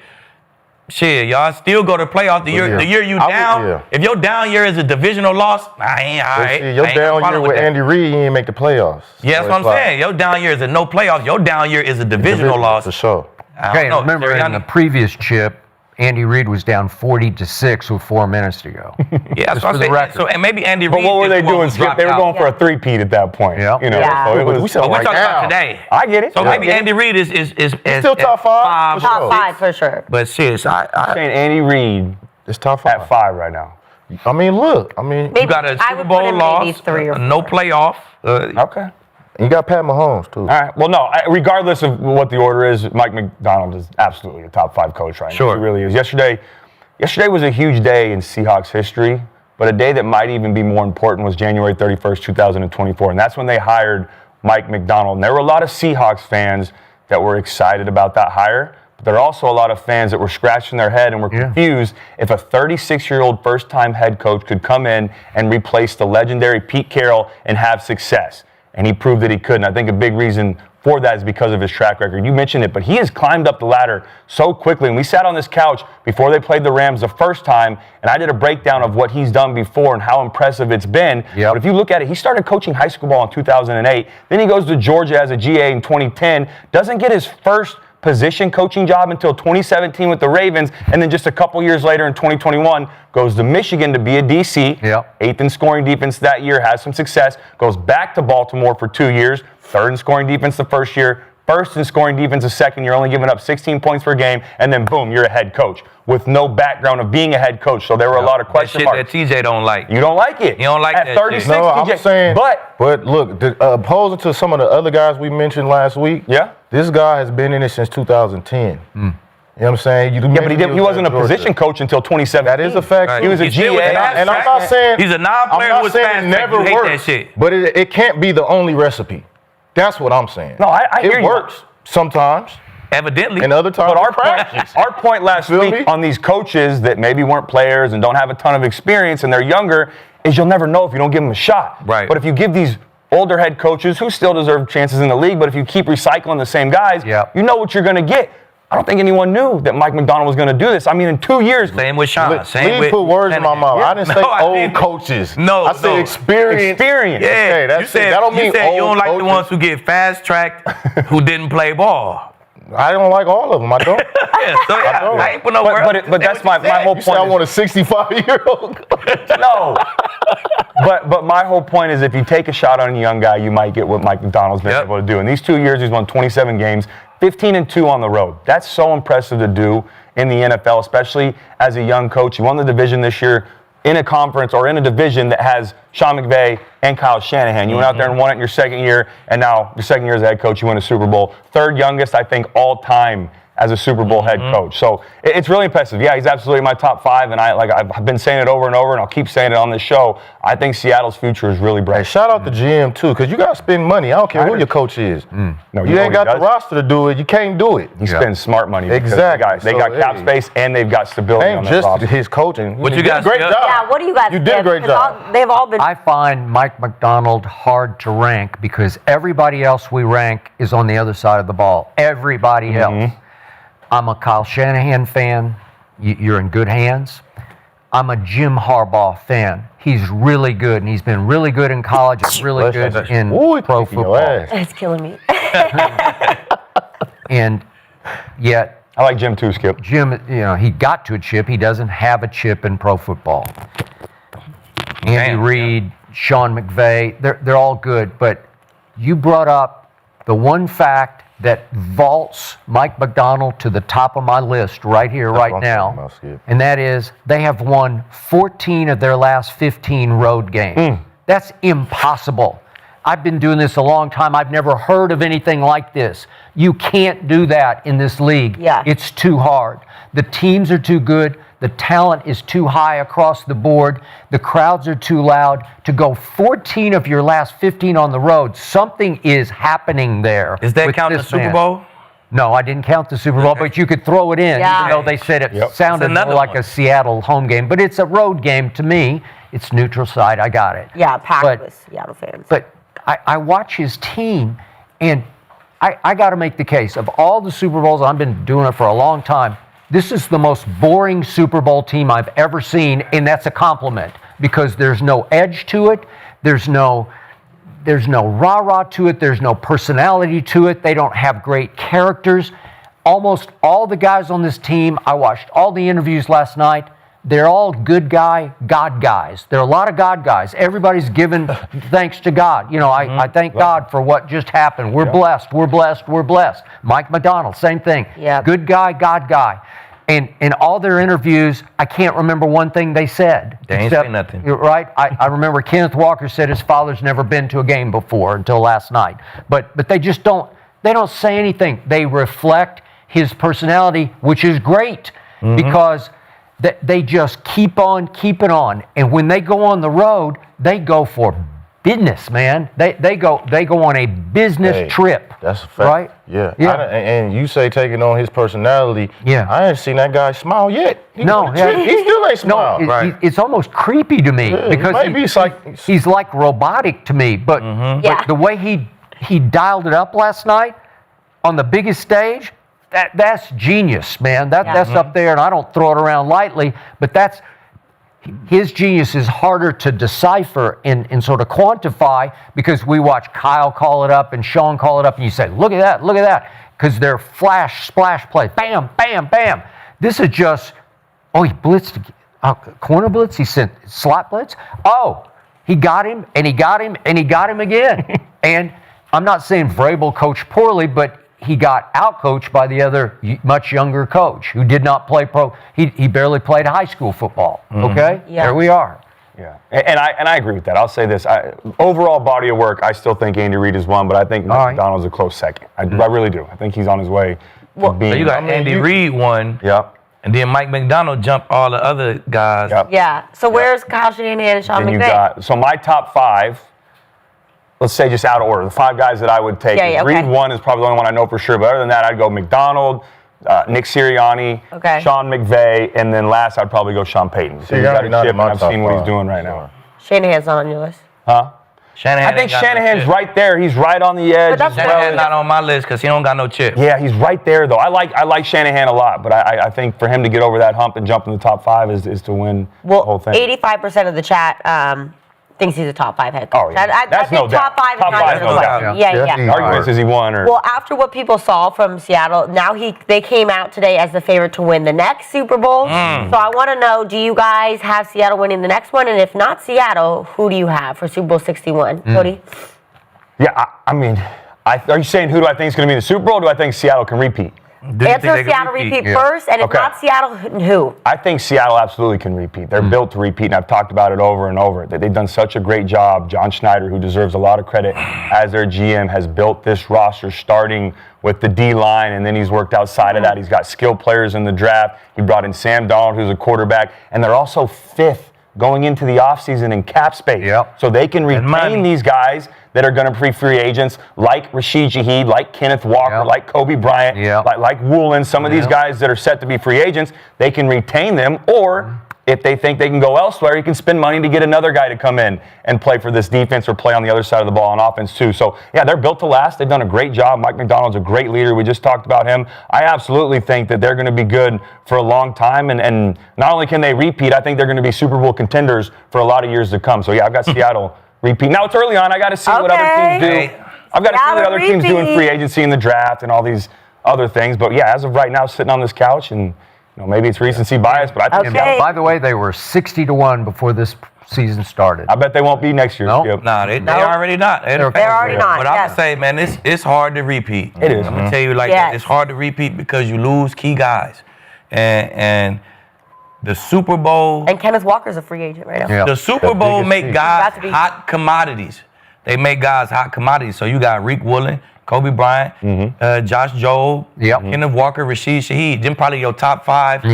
Shit, y'all still go to playoff. The year you down. If your down year is a divisional loss, I ain't all right. See, your down year with Andy Reid, you ain't make the playoffs. Yeah, that's what I'm saying. Your down year is a no playoffs. Your down year is a divisional loss. For sure. Okay, remember in the previous chip, Andy Reid was down 40-6 with 4 minutes to go. Yeah, that's what I'm saying. So, and maybe Andy Reid. But what were they doing, Skip? They were going for a a three-peat at that point. Yeah. You know, Yeah. so it was, We said We're right talking now. about today. I get it. So I maybe get it. Andy Reid is still top 5. Top 5 for sure. But shit, I'm saying Andy Reid It's top 5. at 5 right now. I mean, look. I mean, Maybe, you got a I Super would put Bowl him loss, maybe 3 or 4. no playoff. Okay. you got Pat Mahomes, too. All right. Well, no, regardless of what the order is, Mike MacDonald is absolutely a top 5 coach right now. Sure. He really is. Yesterday was a huge day in Seahawks history, but a day that might even be more important was January 31st, 2024. And that's when they hired Mike MacDonald. And there were a lot of Seahawks fans that were excited about that hire, but there are also a lot of fans that were scratching their head and were confused if a 36-year-old first-time head coach could come in and replace the legendary Pete Carroll and have success. And he proved that he could. And I think a big reason for that is because of his track record. You mentioned it, but he has climbed up the ladder so quickly. And we sat on this couch before they played the Rams the first time, and I did a breakdown of what he's done before and how impressive it's been. But if you look at it, he started coaching high school ball in 2008. Then he goes to Georgia as a GA in 2010, doesn't get his first position coaching job until 2017 with the Ravens, and then just a couple years later in 2021 goes to Michigan to be a DC, 8th in scoring defense that year, has some success, goes back to Baltimore for 2 years, 3rd in scoring defense the first year, 1st in scoring defense the second year, only giving up 16 points per game, and then boom, you're a head coach with no background of being a head coach. So there were a lot of question marks. That TJ don't like. You don't like it. You don't like at that 36, shit. TJ. I'm saying, but look, opposing to some of the other guys we mentioned last week, This guy has been in it since 2010. You know what I'm saying? Yeah, but he wasn't a position coach until 2017. That is a fact. Right. He was a GA. And I'm not saying he's a non-player who was fast. It never works, but it can't be the only recipe. That's what I'm saying. No, I hear it works sometimes. Evidently. And other times, but our point last week on these coaches that maybe weren't players and don't have a ton of experience and they're younger is you'll never know if you don't give them a shot. Right. But if you give these older head coaches who still deserve chances in the league, but if you keep recycling the same guys, you know what you're going to get. I don't think anyone knew that Mike MacDonald was going to do this. I mean, in 2 years. Same with Sean. Please put words in my mouth. I didn't say old coaches. No, I said experience. Yeah, okay, you said you don't like the ones who get fast-tracked who didn't play ball. I don't like all of them. I don't. I ain't put no word. But that's my whole point. I want a 65-year-old. No. But my whole point is if you take a shot on a young guy, you might get what Mike MacDonald's been able to do. In these 2 years, he's won 27 games, 15-2 on the road. That's so impressive to do in the NFL, especially as a young coach. He won the division this year in a conference or in a division that has Sean McVay and Kyle Shanahan. You went out there and won it in your second year, and now your second year as a head coach, you win a Super Bowl. Third youngest, I think, all time as a Super Bowl head coach. So it's really impressive. Yeah, he's absolutely in my top 5, and I've been saying it over and over, and I'll keep saying it on this show. I think Seattle's future is really bright. Hey, shout out to GM too, because you got to spend money. I don't care who your coach is. No, you ain't got the roster to do it. You can't do it. He spends smart money. Exactly. They got cap space and they've got stability on their roster. Just his coaching. What you did a great job. Yeah, what do you guys You did a great job. They've all been. I find Mike MacDonald hard to rank because everybody else we rank is on the other side of the ball. Everybody else. I'm a Kyle Shanahan fan. You're in good hands. I'm a Jim Harbaugh fan. He's really good, and he's been really good in college and really good in pro football. It's killing me. And yet, I like Jim too, Skip. Jim, he got to a chip. He doesn't have a chip in pro football. Andy Reid, Sean McVay, they're all good. But you brought up the one fact that vaults Mike MacDonald to the top of my list right here, right now. And that is they have won 14 of their last 15 road games. That's impossible. I've been doing this a long time. I've never heard of anything like this. You can't do that in this league. Yeah. It's too hard. The teams are too good. The talent is too high across the board. The crowds are too loud. To go 14 of your last 15 on the road, something is happening there. Is that count the Super Bowl? No, I didn't count the Super Bowl, but you could throw it in, even though they said it sounded more like a Seattle home game. But it's a road game to me. It's neutral side. I got it. Yeah, packed with Seattle fans. But I watch his team, and I got to make the case. Of all the Super Bowls, I've been doing it for a long time, this is the most boring Super Bowl team I've ever seen, and that's a compliment because there's no edge to it. There's no rah-rah to it. There's no personality to it. They don't have great characters. Almost all the guys on this team, I watched all the interviews last night. They're all good guy, God guys. There are a lot of God guys. Everybody's giving thanks to God. I thank God for what just happened. We're blessed. We're blessed. We're blessed. Mike MacDonald, same thing. Yeah. Good guy, God guy. And in all their interviews, I can't remember one thing they said. They ain't say nothing. Right? I remember Kenneth Walker said his father's never been to a game before until last night. But they just don't say anything. They reflect his personality, which is great because they just keep on keeping on. And when they go on the road, they go for business, man. They go on a business trip. That's a fact. Right? Yeah. And you say taking on his personality. Yeah. I ain't seen that guy smile yet. He still ain't smile. No, it's almost creepy to me because he's like robotic to me. But the way he dialed it up last night on the biggest stage, that's genius, man. That's up there, and I don't throw it around lightly, but his genius is harder to decipher and sort of quantify because we watch Kyle call it up and Sean call it up, and you say, look at that, because they're flash, splash plays, bam, bam, bam. This is just, he blitzed, corner blitz, he sent slot blitz. He got him, and he got him, and he got him again. And I'm not saying Vrabel coached poorly, but he got out-coached by the other much younger coach who did not play pro. He barely played high school football, okay? Yeah. There we are. Yeah, and I agree with that. I'll say this: overall body of work, I still think Andy Reid is one, but I think MacDonald's a close second. I really do. I think he's on his way. So you got Andy Reid one. Yep. And then Mike MacDonald jumped all the other guys. Yep. Yeah. So where's Kyle Shanahan and Sean McVay? So my top 5. Let's say just out of order. The 5 guys that I would take. Reid 1 is probably the only one I know for sure. But other than that, I'd go MacDonald, Nick Sirianni, Sean McVay, and then last I'd probably go Sean Payton. So I've seen what he's doing right now. Shanahan's not on your list. Huh? Shanahan I think Shanahan's right there. He's right on the edge. Shanahan's not on my list because he don't got no chip. Yeah, he's right there though. I like Shanahan a lot, but I think for him to get over that hump and jump in the top 5 is to win the whole thing. 85% of the chat thinks he's a top 5 head coach. Oh, yeah. That's no doubt. Top 5 is not even a question. Yeah. Arguments is he won or? Well, after what people saw from Seattle, now they came out today as the favorite to win the next Super Bowl. So I want to know, do you guys have Seattle winning the next one? And if not Seattle, who do you have for Super Bowl 61? Cody? Yeah, I mean, are you saying who do I think is going to be in the Super Bowl, or do I think Seattle can repeat? Answer Seattle repeat first, and if not Seattle, who? I think Seattle absolutely can repeat. They're built to repeat, and I've talked about it over and over. They've done such a great job. John Schneider, who deserves a lot of credit as their GM, has built this roster starting with the D-line, and then he's worked outside of that. He's got skilled players in the draft. He brought in Sam Darnold, who's a quarterback, and they're also 5th going into the offseason in cap space. So they can retain these guys that are going to be free agents, like Rashid Shaheed, like Kenneth Walker, like Kobe Bryant, like Woolen, some of these guys that are set to be free agents. They can retain them, or if they think they can go elsewhere, you can spend money to get another guy to come in and play for this defense or play on the other side of the ball on offense too. So, yeah, they're built to last. They've done a great job. Mike MacDonald's a great leader. We just talked about him. I absolutely think that they're going to be good for a long time. And not only can they repeat, I think they're going to be Super Bowl contenders for a lot of years to come. So, yeah, I've got Seattle repeat. Now, it's early on. I got to see what other teams do. I've got to see what other teams do in free agency in the draft and all these other things. But, yeah, as of right now, sitting on this couch and maybe it's recency bias, but I think by the way, they were 60-1 before this season started. I bet they won't be next year. No, they already not. They're already not. But I would say, man, it's hard to repeat. It is. I'm gonna tell you that. It's hard to repeat because you lose key guys, and the Super Bowl. And Kenneth Walker's a free agent right now. The Super Bowl make guys hot commodities. They make guys hot commodities. So you got Rick Woolen, Kobe Bryant, Josh Jobe, Kenneth Walker, Rashid Shaheed. Them probably your top 5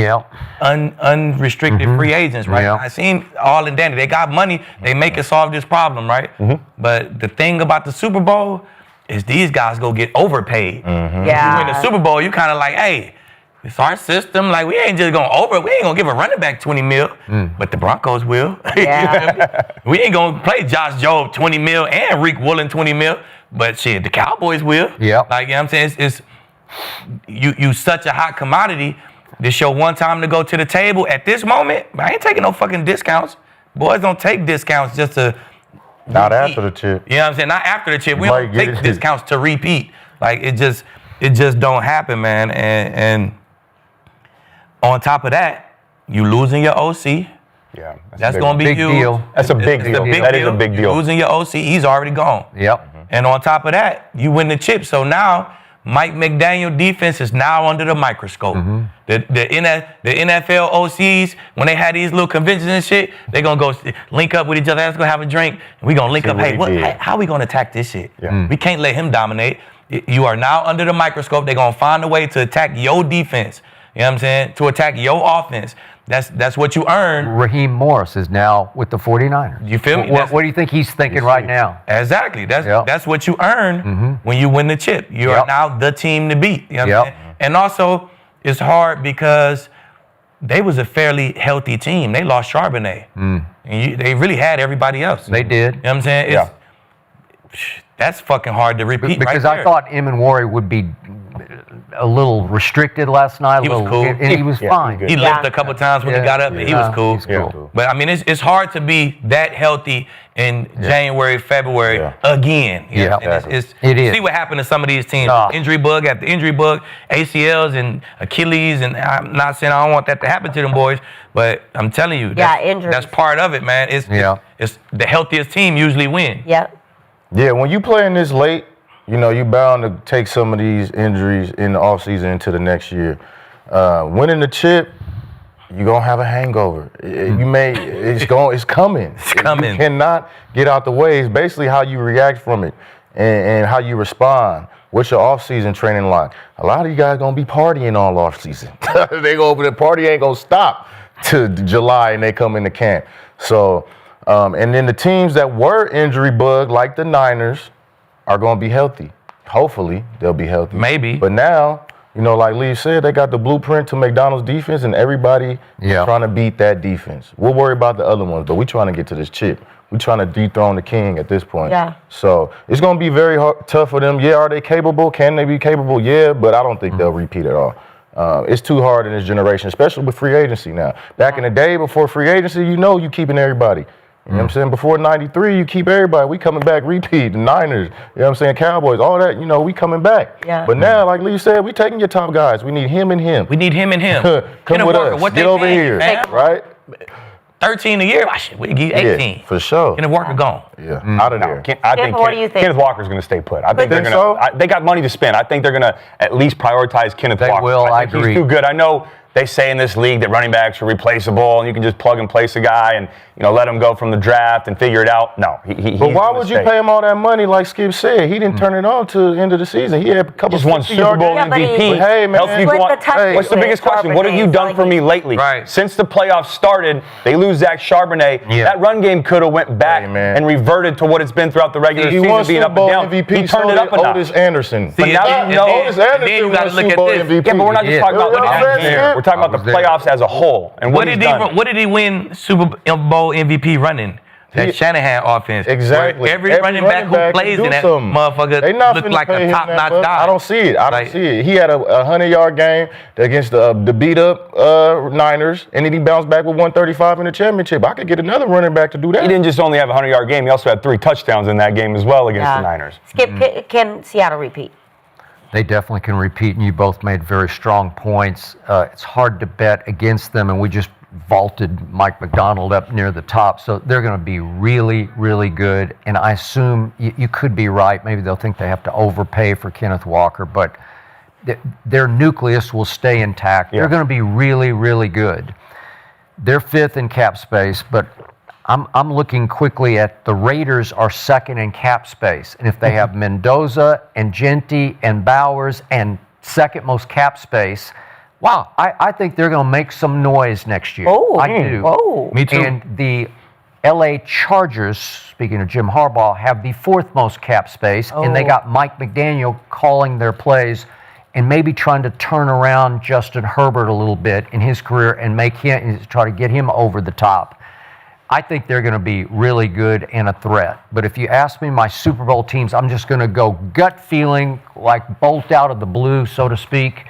unrestricted free agents, right? I seen all in Danny. They got money. They make it solve this problem, right? But the thing about the Super Bowl is these guys go get overpaid. You win the Super Bowl, you kind of like, hey, it's our system. Like, we ain't just we ain't gonna give a running back $20 million, but the Broncos will. We ain't gonna play Josh Jobe $20 million and Rick Woolen $20 million. But shit, the Cowboys will. Like, you know what I'm saying? It's you such a hot commodity. This your one time to go to the table. At this moment, I ain't taking no fucking discounts. Boys don't take discounts just to Not after the chip. You know what I'm saying? Not after the chip. We don't take discounts to repeat. Like, it just don't happen, man. And on top of that, you losing your OC. Yeah, that's going to be huge. Deal. That's a big deal. That is a big deal. You're losing your OC. He's already gone. And on top of that, you win the chip. So now Mike McDaniel defense is now under the microscope. The NFL OCs, when they had these little conventions and shit, they're going to go link up with each other. Let's go have a drink. And we're going to link up. Hey, how are we going to attack this shit? We can't let him dominate. You are now under the microscope. They're going to find a way to attack your defense. You know what I'm saying? To attack your offense. That's what you earn. Raheem Morris is now with the 49ers. You feel me? What do you think he's thinking right now? Exactly. That's what you earn when you win the chip. You are now the team to beat. You know what I'm saying? And also, it's hard because they was a fairly healthy team. They lost Charbonnet. And they really had everybody else. They did. You know what I'm saying? That's fucking hard to repeat. Because I thought Emanwari would be a little restricted last night. He was cool. And he was fine. He limped a couple times when he got up, but he was cool. Cool. But, I mean, it's hard to be that healthy in January, February again. You know? It is. See what happened to some of these teams. Injury bug after injury bug, ACLs and Achilles, and I'm not saying I don't want that to happen to them boys, but I'm telling you, that's part of it, man. It's the healthiest team usually win. Yeah, when you playing this late, you know, you're bound to take some of these injuries in the offseason into the next year. Winning the chip, you're gonna have a hangover. It's coming. It's coming. You cannot get out the way. It's basically how you react from it and how you respond. What's your off-season training like? A lot of you guys gonna be partying all off-season. They go over the party ain't gonna stop to July and they come into camp. So, and then the teams that were injury bug, like the Niners, are gonna be healthy. Hopefully, they'll be healthy. Maybe. But now, like Lee said, they got the blueprint to MacDonald's defense, and everybody trying to beat that defense. We'll worry about the other ones, but we're trying to get to this chip. We're trying to dethrone the king at this point. Yeah. So it's going to be very tough for them. Yeah, are they capable? Can they be capable? Yeah, but I don't think they'll repeat at all. It's too hard in this generation, especially with free agency now. Back in the day, before free agency, you keeping everybody. You know what I'm saying? Before 93, you keep everybody. We coming back, repeat. The Niners, you know what I'm saying? Cowboys, all that, we coming back. Yeah. But now, like Lee said, we taking your top guys. We need him and him. We need him and him. Come Kenneth with Walker, us. what Get they over paying, here, man? right? 13 a year? We give 18. Yeah, for sure. Kenneth Walker gone. Yeah, out of there. I think what do you think? Kenneth Walker's going to stay put. I think they're Think going to. so? They got money to spend. I think they're going to at least prioritize Kenneth They Walker. will, I think agree. He's too good. I know they say in this league that running backs are replaceable and you can just plug and place a guy and let him go from the draft and figure it out. No, But why would you pay him all that money? Like Skip said, he didn't turn it on to the end of the season. He had a couple. Just won Super Bowl Yeah, but MVP. he- Hey, man. Helps you Split go on- the touchdowns What's the with biggest question? What have you Charbonnet, done for me lately? Right. Since the playoffs started, they lose Zach Charbonnet. Yeah. That run game could have went back Hey, man. and reverted to what it's been throughout the regular He season, won being Super up and Bowl down. MVP. He turned it up a notch. Otis Anderson. See, now and you know then- Otis and then Anderson you got to won look Super at Bowl this. MVP. Yeah, but we're not just talking about what Yeah. happened Yeah. here. We're talking about the playoffs as a whole and what he's done. What did he win Super Bowl MVP running? That Shanahan offense. Exactly. Where every running back who can plays do in that something. motherfucker They not look finna like pay a him top-notch that much. guy. I don't see it. I don't see it. He had a 100-yard game against the beat-up Niners, and then he bounced back with 135 in the championship. I could get another running back to do that. He didn't just only have a 100-yard game. He also had 3 touchdowns in that game as well against the Niners. Skip, can Seattle repeat? They definitely can repeat, and you both made very strong points. It's hard to bet against them, and we just vaulted Mike MacDonald up near the top, so they're going to be really, really good. And I assume you could be right. Maybe they'll think they have to overpay for Kenneth Walker, but their nucleus will stay intact. Yeah. They're going to be really, really good. They're 5th in cap space, but I'm looking quickly at the Raiders are 2nd in cap space. And if they have Mendoza and Genty and Bowers and 2nd most cap space, wow, I think they're going to make some noise next year. Oh. I do. Oh. Me too. And the LA Chargers, speaking of Jim Harbaugh, have the 4th most cap space, and they got Mike McDaniel calling their plays and maybe trying to turn around Justin Herbert a little bit in his career and make him try to get him over the top. I think they're going to be really good and a threat. But if you ask me my Super Bowl teams, I'm just going to go gut feeling, like bolt out of the blue, so to speak.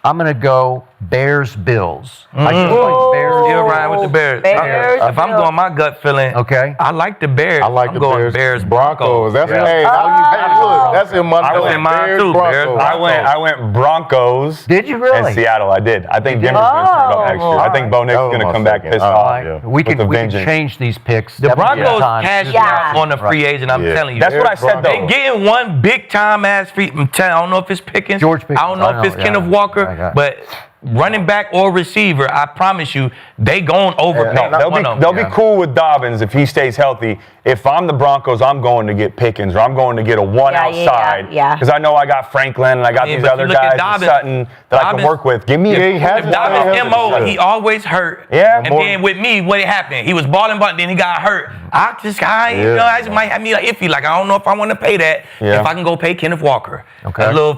I'm going to go Bears-Bills. I just like Bears. Still riding with the Bears. Bears, If I'm going my gut feeling, Okay. I like the Bears. I like I'm the going Bears, Broncos. That's Yeah. hey, look, that's in my I went mine too, Bears. I went Broncos. Did you really? And Seattle, I did. I think Denver's going to turn it up next year. I think Bo Nix is going to come back pissed All off. right. Yeah. We can vengeance. change these picks. The Broncos time. cashing Yeah. out on the free agent, I'm Yeah. telling you. That's what I said, They though. getting one big time ass free. I don't know if it's Pickens. George Pickens, I don't know I if it's know, Kenneth yeah. Walker, Okay. but running back or receiver, I promise you, they going over. No, they'll be cool with Dobbins if he stays healthy. If I'm the Broncos, I'm going to get Pickens or I'm going to get a one outside. Yeah. Because I know I got Franklin and I got these but other you look at guys, Dobbins- Sutton, that I can work with. Give me If a Dobbins MO, he always hurt. Yeah, And more- then with me, what happened? He was balling, but then he got hurt. I just might have me like iffy. Like, I don't know if I want to pay that. Yeah. If I can go pay Kenneth Walker. Okay. A little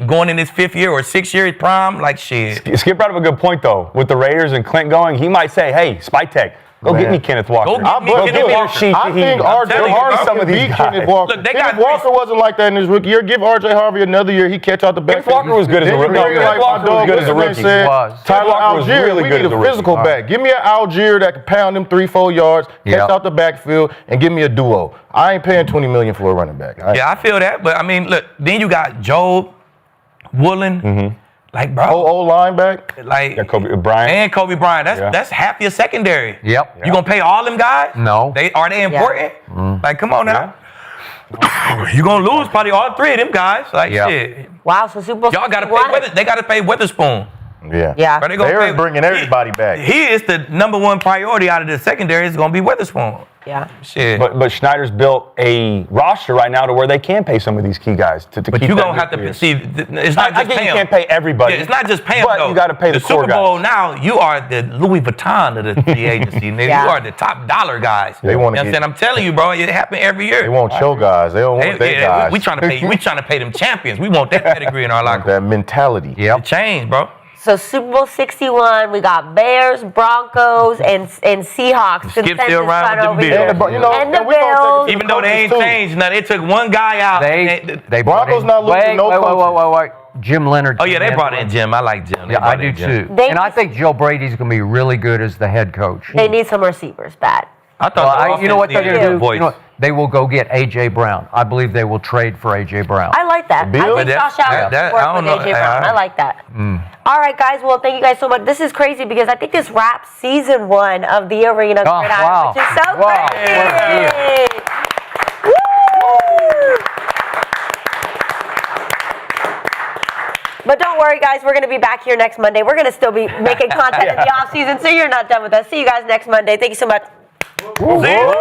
going in his 5th year or 6th year prime, like shit. Skip brought up a good point, though. With the Raiders and Clint going, he might say, hey, Spy Tech, go get me Kenneth Walker. Go get me Kenneth Walker. I think RJ telling you, Harvey some of can these beat guys. Kenneth Walker. Look, they Kenneth got Walker wasn't like that in his rookie year. Give RJ Harvey another year. He catch out the back. Kenneth Walker was good as a rookie. Kenneth Kenneth Walker was good as a rookie. Said, He was. Tyler Kenneth Walker was Algier, really we good need as a a rookie. physical back. Give me an Algier that can pound them 3-4 yards, catch Yep. out the backfield, and give me a duo. I ain't paying $20 million for a running back. Yeah, I feel that. But I mean, look, then you got Job, Woolen. Like, bro. Old lineback. Like, Yeah, Kobe Bryant. and Kobe Bryant. Yeah. That's half your secondary. Yep. You gonna pay all them guys? No. Are they important? Like, come on now. You gonna lose probably all 3 of them guys. Like, Yeah. shit. Wow, so Super Bowl Y'all gotta pay 51. They gotta pay Witherspoon. Yeah. Yeah. Bro, They're bringing everybody back. He is the number one priority out of the secondary. Is going to be Witherspoon. Yeah. Shit. But Schneider's built a roster right now to where they can pay some of these key guys to But keep you're them going to have to nucleus. see. It's not I just get pay you him. can't pay everybody. Yeah, it's not just pay him, but though. you got to pay the core Super Bowl guys. now, you are the Louis Vuitton of the free agency. Nigga. Yeah. You are the top dollar guys. They You know wanna what I'm get- saying? I'm telling you, bro, it happen every year. They want your guys. They don't want their guys. We trying to pay them champions. We want that pedigree in our locker room. that mentality. The change, bro. So Super Bowl 61, we got Bears, Broncos, and Seahawks. Skip Consensus still around front with the over Bills. here. Yeah, but, you know, And the and we gonna take it Bills. to Even though they ain't coaches, too. changed nothing, it took one guy out. They brought Broncos in, not losing no coaches. wait. Jim Leonard. Oh yeah, they brought in Jim. I like Jim. They Yeah, I brought do in Jim. too. They And I just- think Joe Brady's going to be really good as the head coach. They need some receivers, bad. I thought You know what they're offense going to needed do? a You know what? They will go get A.J. Brown. I believe they will trade for A.J. Brown. I like that. Bills? I think Josh Allen that- work I don't with know. A.J. Brown. I like that. All right, guys. Well, thank you guys so much. This is crazy because I think this wraps season 1 of the Arena Oh, Gridiron, wow. which is so Wow. crazy. Woo! But don't worry, guys. We're going to be back here next Monday. We're going to still be making content in the off season, so you're not done with us. See you guys next Monday. Thank you so much. See?